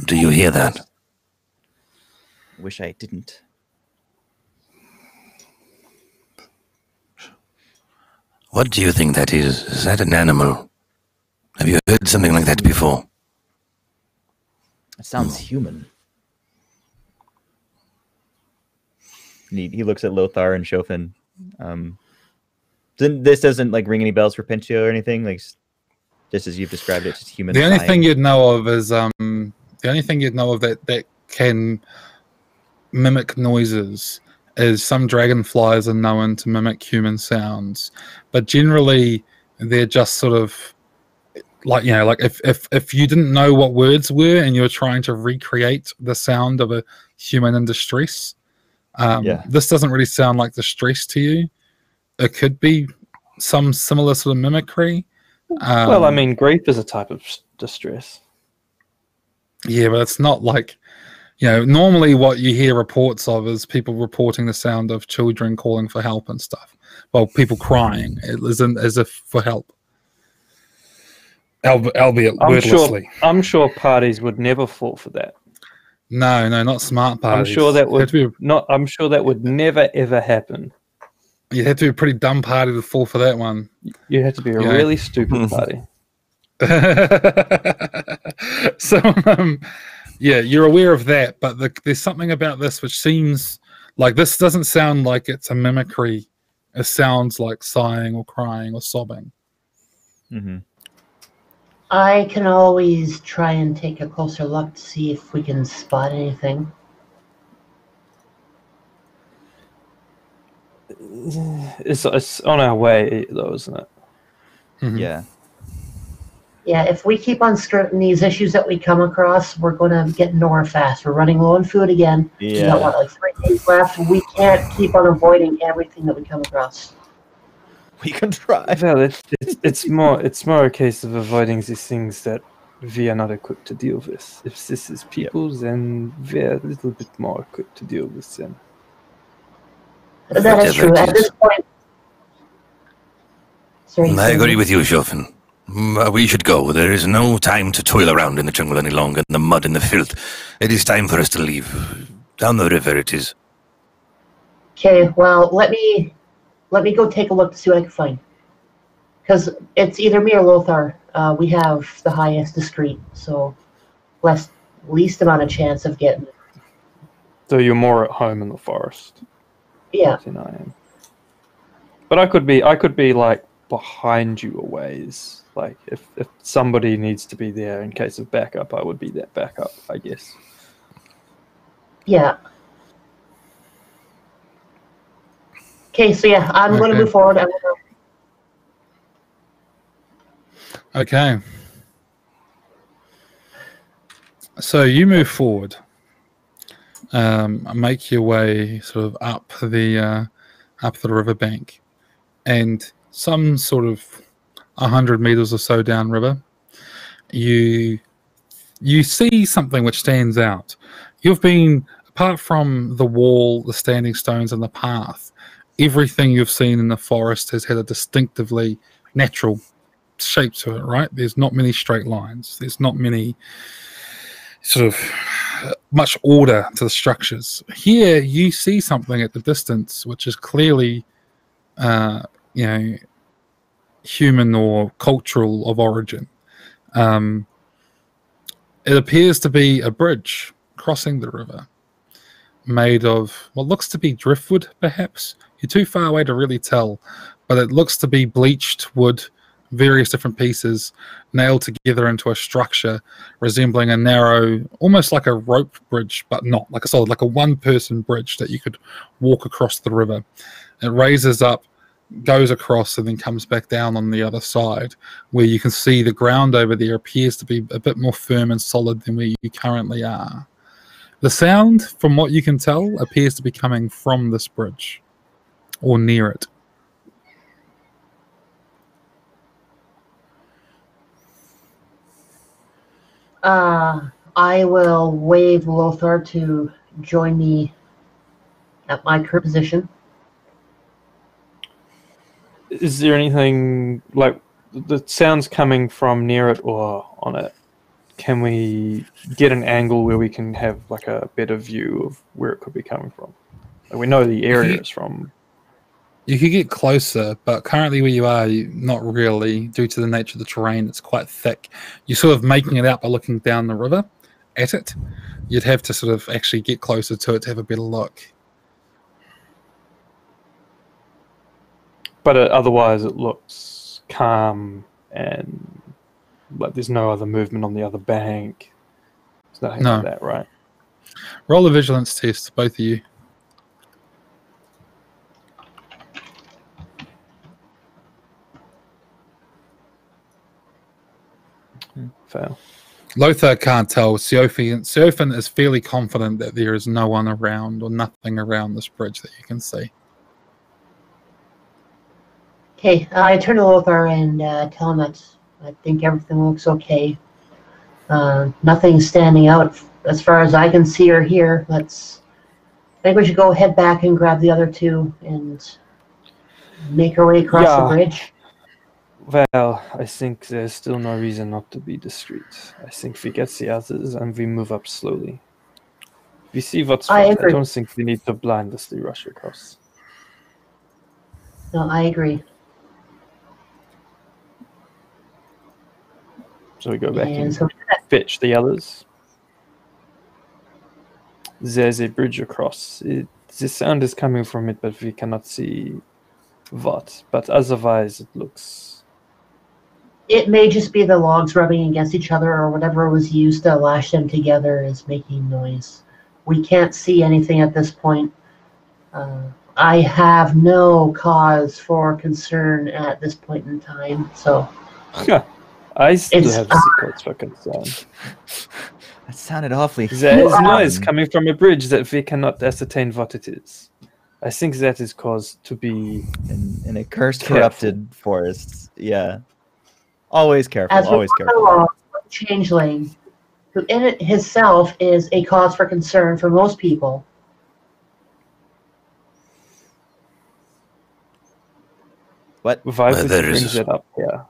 Do you hear that? Wish I didn't. What do you think that is? Is that an animal? Have you heard something like that before? It sounds human. He looks at Lothar and Chofin. This doesn't like ring any bells for Pentio or anything. Like just as you've described it, just human. The only thing you'd know of is that can mimic noises is some dragonflies are known to mimic human sounds, but generally they're just sort of like if you didn't know what words were and you were trying to recreate the sound of a human in distress. This doesn't really sound like distress to you. It could be some similar sort of mimicry. Well, I mean, grief is a type of distress. Yeah, but it's not like, normally what you hear reports of is people reporting the sound of children calling for help and stuff. Well, people crying as if for help. Albeit wordlessly. I'm sure parties would never fall for that. No, not smart parties. I'm sure that would never ever happen. You'd have to be a pretty dumb party to fall for that one. You have to be a really stupid party. So, you're aware of that, but there's something about this which seems like this doesn't sound like it's a mimicry. It sounds like sighing or crying or sobbing. Mm-hmm. I can always try and take a closer look to see if we can spot anything. It's on our way, though, isn't it? Mm-hmm. Yeah. Yeah, if we keep on skirting these issues that we come across, we're going to get nowhere fast. We're running low on food again. Yeah. We got, what, like 3 days left? We can't keep on avoiding everything that we come across. We can try. Well, it's more a case of avoiding these things that we are not equipped to deal with. If this is people, then we're a little bit more equipped to deal with them. That is true. At this point... Sorry, I agree with you, Shofen. We should go. There is no time to toil around in the jungle any longer, in the mud and the filth. It is time for us to leave. Down the river it is. Okay, well, let me go take a look to see what I can find. Because it's either me or Lothar. We have the highest discreet, so least amount of chance of getting it. So you're more at home in the forest. Yeah. Than I am. But I could be like behind you a ways. Like if somebody needs to be there in case of backup, I would be that backup, I guess. Yeah. Okay, so yeah, I'm going to move forward. Okay. So you move forward, make your way sort of up the riverbank, and some sort of 100 meters or so downriver, you see something which stands out. You've been, apart from the wall, the standing stones, and the path, everything you've seen in the forest has had a distinctively natural shape to it, right? There's not many straight lines. There's not many sort of much order to the structures. Here, you see something at the distance which is clearly, human or cultural of origin. It appears to be a bridge crossing the river, made of what looks to be driftwood, perhaps. You're too far away to really tell, but it looks to be bleached wood, various different pieces nailed together into a structure resembling a narrow, almost like a rope bridge, but not like a one-person bridge that you could walk across the river. It raises up, goes across, and then comes back down on the other side, where you can see the ground over there appears to be a bit more firm and solid than where you currently are. The sound, from what you can tell, appears to be coming from this bridge or near it. I will wave Lothar to join me at my current position. Is there anything like the sounds coming from near it or on it? Can we get an angle where we can have like a better view of where it could be coming from? Like we know the area it's from. You could get closer, but currently where you are, not really, due to the nature of the terrain. It's quite thick. You're sort of making it out by looking down the river at it. You'd have to sort of actually get closer to it to have a better look. But otherwise it looks calm and like there's no other movement on the other bank. There's nothing like that, right? Roll a vigilance test, both of you. Fail. Lothar can't tell. Siofan is fairly confident that there is no one around or nothing around this bridge that you can see. Okay, I turn to Lothar and tell him that I think everything looks okay. Nothing's standing out as far as I can see or hear. I think we should go head back and grab the other two and make our way across the bridge. Well, I think there's still no reason not to be discreet. I think we get the others and we move up slowly. We see what's front. I don't think we need to blindlessly rush across. No, I agree. So we go back and fetch the others. There's a bridge across. The sound is coming from it, but we cannot see what. But otherwise, it looks... It may just be the logs rubbing against each other or whatever was used to lash them together is making noise. We can't see anything at this point. I have no cause for concern at this point in time, so... I still It's- have secrets for concern. That sounded awfully. There is noise coming from a bridge that we cannot ascertain what it is. I think that is caused to be in a cursed, Careful. corrupted forest. Yeah. Always careful. As Always we careful. along, the changeling, who in it himself is a cause for concern for most people. What? Why would you there bring is- that up here?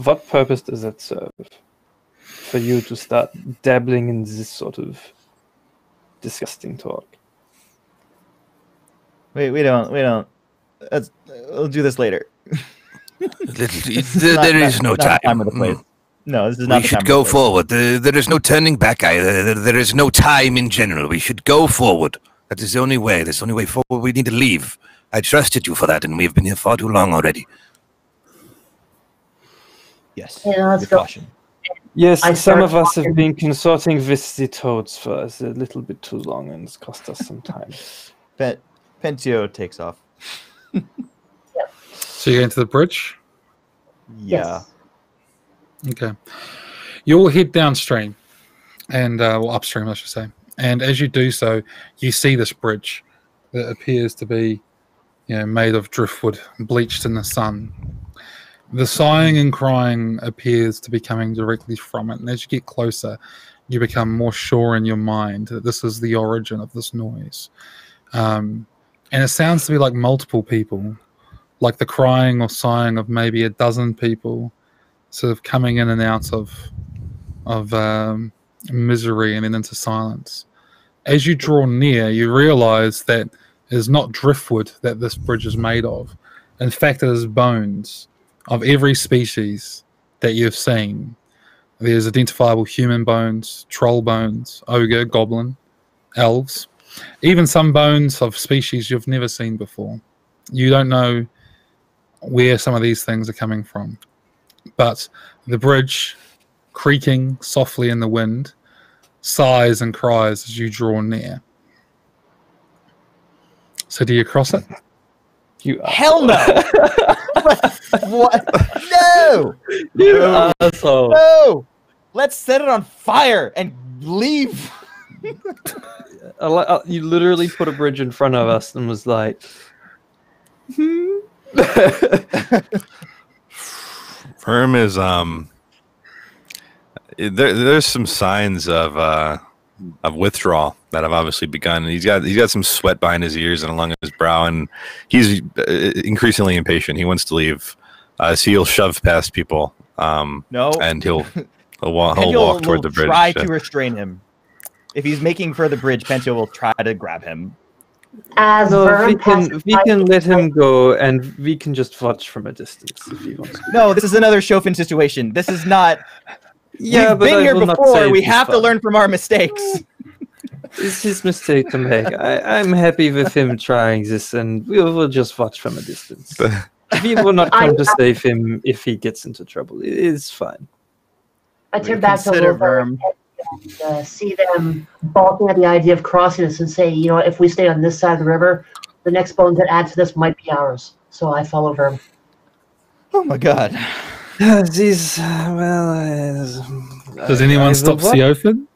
What purpose does that serve? For you to start dabbling in this sort of disgusting talk. We don't. We'll do this later. There is no not time. the time or the place. No, this is not We the should time or go the place. forward. There is no turning back either. There is no time in general. We should go forward. That is the only way. That's the only way forward. We need to leave. I trusted you for that, and we've been here far too long already. Yes. Yeah, let's with go. caution. Yes, I some start of us have walking. been consorting with the toads for a little bit too long, and it's cost us some time. Pentio takes off. So you go into the bridge. Yeah. Yes. Okay. You'll head downstream, and well, upstream, I should say. And as you do so, you see this bridge that appears to be, made of driftwood, bleached in the sun. The sighing and crying appears to be coming directly from it, and as you get closer, you become more sure in your mind that this is the origin of this noise. And it sounds to be like multiple people, like the crying or sighing of maybe a dozen people, sort of coming in and out of misery and then into silence. As you draw near, you realize that it is not driftwood that this bridge is made of. In fact, it is bones of every species that you've seen. There's identifiable human bones, troll bones, ogre, goblin, elves, even some bones of species you've never seen before. You don't know where some of these things are coming from. But the bridge, creaking softly in the wind, sighs and cries as you draw near. So do you cross it? You Hell no! What? No! You asshole! No! Let's set it on fire and leave. You literally put a bridge in front of us and was like, Firm is there's some signs of withdrawal that have obviously begun. He's got some sweat behind his ears and along his brow, and he's increasingly impatient. He wants to leave. So he'll shove past people. No. And he'll walk toward the bridge. Try to restrain him. If he's making for the bridge, Pentio will try to grab him. As no, Vern passes we by- can let him go, and we can just watch from a distance if he wants to. No, this is another Chauffin situation. This is not. Yeah, We've but been I here will not before. say We it is have to fun. learn from our mistakes. It's his mistake to make. I'm happy with him trying this, and we'll just watch from a distance. We will not come to save him if he gets into trouble. It is fine. I turn back to Consider Lothar Verm. and see them balking at the idea of crossing us and say, if we stay on this side of the river, the next bones that add to this might be ours. So I follow Verm. Oh my god. These, Does anyone stop Seofin?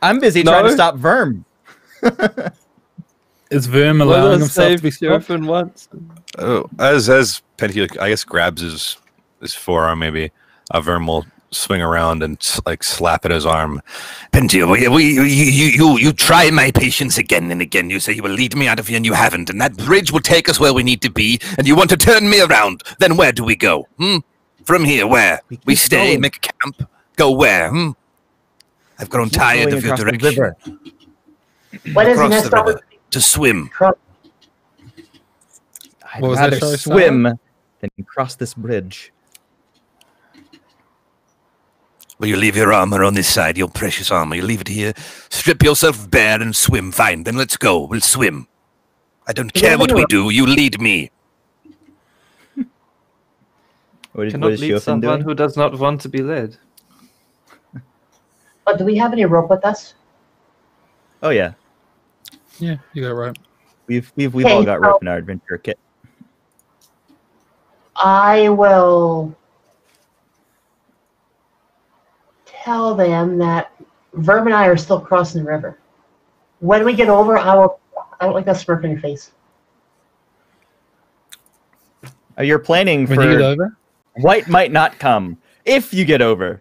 I'm busy No. trying to stop Verm. Is Verm Let allowing us himself save to be stopped? Surfing once. As Pentio, I guess, grabs his forearm, maybe Verm will swing around and slap at his arm. Pentio, you try my patience again and again. You say you will lead me out of here, and you haven't. And that bridge will take us where we need to be, and you want to turn me around. Then where do we go? From here, where? We keep stay, going. make a camp. Go where? I've grown tired Going of your across the direction. river. What is the Across next the river. opportunity? To swim. I'd What was that, rather sorry, swim than cross this bridge. Will you leave your armor on this side, your precious armor? You leave it here, strip yourself bare and swim. Fine, then let's go. We'll swim. I don't care what we do. You lead me. What Cannot is lead Chauffin someone doing? who does not want to be led. Do we have any rope with us? Oh yeah, Yeah, you got it right. we've Okay, all got so- rope in our adventure kit. I will tell them that Verm and I are still crossing the river. When we get over, I don't like that smirk on your face. You're planning When you get for over? White might not come if you get over.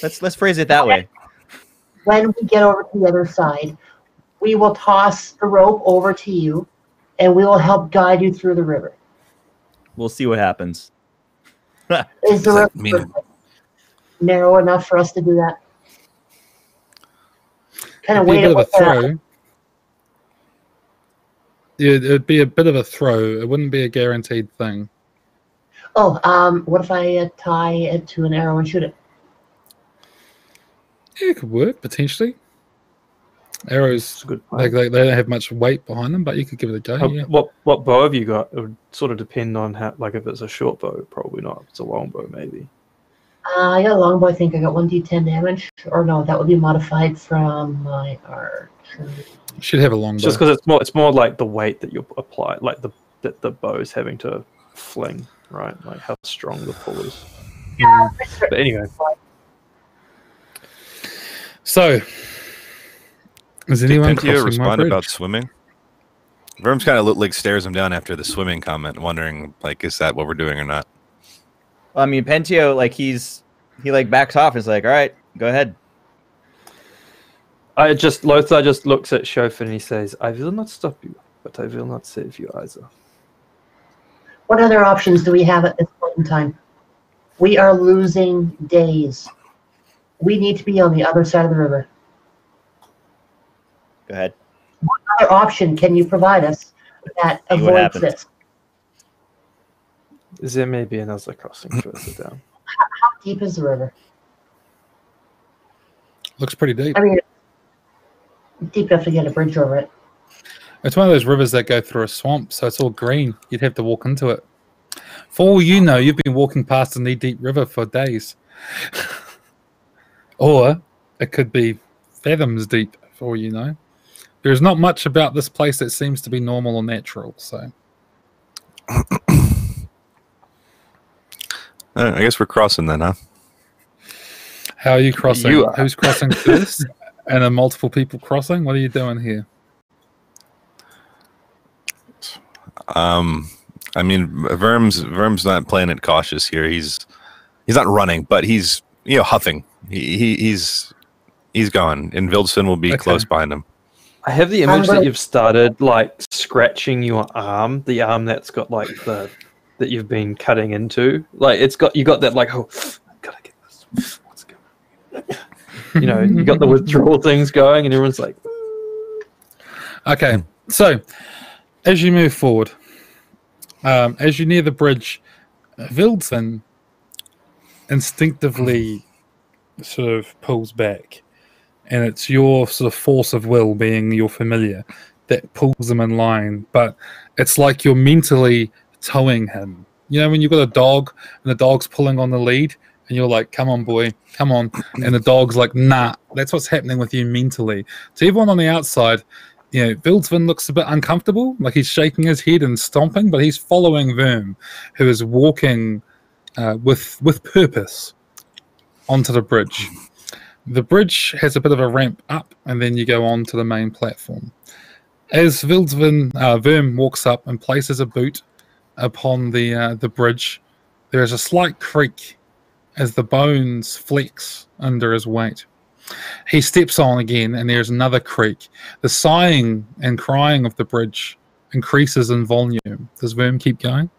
Let's phrase it that way. When we get over to the other side, we will toss the rope over to you, and we will help guide you through the river. We'll see what happens. Is the river narrow enough for us to do that? Kind of It'd be a wait bit of a throw. Yeah, it'd be a bit of a throw. It wouldn't be a guaranteed thing. Oh, what if I tie it to an arrow and shoot it? Yeah, it could work potentially. Arrows, Good they don't have much weight behind them, but you could give it a go. Yeah. What bow have you got? It would sort of depend on how. Like if it's a short bow, probably not. If it's a long bow, maybe. I got a longbow. I think I got 1d10 damage. Or no, that would be modified from my archer. Should have a long bow. Just because it's more like the weight that you apply, like that the bow is having to fling, right? Like how strong the pull is. Yeah. But anyway. So, is anyone Pentio crossing my respond bridge? about swimming? Verms kind of like stares him down after the swimming comment, wondering like, is that what we're doing or not? I mean, Pentio, like he backs off. He's like, all right, go ahead. Lothar just looks at Shofen and he says, "I will not stop you, but I will not save you either." What other options do we have at this point in time? We are losing days. We need to be on the other side of the river. Go ahead. What other option can you provide us that See what avoids happens. this? Is there maybe another crossing further down? How deep is the river? Looks pretty deep. I mean, deep enough to get a bridge over it. It's one of those rivers that go through a swamp, so it's all green. You'd have to walk into it. For all you know, you've been walking past a knee-deep river for days. Or it could be fathoms deep, for all you know. There's not much about this place that seems to be normal or natural, so... I guess we're crossing then, huh? How are you crossing? You are. Who's crossing first? And are multiple people crossing? What are you doing here? I mean, Verm's not playing it cautious here. He's not running, but he's huffing. He's going, and Vildsson will be close behind him. I have the image that you've started like scratching your arm, the arm that's got like that you've been cutting into. Like you got that like, oh, I gotta get this. What's going? You got the withdrawal things going, and everyone's like, Okay, so as you move forward, as you near the bridge, Vildsson instinctively sort of pulls back, and it's your sort of force of will, being your familiar, that pulls him in line. But it's like you're mentally towing him. You know when you've got a dog and the dog's pulling on the lead, and you're like, "Come on, boy, come on," and the dog's like, "Nah." That's what's happening with you mentally. To everyone on the outside, Vildsson looks a bit uncomfortable, like he's shaking his head and stomping, but he's following Verm, who is walking with purpose onto the bridge. The bridge has a bit of a ramp up, and then you go on to the main platform. As Verm walks up and places a boot upon the bridge, there is a slight creak as the bones flex under his weight. He steps on again, and there's another creak. The sighing and crying of the bridge increases in volume. Does Verm keep going?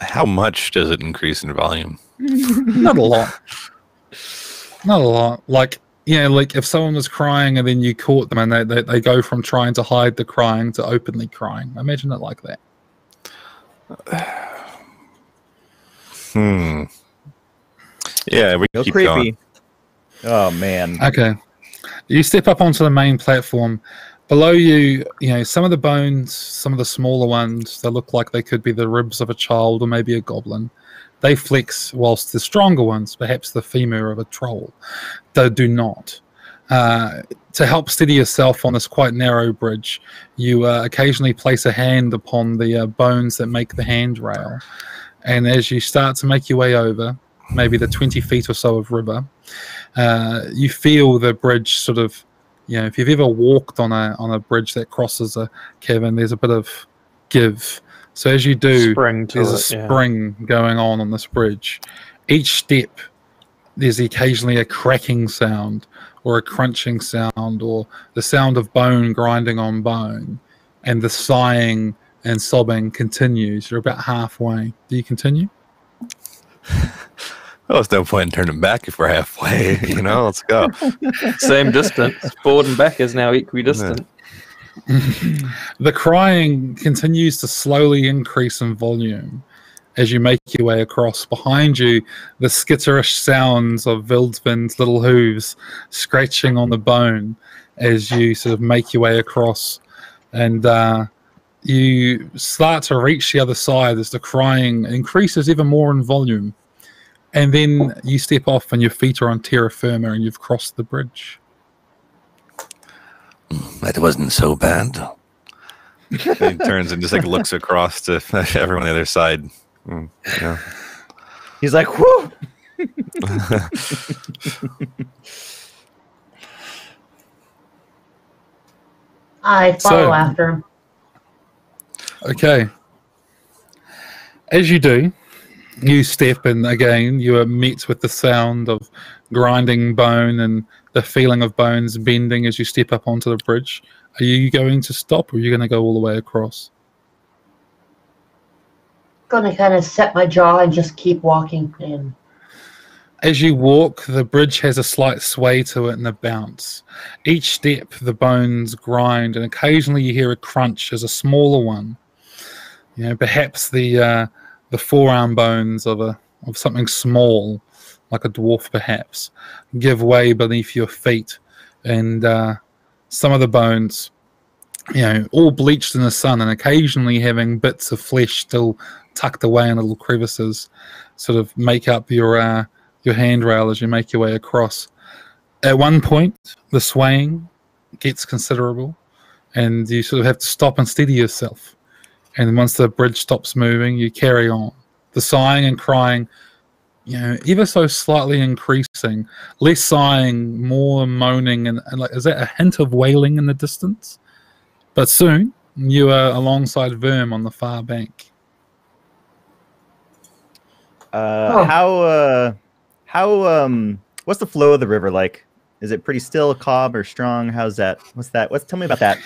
How much does it increase in volume? Not a lot. Not a lot. Like if someone was crying and then you caught them and they go from trying to hide the crying to openly crying. Imagine it like that. Yeah, we keep creepy. going. Oh man. Okay. You step up onto the main platform. Below you, some of the bones, some of the smaller ones, they look like they could be the ribs of a child or maybe a goblin. They flex, whilst the stronger ones, perhaps the femur of a troll, they do not. To help steady yourself on this quite narrow bridge, you occasionally place a hand upon the bones that make the handrail. And as you start to make your way over, maybe the 20 feet or so of river, you feel the bridge sort of, if you've ever walked on a bridge that crosses a cavern, there's a bit of give. So as you do, there's a spring going on this bridge. Each step, there's occasionally a cracking sound or a crunching sound or the sound of bone grinding on bone, and the sighing and sobbing continues. You're about halfway. Do you continue? Well, there's no point in turning back if we're halfway. Let's go. Same distance. Forward and back is now equidistant. The crying continues to slowly increase in volume as you make your way across. Behind you, the skitterish sounds of Wildvin's little hooves scratching on the bone as you sort of make your way across. And you start to reach the other side as the crying increases even more in volume. And then you step off and your feet are on terra firma and you've crossed the bridge. That wasn't so bad. He turns and just looks across to everyone on the other side. Yeah. He's like, whoo! I follow after him. Okay. As you do, you step and again you are met with the sound of grinding bone and the feeling of bones bending as you step up onto the bridge. Are you going to stop or are you going to go all the way across? Gonna kind of set my jaw and just keep walking in. As you walk, the bridge has a slight sway to it and a bounce. Each step, the bones grind, and occasionally you hear a crunch as a smaller one. Perhaps the forearm bones of something small, like a dwarf perhaps, give way beneath your feet, and some of the bones, all bleached in the sun, and occasionally having bits of flesh still tucked away in little crevices, sort of make up your handrail as you make your way across. At one point, the swaying gets considerable, and you sort of have to stop and steady yourself. And once the bridge stops moving, you carry on. The sighing and crying, ever so slightly increasing. Less sighing, more moaning, and is that a hint of wailing in the distance? But soon, you are alongside Verm on the far bank. What's the flow of the river like? Is it pretty still, calm, or strong? How's that? Tell me about that.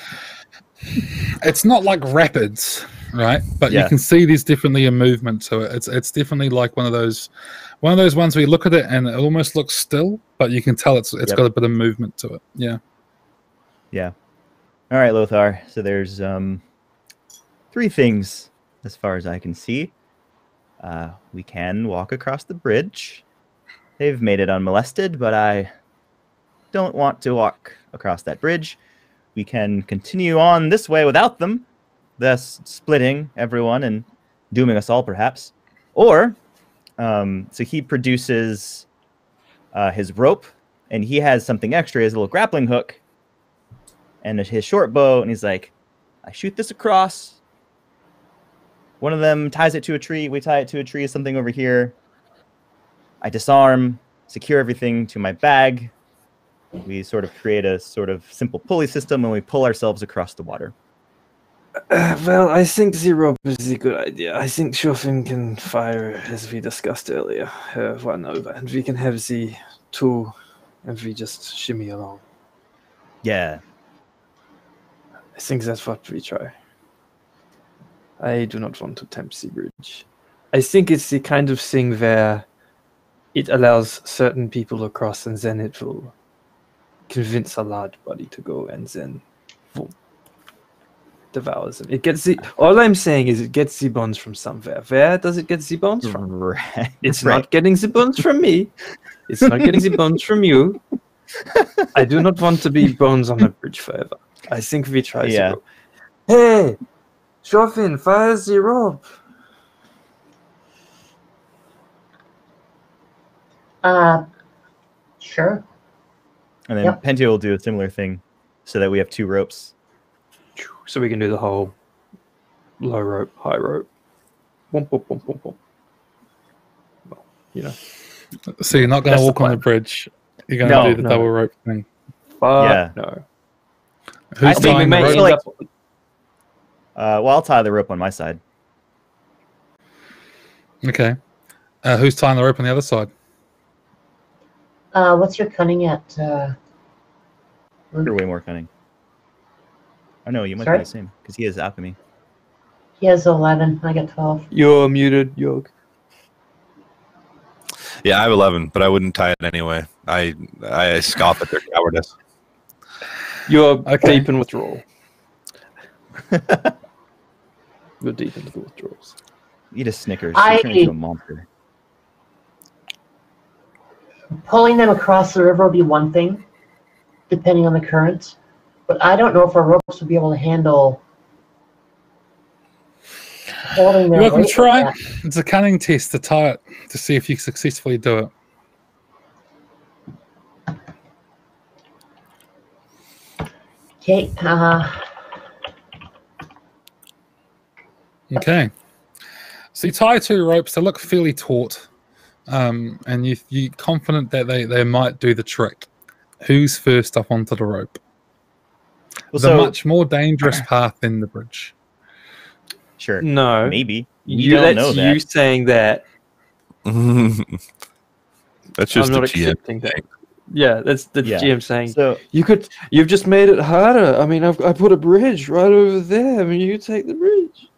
It's not like rapids, right? But you can see there's definitely a movement to it. It's definitely like one of those ones where you look at it and it almost looks still, but you can tell it's got a bit of movement to it. Yeah. Yeah. All right, Lothar. So there's 3 things as far as I can see. We can walk across the bridge. They've made it unmolested, but I don't want to walk across that bridge. We can continue on this way without them, thus splitting everyone and dooming us all, perhaps. Or, so he produces his rope, and he has something extra, his little grappling hook, and his short bow, and he's like, I shoot this across. One of them ties it to a tree. We tie it to a tree, something over here. I disarm, secure everything to my bag. We sort of create a sort of simple pulley system, and we pull ourselves across the water. Well, I think the rope is a good idea. I think Shofin can fire, as we discussed earlier, one over, and we can have the 2, and we just shimmy along. Yeah. I think that's what we try. I do not want to tempt the bridge. I think it's the kind of thing where it allows certain people across, and then it will convince a large body to go, and then boom, devours them. It gets the. All I'm saying is it gets the bones from somewhere. Where does it get the bones from? Right. It's not getting the bones from me. It's not getting the bones from you. I do not want to be bones on the bridge forever. I think we try the rope. Hey, Shofin, fire the rope. Sure. And then Pentio will do a similar thing so that we have 2 ropes. So we can do the whole low rope, high rope. Boom, boom, boom, boom, boom. you know. So you're not going to walk on the bridge. You're going to do the double rope thing. Yeah. No. Who's tying the rope? Well, I'll tie the rope on my side. Okay. Who's tying the rope on the other side? What's your cunning at? You're way more cunning. Oh no, you might Sorry? be the same because he has alchemy. He has 11. I got 12. You're muted, Yog. Yeah, I have 11, but I wouldn't tie it anyway. I scoff at their cowardice. You're deep in withdrawal. You're deep into the withdrawals. Eat a Snickers. You turn into a monster. Pulling them across the river will be one thing, depending on the currents. But I don't know if our ropes will be able to handle holding their You're welcome weight to try. like that. It's a cunning test to tie it to see if you successfully do it. Okay. Okay. So you tie 2 ropes. They look fairly taut, and you're confident that they might do the trick. Who's first up onto the rope? Well, The much more dangerous path than the bridge. Sure. No. Maybe. You don't that's know that. you saying that. That's just I'm not the GM. accepting that. Yeah, that's the GM saying. So You've just made it harder. I mean, I put a bridge right over there. I mean, you take the bridge.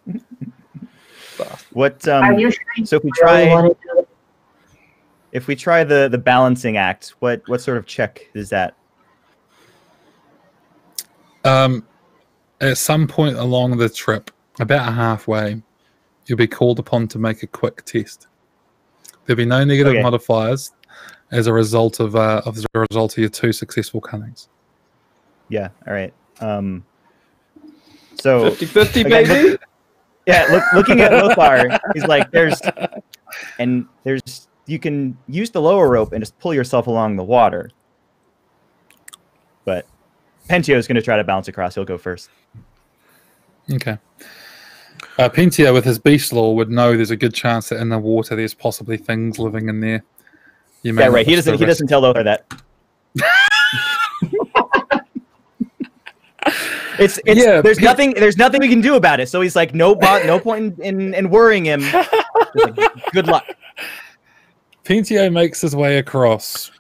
what? Are you sure So if we you really try, want to do it? if we try the balancing act, what sort of check is that? At some point along the trip, about halfway, you'll be called upon to make a quick test. There'll be no negative modifiers as a result of your 2 successful cunnings. Yeah. All right. So 50-50, baby. Yeah. Looking at Lothar, he's like, you can use the lower rope and just pull yourself along the water. But Pentio is going to try to bounce across. He'll go first. Okay. Pentio, with his beast law, would know there's a good chance that in the water there's possibly things living in there. You may Yeah, not right. He wish to doesn't risk. tell Lothar that. There's nothing we can do about it. So he's like, no point in worrying him. Just like, good luck. Pentio makes his way across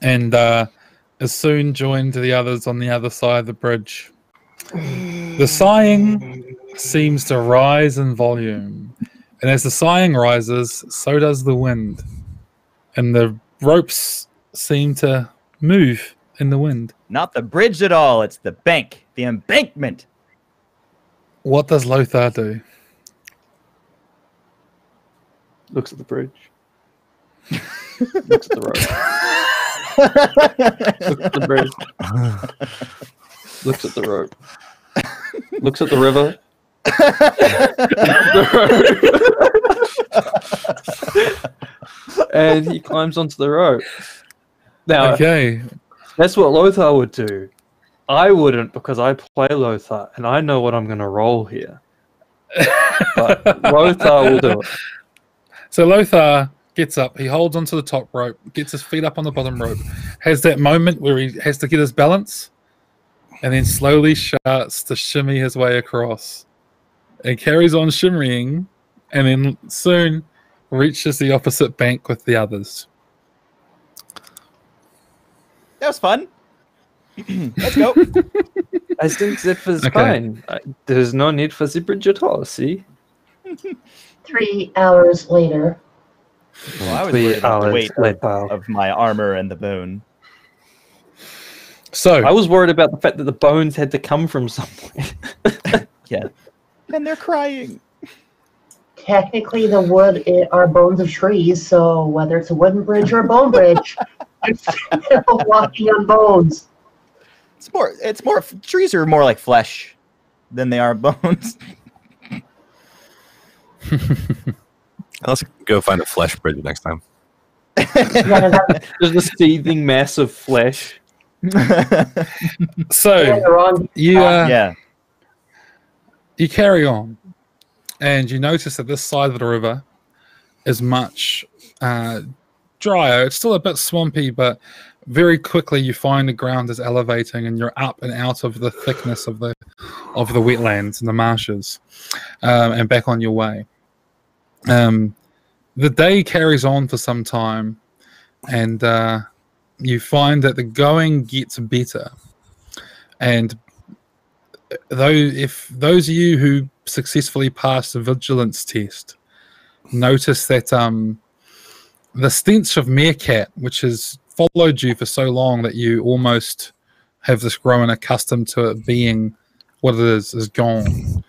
and is soon joined to the others on the other side of the bridge. The sighing seems to rise in volume, and as the sighing rises, so does the wind, and the ropes seem to move in the wind. Not the bridge at all. It's the bank, the embankment. What does Lothar do? Looks at the bridge. Looks at the road. Looks at the bridge. Looks at the rope. Looks at the river. And he climbs onto the rope. Now, Okay. that's what Lothar would do. I wouldn't, because I play Lothar and I know what I'm going to roll here. But Lothar will do it. So Lothar gets up, he holds onto the top rope, gets his feet up on the bottom rope, has that moment where he has to get his balance, and then slowly starts to shimmy his way across. And carries on shimmying, and then soon reaches the opposite bank with the others. That was fun. Let's go. I think that was Okay. fine. There's no need for the bridge at all, see? 3 hours later. Well, I was 3 worried about the hours weight later. of my armor and the bone. So I was worried about the fact that the bones had to come from somewhere. Yeah. And they're crying. Technically, the wood are bones of trees, so whether it's a wooden bridge or a bone bridge, you're still walking on bones. It's more trees are more like flesh than they are bones. Let's go find a flesh bridge next time. Yeah, There's a seething mass of flesh. So they're on. Yeah. you carry on, and you notice that this side of the river is much drier. It's still a bit swampy, but very quickly you find the ground is elevating and you're up and out of the thickness of the wetlands and the marshes, and back on your way. The day carries on for some time, and you find that the going gets better. And if those of you who successfully passed the vigilance test notice that the stench of meerkat, which has followed you for so long that you almost have this grown accustomed to it being what it is gone,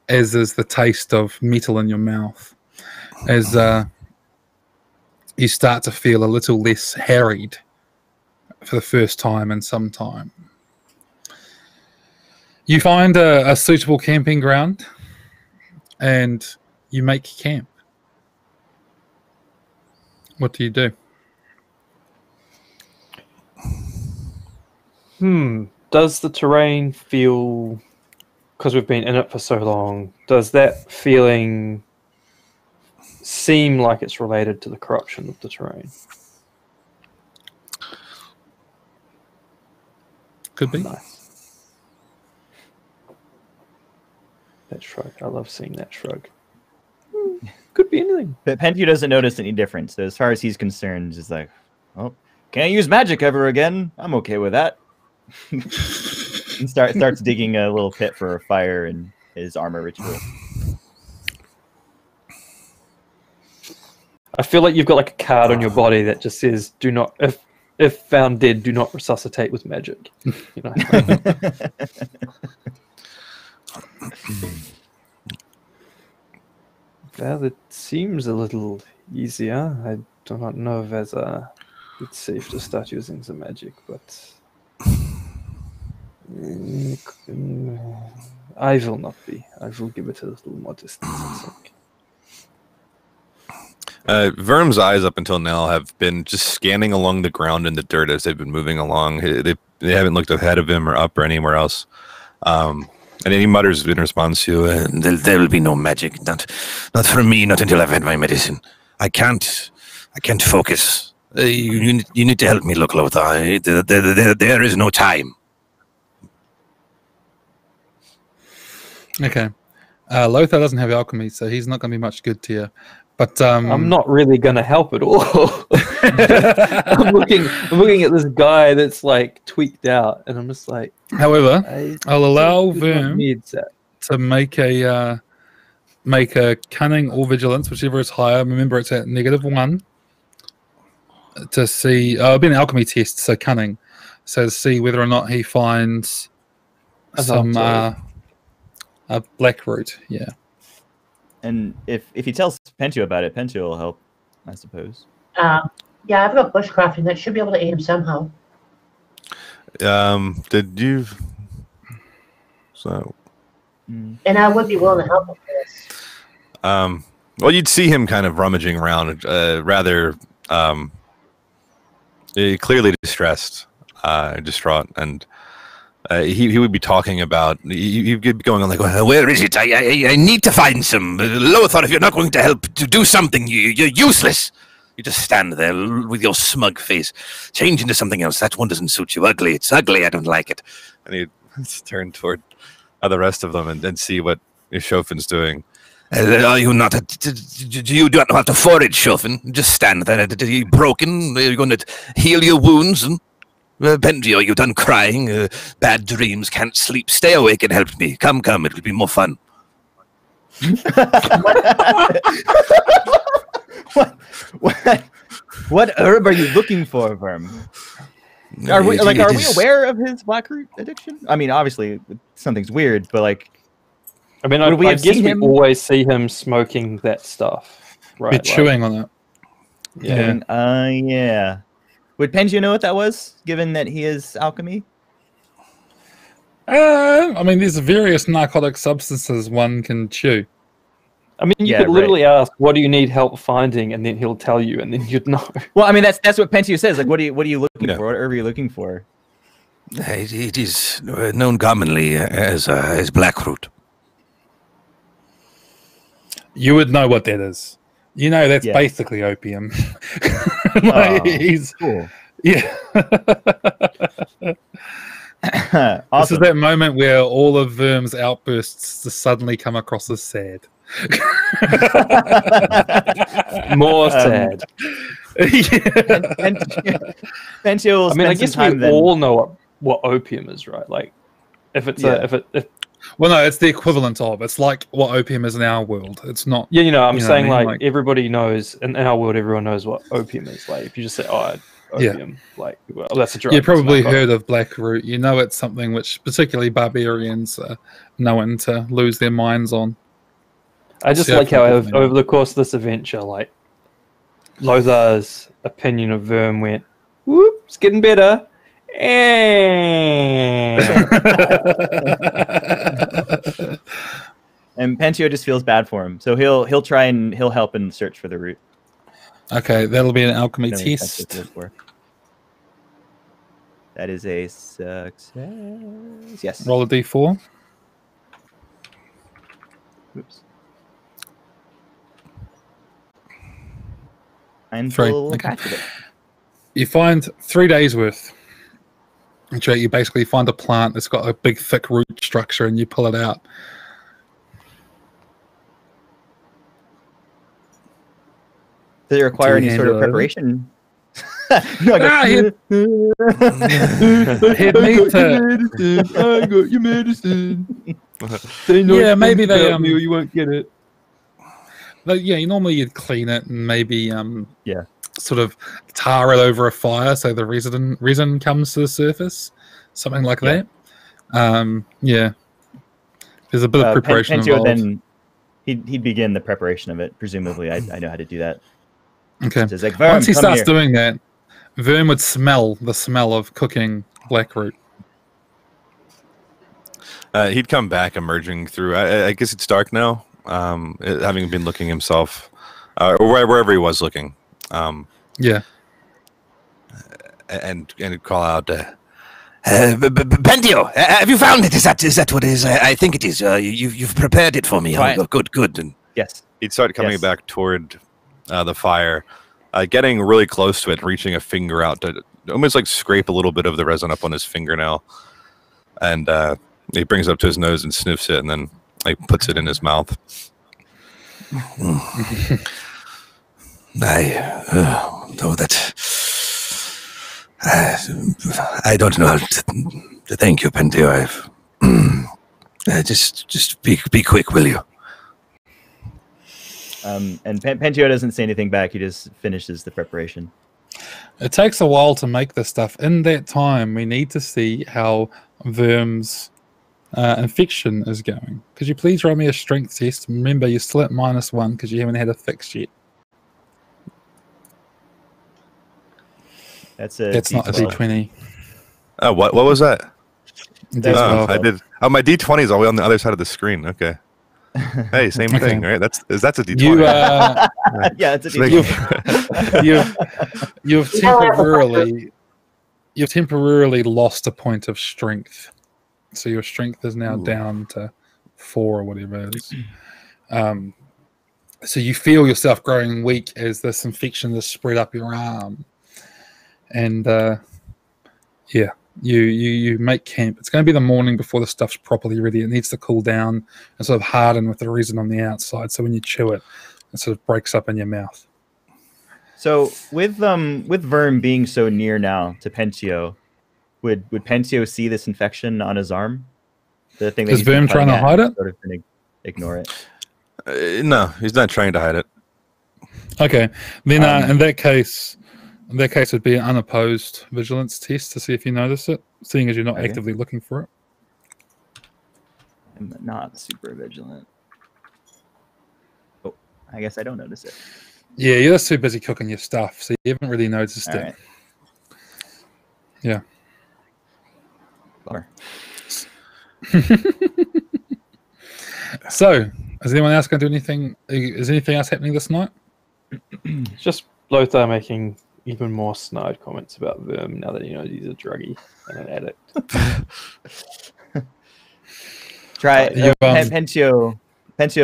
as is the taste of metal in your mouth, as you start to feel a little less harried for the first time in some time. You find a suitable camping ground and you make camp. What do you do? Does the terrain feel, because we've been in it for so long, does that feeling seem like it's related to the corruption of the terrain? Could be. Nice. That shrug. I love seeing that shrug. Could be anything. But Pentio doesn't notice any difference. So as far as he's concerned, he's like, oh, can't use magic ever again. I'm okay with that. And starts digging a little pit for a fire in his armor ritual. I feel like you've got like a card on your body that just says, "Do not, if found dead, do not resuscitate with magic." You know. Well, it seems a little easier. I do not know whether it's safe to start using the magic, but I will not be. I will give it a little more distance, I think. Verm's eyes up until now have been just scanning along the ground in the dirt as they've been moving along. They haven't looked ahead of him or up or anywhere else. And then he mutters in response to, there will be no magic. Not for me, not until I've had my medicine. I can't focus. You need to help me, look, Lothar. There is no time. Okay. Lothar doesn't have alchemy, so he's not going to be much good to you. But I'm not really going to help at all. I'm looking at this guy that's like tweaked out, and I'm just like. However, I'll allow Verm to make a cunning or vigilance, whichever is higher. Remember, it's at -1 to see. It'll be an alchemy test, so cunning, so to see whether or not he finds some a black root. Yeah. And if he tells Pentio about it, Pentio will help, I suppose. Yeah, I've got bushcrafting that should be able to aid him somehow. Did you? So. And I would be willing to help with this. Well, you'd see him kind of rummaging around, rather clearly distressed, distraught, and he would be talking about. He'd be going on like, "Where is it? I need to find some. Lothar, if you're not going to help to do something, you're useless. You just stand there with your smug face. Change into something else. That one doesn't suit you. Ugly. It's ugly. I don't like it." And he'd turn toward the rest of them and see what Shofin's doing. Are you not? You do not know how to forage, Shofin. Just stand there. Are you broken? Are you going to heal your wounds? And Pentio, you're done crying. Bad dreams. Can't sleep. Stay awake and help me. Come. It'll be more fun. What herb are you looking for, Verm? Are we aware of his blackroot addiction? I mean, obviously something's weird, but like, I mean, I guess we always see him smoking that stuff, right? Like, chewing on it. Yeah. Yeah. Would Pentio know what that was, given that he is alchemy? I mean, there's various narcotic substances one can chew. I mean, you could literally ask, "What do you need help finding?" and then he'll tell you, and then you'd know. Well, I mean, that's what Pentio says. Like, what are you looking for? What herb are you looking for? It is known commonly as blackroot. You would know what that is. You know, that's Yeah. basically opium. Oh, He's cool. yeah. This is Awesome. that moment where all of Verm's outbursts just suddenly come across as sad. More sad. Pentio will I mean, I spend guess some time we then. all know what opium is, right? Like, if it's Yeah. if Well, no, it's the equivalent of. It's like what opium is in our world. It's not. yeah, you know, I'm You know saying what I mean? like everybody knows in our world, everyone knows what opium is. Like, if you just say, "Oh, Yeah. opium," like, well, that's a drug. You probably it's narcotic. heard of Black Root. You know it's something which particularly barbarians are known to lose their minds on. I just Yeah, like how definitely. over the course of this adventure, like Lothar's opinion of Verm went, "Whoop, it's getting better." And And Pentio just feels bad for him, so he'll try and he'll help and search for the root. Okay, that'll be an alchemy Knowing that's test. what it was for. That is a success. Yes. Roll a d4. Oops. And Three. full Okay. patch of it. You find 3 days worth. So you basically find a plant that's got a big, thick root structure, and you pull it out. Does it require Do you any sort of hand it over? preparation? No, I Ah, go, He'd need to. I got your medicine. Yeah, maybe they you won't get it. But yeah, normally you'd clean it and maybe Yeah. sort of tar it over a fire so the resin comes to the surface, something like Yeah. that. Yeah, there's a bit of preparation Pentio involved. then he'd begin the preparation of it. Presumably, I know how to do that. Okay, It's like, Verm, once he come starts here. doing that, Verm would smell the smell of cooking blackroot. He'd come back emerging through. I guess it's dark now. Having been looking himself, or wherever he was looking. Yeah, And call out. Pentio, have you found it? Is that what it is? I think it is. You've prepared it for me. Right. Oh, good. And Yes. He'd start coming Yes. back toward the fire, getting really close to it, reaching a finger out to almost like scrape a little bit of the resin up on his fingernail, and he brings it up to his nose and sniffs it, and then like puts it in his mouth. though that I don't know how to thank you, Pentio. Just be quick, will you? And Pentio doesn't say anything back. He just finishes the preparation. it takes a while to make this stuff. In that time, we need to see how Verm's infection is going. Could you please roll me a strength test? Remember, you're still at -1 because you haven't had a fix yet. That's a That's not a D12. D20. Oh, what was that? That's Oh, D12. I did. Oh, my D20 is all the way on the other side of the screen. Okay. Hey, same Okay. thing, right? That's a D20. You Yeah, it's a Just make- D12. you've temporarily lost a point of strength, so your strength is now down to 4 or whatever it is. So you feel yourself growing weak as this infection is spread up your arm, and yeah, you make camp. It's going to be the morning before the stuff's properly ready. It needs to cool down and sort of harden with the resin on the outside, so when you chew it, it sort of breaks up in your mouth. So with Verm being so near now to Pentio, would Pentio see this infection on his arm? The thing that Is he's been Verm trying cutting to at hide and it? Sort of gonna ignore it. No, he's not trying to hide it. Okay, then in that case, it'd be an unopposed vigilance test to see if you notice it, seeing as you're not Okay. actively looking for it. I'm not super vigilant. Oh, I guess I don't notice it. Yeah, you're just too busy cooking your stuff, so you haven't really noticed All it. right. Yeah. Bummer. So, is anyone else going to do anything? Is anything else happening this night? It's just Lothar making even more snide comments about Verm now that he knows he's a druggie and an addict. Try You, Pentio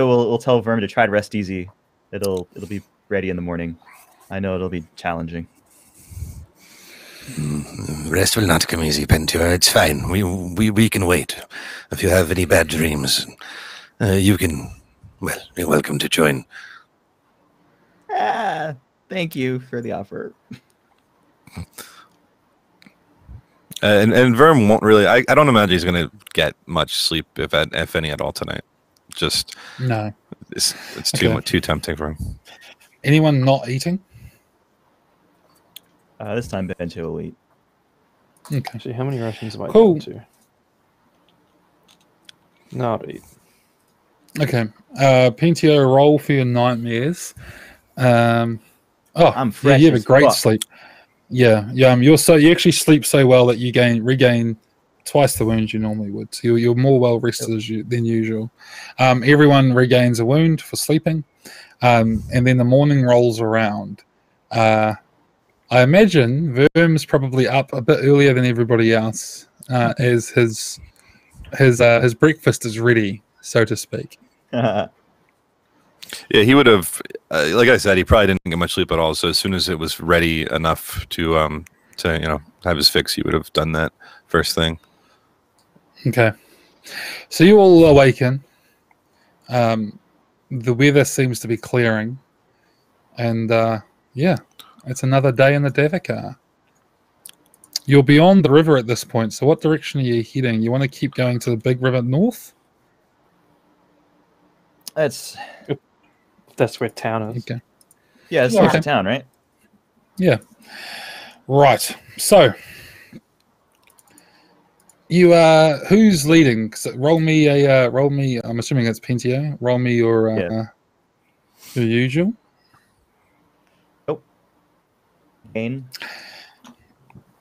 will tell Verm to try to rest easy. It'll be ready in the morning. I know it'll be challenging. Rest will not come easy, Pentua. It's fine. We can wait. If you have any bad dreams, you can. Well, you're welcome to join. Thank you for the offer. And Verm won't really. I don't imagine he's going to get much sleep, if any at all tonight. Just no. It's too tempting for him. Anyone not eating? This time Bento will eat. Okay. Actually, how many rations have I Cool. done to? No, I'll eat. Okay. Pentio, roll for your nightmares. I'm fresh. You have a as great fuck. sleep. Yeah. You actually sleep so well that you regain twice the wounds you normally would. So you're more well rested than usual. Everyone regains a wound for sleeping, and then the morning rolls around. I imagine Verm's probably up a bit earlier than everybody else, as his breakfast is ready, so to speak. Yeah, he would have. Like I said, he probably didn't get much sleep at all. So as soon as it was ready enough to have his fix, he would have done that first thing. Okay, so you all awaken. The weather seems to be clearing, and it's another day in the Davokar. You're beyond the river at this point, so what direction are you heading? You want to keep going to the big river north? That's where town is. Okay. yeah, it's north of town, right? Yeah. Right. So you who's leading? So roll me. I'm assuming it's Pentio. Roll me your usual. Gain.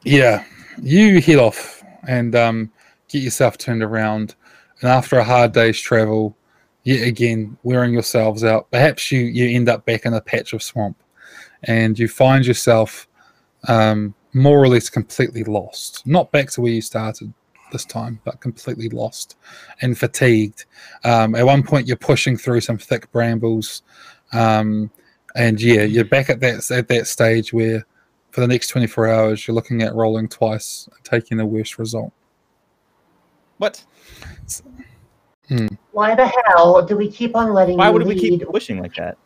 Yeah, you head off and get yourself turned around, and after a hard day's travel, yet again wearing yourselves out, perhaps you end up back in a patch of swamp, and you find yourself more or less completely lost. Not back to where you started this time, but completely lost and fatigued. At one point, you're pushing through some thick brambles, and you're back at that stage where, for the next 24 hours, you're looking at rolling twice and taking the worst result. What? Why the hell do we keep on letting Why you would we lead? keep pushing like that?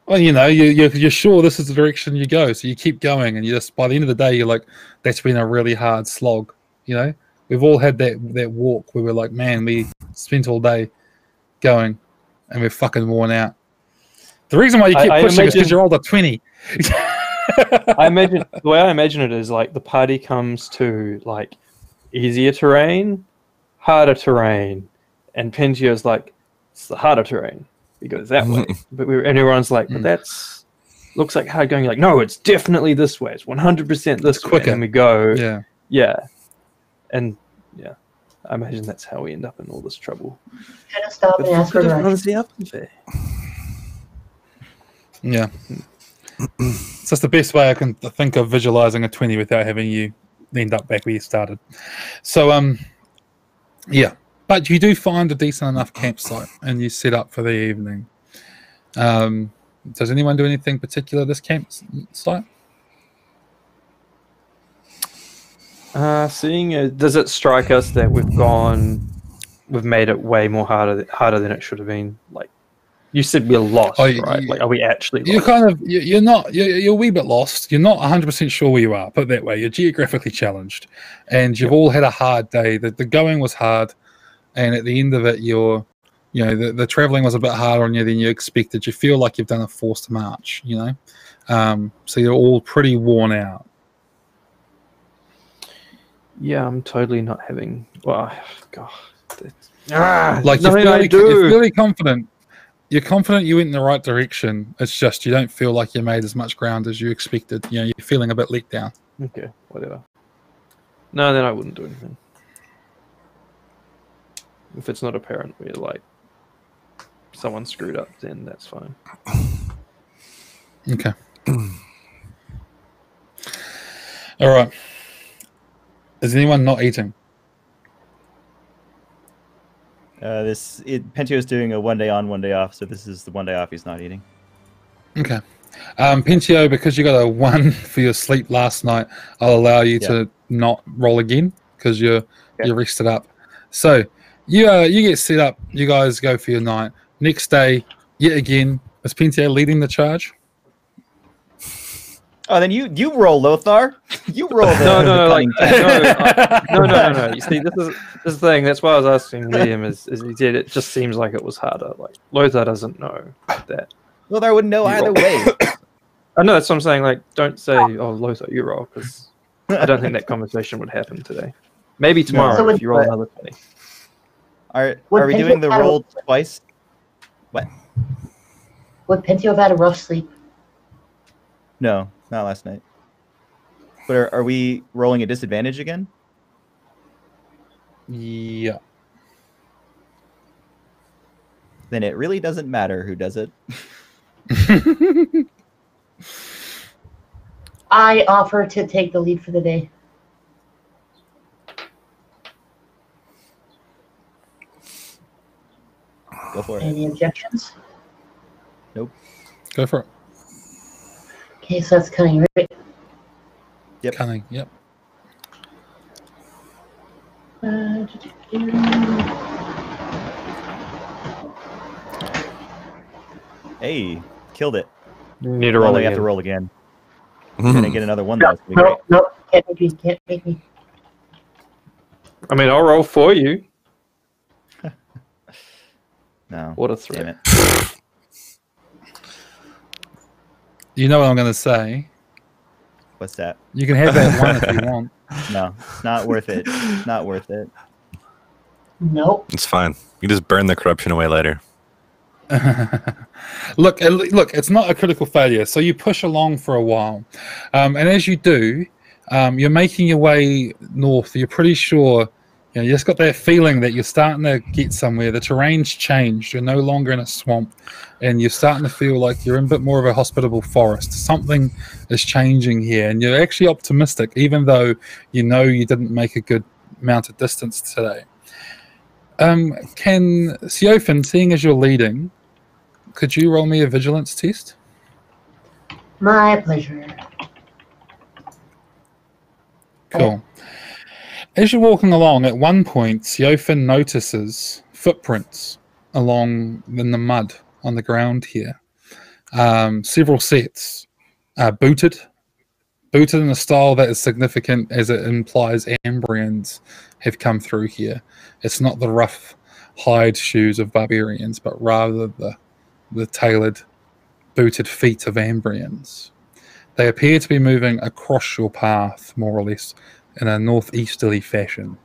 Well, you're sure this is the direction you go, so you keep going, and you just, by the end of the day, you're like, that's been a really hard slog. We've all had that walk where we're like, man, we spent all day going, and we're fucking worn out. The reason why you keep pushing is because you're older 20. The way I imagine it is like the party comes to like easier terrain, harder terrain, and Pentio's like, it's the harder terrain. He goes that way, and everyone's like, but that's looks like hard going. You're like, no, it's definitely this way. It's 100% this way. quicker. And we go, and I imagine that's how we end up in all this trouble. Kind of stop and ask for directions. Yeah. So that's the best way I can think of visualizing a 20 without having you end up back where you started. So, but you do find a decent enough campsite and you set up for the evening. Does anyone do anything particular this campsite? Does it strike us that we've made it way more harder than it should have been? Like, you said we're lost, right? Like, are we actually lost? You're a wee bit lost. You're not 100% sure where you are, put it that way. You're geographically challenged, and you've all had a hard day. The going was hard, and at the end of it, the traveling was a bit harder on you than you expected. You feel like you've done a forced march, so you're all pretty worn out. Yeah, I'm totally not having. Well, God, like you're fairly confident. You're confident you went in the right direction. It's just you don't feel like you made as much ground as you expected. You're feeling a bit let down. Okay, whatever. No, then I wouldn't do anything. If it's not apparent we're like someone screwed up, then that's fine. Okay. All right. Is anyone not eating? Pentio is doing a 1 day on, 1 day off, so this is the 1 day off he's not eating. Okay. Pentio, because you got a 1 for your sleep last night, I'll allow you to not roll again because you're rested up. So you get set up. You guys go for your night. Next day, yet again, is Pentio leading the charge? Oh, then you roll, Lothar. You roll. No. You see, this is the thing. That's why I was asking Liam. Is he did? It just seems like it was harder. Like Lothar doesn't know that. Lothar wouldn't know either way. I know that's what I'm saying. Like, don't say, "Oh, Lothar, you roll," because I don't think that conversation would happen today. Maybe tomorrow if you roll another 20. Are we doing the roll twice? What? Would Pentio have had a rough sleep? No, not last night. But are we rolling a disadvantage again? Yeah. Then it really doesn't matter who does it. I offer to take the lead for the day. Go for it. Any objections? Nope. Go for it. Okay, so that's cunning, right? Yep. Cunning, yep. Hey, killed it. You need to roll You again. have to roll again. You're gonna get another one though. It's gonna be great. No, can't make me. I mean, I'll roll for you. No. What a Damn threat. it. You know what I'm going to say. What's that? You can have that 1 if you want. No, it's not worth it. It's not worth it. Nope. It's fine. You just burn the corruption away later. Look, it's not a critical failure. So you push along for a while. And as you do, you're making your way north. You're pretty sure, you just got that feeling that you're starting to get somewhere. The terrain's changed. You're no longer in a swamp. And you're starting to feel like you're in a bit more of a hospitable forest. Something is changing here. And you're actually optimistic, even though you know you didn't make a good amount of distance today. Can Siofin, seeing as you're leading, could you roll me a vigilance test? My pleasure. Cool. As you're walking along, at one point, Siofin notices footprints along in the mud on the ground here. Several sets booted in a style that is significant as it implies Ambrians have come through here. It's not the rough hide shoes of barbarians, but rather the tailored, booted feet of Ambrians. They appear to be moving across your path, more or less, in a northeasterly fashion.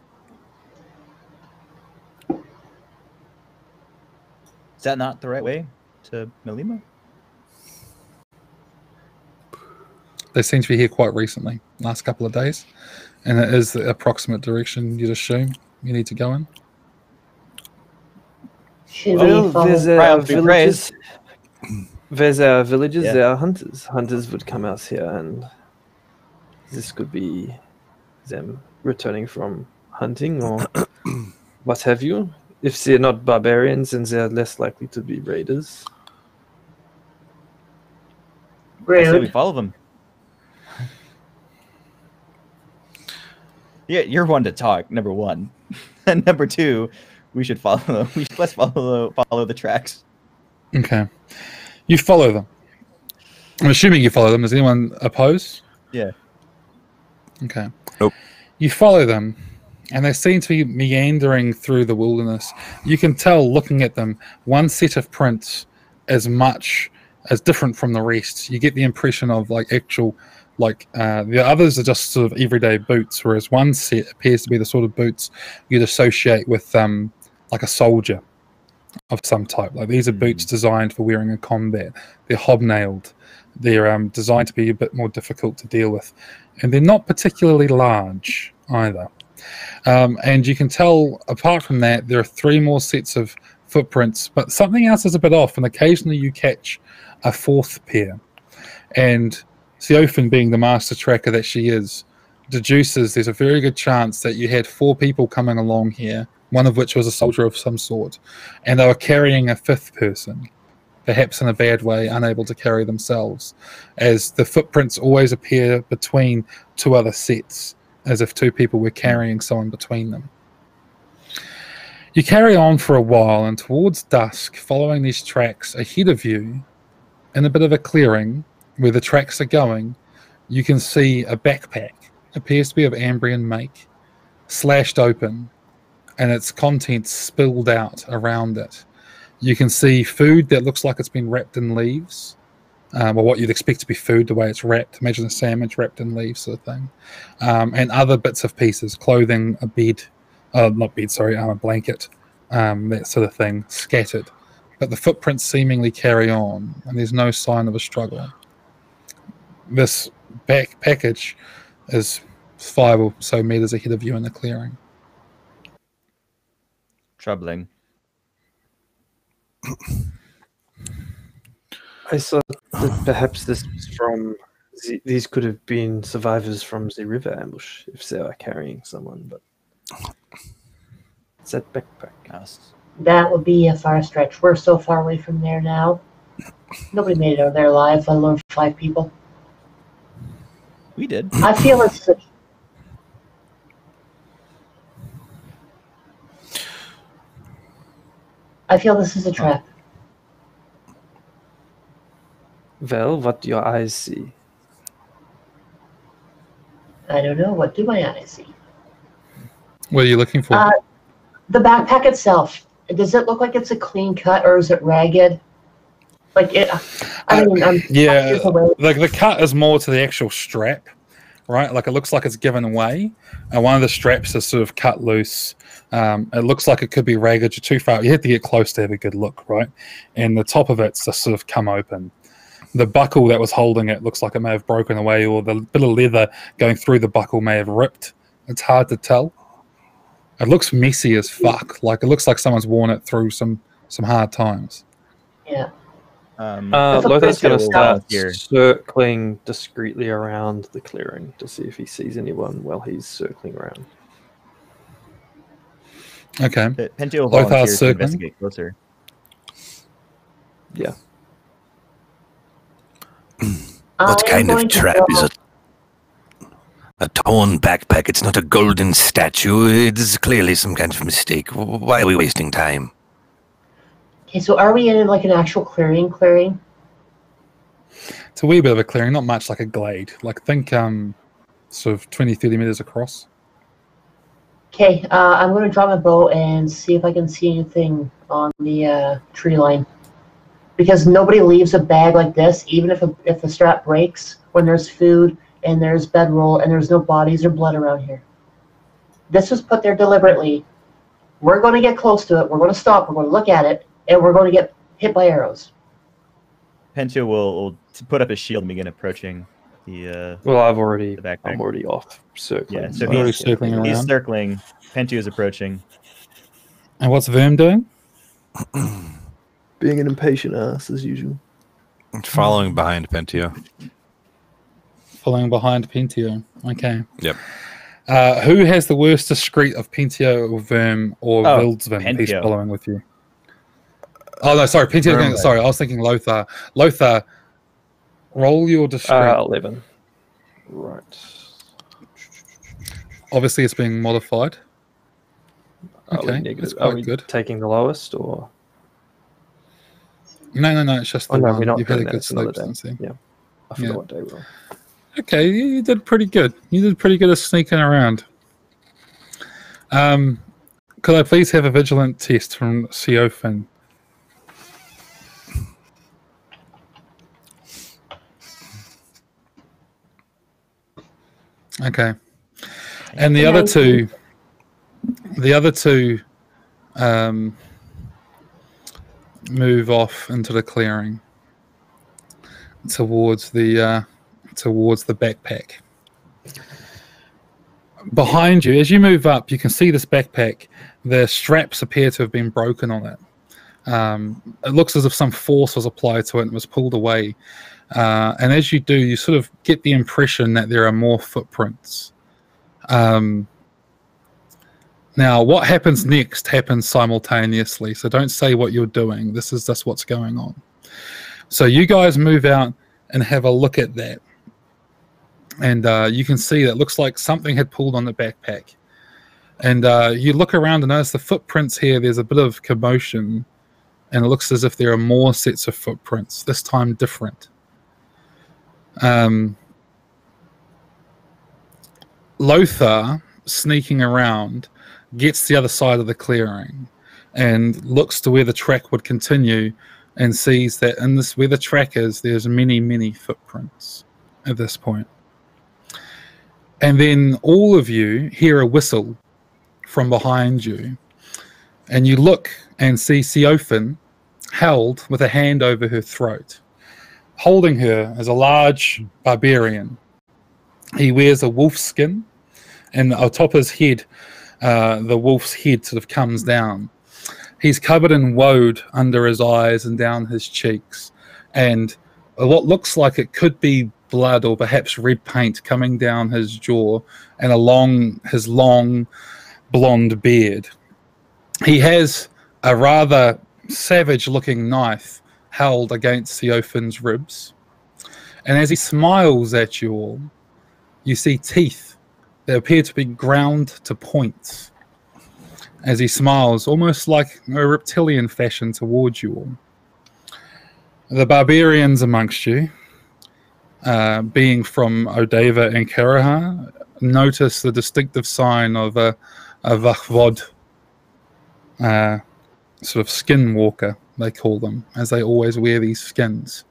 Is that not the right way to Melima? They seem to be here quite recently, last couple of days, and it is the approximate direction you'd assume you need to go in. Should Well, we follow? there's villages. There's villages. Yeah. There are hunters. Hunters would come out here, and this could be them returning from hunting or what have you. If they're not barbarians, then they're less likely to be raiders. I say we Rude. follow them. Yeah, you're one to talk. Number one, and number two, we should follow them. Let's follow the tracks. Okay. You follow them. I'm assuming you follow them. Does anyone oppose? Yeah. Okay. Nope. You follow them, and they seem to be meandering through the wilderness. You can tell, looking at them, one set of prints as much as different from the rest. You get the impression of the others are just sort of everyday boots, whereas one set appears to be the sort of boots you'd associate with like a soldier of some type. Like these are boots designed for wearing in combat. They're hobnailed. They're designed to be a bit more difficult to deal with, and they're not particularly large either. And you can tell, apart from that, there are 3 more sets of footprints, but something else is a bit off, and occasionally you catch a 4th pair. And Siofin, being the master tracker that she is, deduces there's a very good chance that you had 4 people coming along here, one of which was a soldier of some sort, and they were carrying a 5th person. perhaps in a bad way, unable to carry themselves, as the footprints always appear between two other sets, as if two people were carrying someone between them. You carry on for a while, and towards dusk, following these tracks ahead of you, in a bit of a clearing where the tracks are going, you can see a backpack. Appears to be of Ambrian make, slashed open, and its contents spilled out around it. You can see food that looks like it's been wrapped in leaves, or what you'd expect to be food, the way it's wrapped. Imagine a sandwich wrapped in leaves sort of thing. And other bits of pieces, clothing, a bed, a blanket, that sort of thing, scattered. But the footprints seemingly carry on, and there's no sign of a struggle. This package is 5 or so meters ahead of you in the clearing. Troubling. I thought that perhaps this was from these could have been survivors from the river ambush if they were carrying someone, but it's that backpack. Yes. That would be a far stretch. We're so far away from there now. Nobody made it out of there alive, let alone 5 people. We did. I feel it's I feel this is a trap. Well, what do your eyes see? I don't know. What do my eyes see? What are you looking for? The backpack itself. Does it look like it's a clean cut, or is it ragged? Like it. I mean, yeah. The cut is more to the actual strap, right? Like it looks like it's given away, and one of the straps is sort of cut loose. It looks like it could be ragged. You're too far. You have to get close to have a good look, right? And the top of it's just sort of come open. The buckle that was holding it looks like it may have broken away, or the bit of leather going through the buckle may have ripped. It's hard to tell. It looks messy as fuck. Like it looks like someone's worn it through some hard times. Yeah. Lothar's going to start circling discreetly around the clearing to see if he sees anyone while he's circling around. Okay. Pentio volunteers to investigate closer. Yeah. What kind of trap is it? A torn backpack. It's not a golden statue. It's clearly some kind of mistake. Why are we wasting time? Okay, so are we in like an actual clearing? It's a wee bit of a clearing, not much like a glade. Like think sort of 20, 30 meters across. Okay, I'm going to draw my bow and see if I can see anything on the tree line. Because nobody leaves a bag like this, even if the strap breaks, when there's food and there's bedroll and there's no bodies or blood around here. This was put there deliberately. We're going to get close to it. We're going to stop. We're going to look at it, and we're going to get hit by arrows. Pentio will put up his shield and begin approaching the. Well, I'm already off circling. Yeah, so he's circling around. He's circling. Pentio is approaching. And what's Verm doing? Being an impatient ass as usual. Following behind Pentio. Following behind Pentio. Okay. Yep. Who has the worst discreet of Pentio or Verm or Vildsvin if he's Pentio. following with you? Oh no, sorry, Pentio. Sorry, I was thinking Lothar. Lothar, roll your discreet. 11. Right. Obviously, it's being modified. Okay, that's quite good. Taking the lowest, or no, it's just the one. we're not. You've had a doing good that. It's another sleep day. since then. Yeah, I forgot what day we're on. Okay, you did pretty good. You did pretty good at sneaking around. Could I please have a vigilant test from Siofin? Okay. And the other two move off into the clearing towards the backpack. Behind you, as you move up, you can see this backpack. The straps appear to have been broken on it. It looks as if some force was applied to it and was pulled away. And as you do, you sort of get the impression that there are more footprints. Now, what happens next happens simultaneously, so don't say what you're doing. This is just what's going on. So you guys move out and have a look at that. And you can see that looks like something had pulled on the backpack. And you look around and notice the footprints here. There's a bit of commotion. And it looks as if there are more sets of footprints, this time different. Lothar, sneaking around, gets to the other side of the clearing and looks to where the track would continue and sees that in this where the track is, there's many, many footprints at this point. And then all of you hear a whistle from behind you. And you look and see Siofin held with a hand over her throat. Holding her is a large barbarian. He wears a wolf skin, and atop his head, the wolf's head sort of comes down. He's covered in woad under his eyes and down his cheeks, and what looks like it could be blood or perhaps red paint coming down his jaw and along his long blonde beard. He has a rather savage-looking knife held against Theophan's ribs. And as he smiles at you all, you see teeth that appear to be ground to points as he smiles, almost like a reptilian fashion towards you all. The barbarians amongst you, being from Odava and Karahar, notice the distinctive sign of a Vachvod, sort of skinwalker, they call them, as they always wear these skins.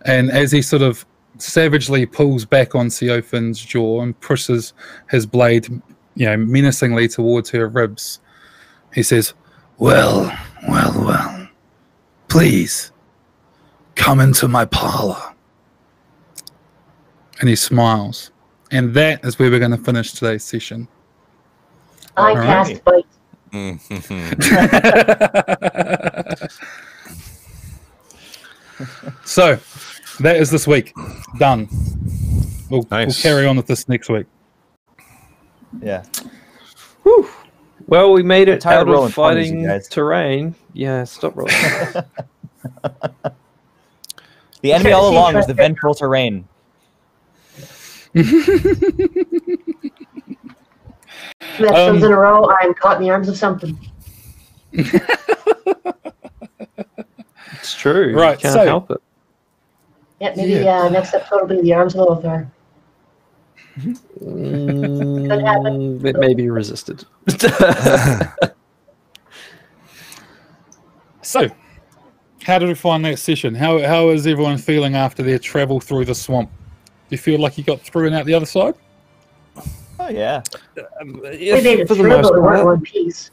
And as he sort of savagely pulls back on Theophan's jaw and pushes his blade, menacingly towards her ribs, he says, Well. Please, come into my parlor. And he smiles. And that is where we're going to finish today's session. I cast bite. So, that is this week. Done. We'll carry on with this next week. Yeah. Whew. Well, we made it out rolling of fighting you guys. terrain. Yeah, stop rolling. The enemy all along was the ventral terrain. Two episodes in a row, I'm caught in the arms of something. It's true. Right, You can't so- help it. Yeah, maybe next episode will be the arms of Lothar. It may be resisted. So, how did we find that session? How is everyone feeling after their travel through the swamp? Do you feel like you got through and out the other side? Oh, yeah. We made it For the through, most but we weren't in part. one piece.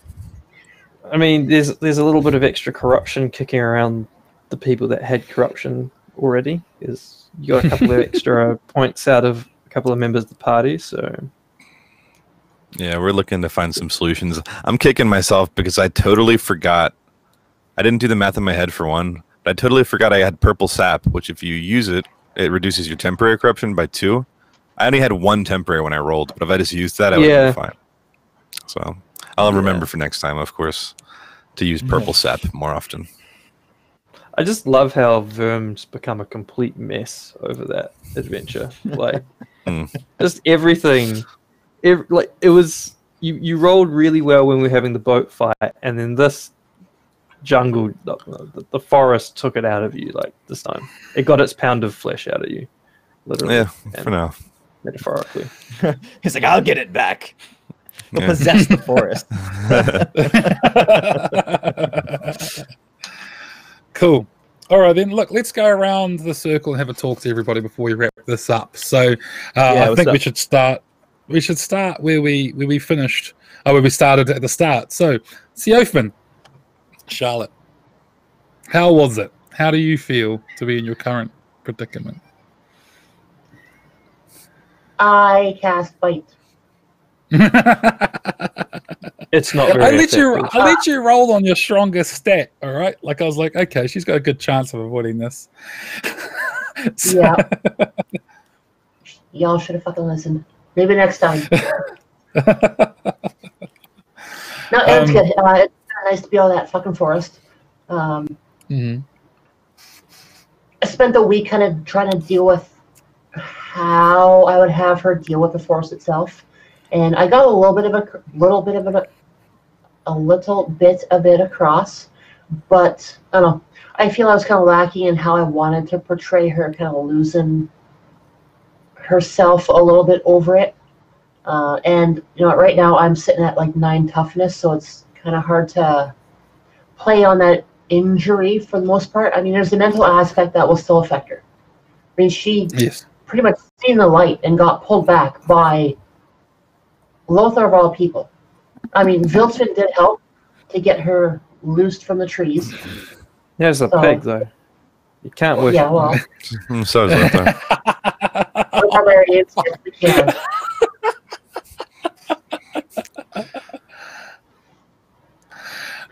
I mean, there's a little bit of extra corruption kicking around the people that had corruption already. You got a couple of extra points out of a couple of members of the party, so Yeah, we're looking to find some solutions. I'm kicking myself because I totally forgot. I didn't do the math in my head for one, but I totally forgot I had purple sap, which if you use it, it reduces your temporary corruption by 2. I only had 1 temporary when I rolled, but if I just used that, I would have been fine. So I'll remember for next time, of course, to use purple sap more often. I just love how Verm's become a complete mess over that adventure. Like, just everything. It was you rolled really well when we were having the boat fight, and then this jungle, the forest took it out of you. Like this time, it got its pound of flesh out of you, literally. Yeah, for now. Metaphorically. He's like, I'll get it back. He'll possess the forest. Cool. All right, then. Look, let's go around the circle and have a talk to everybody before we wrap this up. So, I think we should start. We should start where we finished. Where we started at the start. So, Theophan, Charlotte, how was it? How do you feel to be in your current predicament? I cast bite. It's not very I let effective. you roll on your strongest stat, all right? Like I was like, okay, she's got a good chance of avoiding this. Yeah. Y'all should have fucking listened. Maybe next time. No, it's good. It's nice to be all that fucking forest. Mhm. spent the week kind of trying to deal with how I would have her deal with the force itself, and I got a little bit of it across, but I don't know. I feel I was kind of lacking in how I wanted to portray her, kind of losing herself a little bit over it. And right now I'm sitting at like 9 toughness, so it's kind of hard to play on that injury for the most part. I mean, there's the mental aspect that will still affect her. I mean, she pretty much seen the light and got pulled back by Lothar of all people. I mean, Viltman did help to get her loosed from the trees. There's a pig, though. You can't wish. Yeah, well. So is Lothar. Barbarians, yes, we can.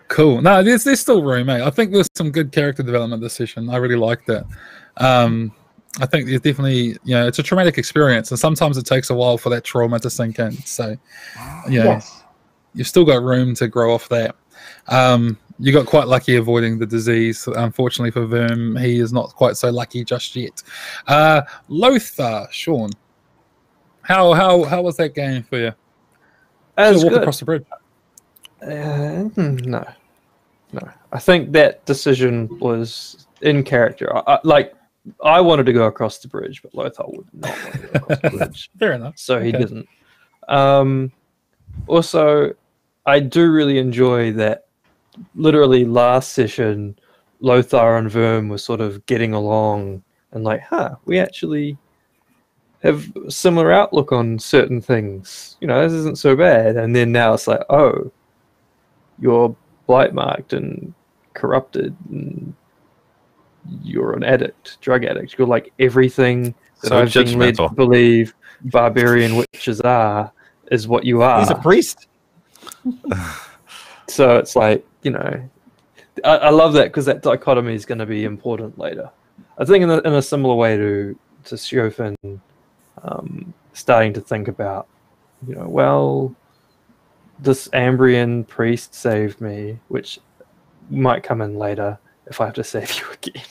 Cool. No, there's still room, mate. I think there's some good character development this session. I really liked it. I think there's definitely, it's a traumatic experience, and sometimes it takes a while for that trauma to sink in. So, Yes. you've still got room to grow off that. You got quite lucky avoiding the disease. Unfortunately for Verm, he is not quite so lucky just yet. Lothar, Sean, how was that game for you? As walk good. Across the bridge. No. I think that decision was in character. I wanted to go across the bridge, but Lothar would not want to go across the bridge. Fair enough. So he didn't. Also, I do really enjoy that. Literally last session, Lothar and Verm were sort of getting along and we actually have a similar outlook on certain things. This isn't so bad. And then now it's like, oh, you're blight marked and corrupted and you're an addict, drug addict. You're like everything that I've been led to believe barbarian witches are is what you are. He's a priest. So it's like, I love that because that dichotomy is going to be important later. I think in a similar way to Siofin, starting to think about, this Ambrian priest saved me, which might come in later if I have to save you again.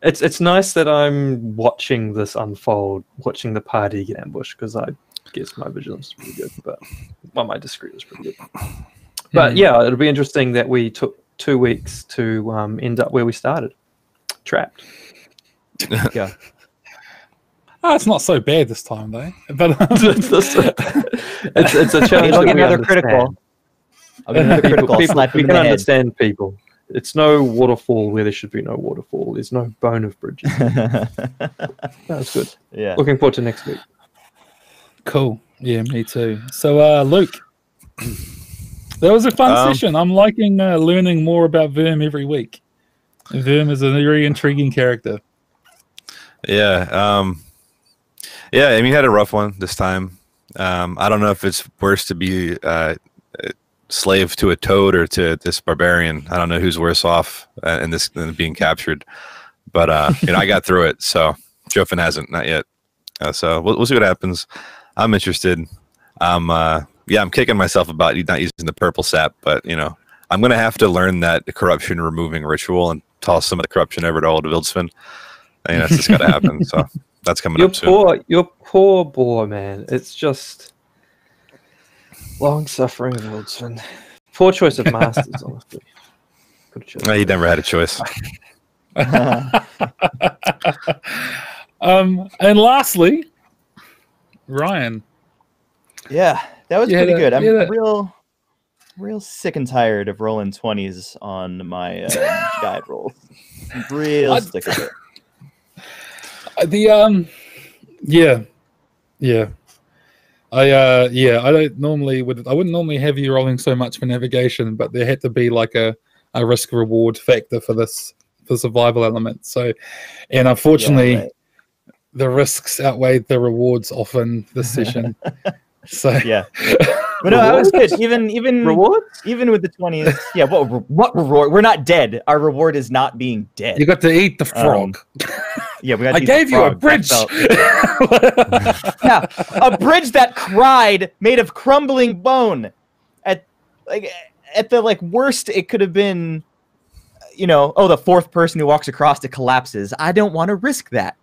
It's nice that I'm watching this unfold, watching the party get ambushed, because I guess my vigilance is pretty good, but my discreet is pretty good. But it'll be interesting that we took 2 weeks to end up where we started, trapped. Yeah. It's not so bad this time, though. But it's a challenge. I'll get another critical. We can understand people. It's no waterfall where there should be no waterfall. There's no bone of bridges. That's good. Yeah. Looking forward to next week. Cool. Yeah, me too. So, Luke, that was a fun session. I'm liking learning more about Verm every week. Verm is a very intriguing character. Yeah. Yeah, I mean, he had a rough one this time. I don't know if it's worse to be slave to a toad or to this barbarian. I don't know who's worse off in this than being captured. But I got through it. So Jofin hasn't, not yet. So we'll see what happens. I'm interested. I'm kicking myself about not using the purple sap, but I'm gonna have to learn that corruption removing ritual and toss some of the corruption over to old Vildsvin. I mean, that's just gotta happen. So that's coming up soon. Your poor boy, man. It's just long suffering of Vildsvin. Poor choice of masters, honestly. He never had a choice. And lastly, Ryan. Yeah, that was pretty good. I'm real sick and tired of rolling 20s on my guide rolls. I'm real sick of it. I wouldn't normally have you rolling so much for navigation, but there had to be like a risk reward factor for this, for survival element. So, and unfortunately, the risks outweighed the rewards often this session. So yeah, but no, that was good. Even rewards, even with the 20s. Yeah, what reward? We're not dead. Our reward is not being dead. You got to eat the frog. Yeah, we got. I gave you a bridge. Yeah, a bridge that cried, made of crumbling bone. At the worst, it could have been you know, oh, the fourth person who walks across it collapses. I don't want to risk that.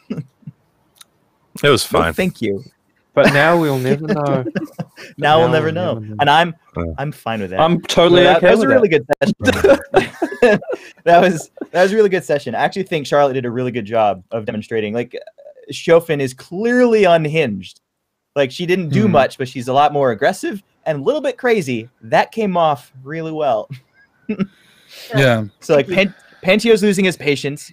It was fine. No, thank you. But now we'll never know. Now we'll never know. And I'm fine with that. I'm totally okay that was with a really good session. that was a really good session. I actually think Charlotte did a really good job of demonstrating. Like, Chauvin is clearly unhinged. Like, she didn't do much, but she's a lot more aggressive and a little bit crazy. That came off really well. Yeah. So, like, Pantio's losing his patience.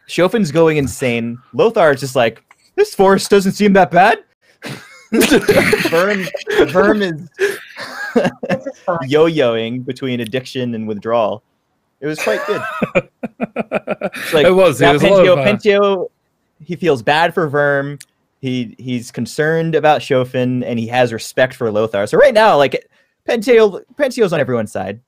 Chauvin's going insane. Lothar is just like, this forest doesn't seem that bad. Verm is yo-yoing between addiction and withdrawal. It was quite good. Like, it was. Pantio, he feels bad for Verm. He's concerned about Chauvin, and he has respect for Lothar. So right now, like, Pantio's on everyone's side.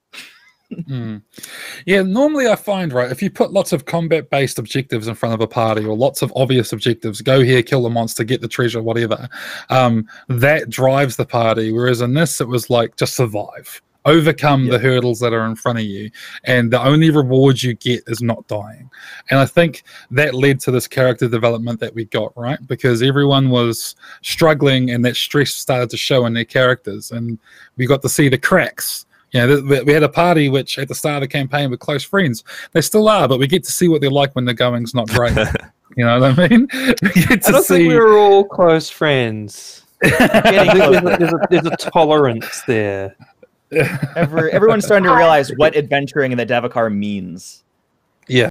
Yeah, normally I find, right, if you put lots of combat-based objectives in front of a party, or lots of obvious objectives, go here, kill the monster, get the treasure, whatever, that drives the party. Whereas in this, it was like, just survive, overcome the hurdles that are in front of you, and the only reward you get is not dying. And I think that led to this character development that we got, right? Because everyone was struggling, and that stress started to show in their characters, and we got to see the cracks. You know, we had a party which at the start of the campaign were close friends. They still are, but we get to see what they're like when the going's not great. You know what I mean? We get to think we were all close friends. There's a tolerance there. Everyone's starting to realize what adventuring in the Davokar means. Yeah.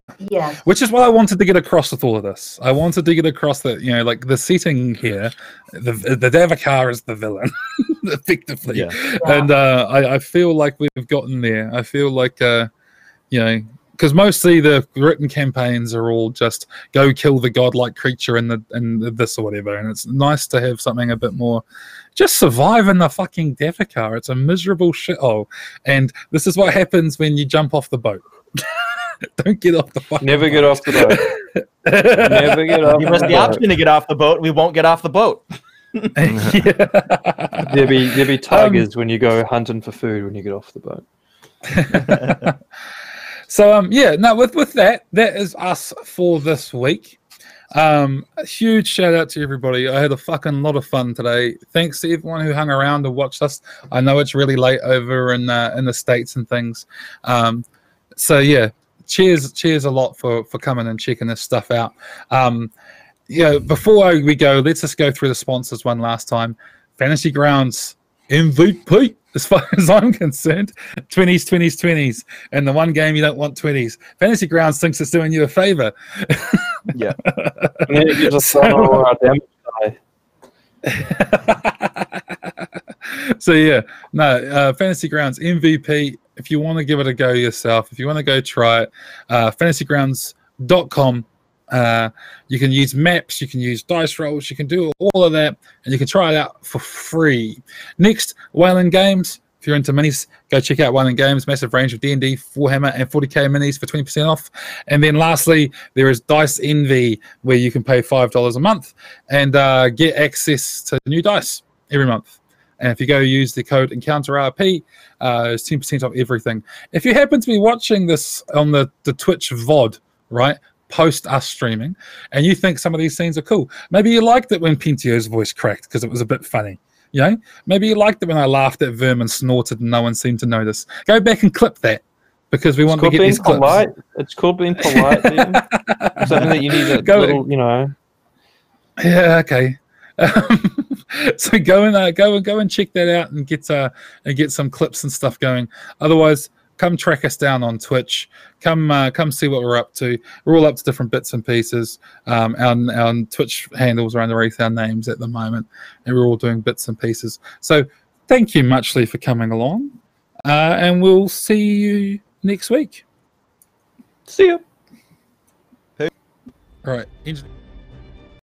Which is what I wanted to get across with all of this. I wanted to get across that, you know, like, the setting here, the Davokar is the villain, effectively. And I feel like we've gotten there. I feel like, you know, because mostly the written campaigns are all just go kill the godlike creature in this or whatever, and it's nice to have something a bit more. Just survive in the fucking Davokar. It's a miserable shithole, and this is what happens when you jump off the boat. Don't get off the fucking Never boat. get off the boat. Never get off Give us the option to get off the boat. We won't get off the boat. There'll be tigers when you go hunting for food when you get off the boat. So with that is us for this week. A huge shout out to everybody. I had a fucking lot of fun today. Thanks to everyone who hung around and watched us. I know it's really late over in the States and things. So yeah, cheers a lot for coming and checking this stuff out. Before we go, let's just go through the sponsors one last time. Fantasy Grounds MVP, as far as I'm concerned. 20s. And the one game you don't want 20s. Fantasy Grounds thinks it's doing you a favor. Yeah. And then it gives us our damage die. So yeah, Fantasy Grounds MVP. If you want to give it a go yourself, if you want to go try it, fantasygrounds.com. You can use maps, you can use dice rolls, you can do all of that, and you can try it out for free. Next, Wayland Games. If you're into minis, go check out Wayland Games. Massive range of D&D, Warhammer, and 40k minis for 20% off. And then lastly, there is Dice Envy, where you can pay $5 a month and get access to new dice every month. And if you go use the code EncounterRP, it's 10% off everything. If you happen to be watching this on the Twitch VOD, right, post us streaming, and you think some of these scenes are cool, maybe you liked it when Pintio's voice cracked because it was a bit funny. You know? Maybe you liked it when I laughed at Verm and snorted and no one seemed to notice. Go back and clip that, because we want to get these clips. Polite. It's called being polite. Something that you need a little, you know. Yeah, okay. So go and check that out and get some clips and stuff going. Otherwise, come track us down on Twitch. Come see what we're up to. We're all up to different bits and pieces. Our Twitch handles are underneath our names at the moment, and we're all doing bits and pieces. So thank you muchly for coming along, and we'll see you next week. See you. All right.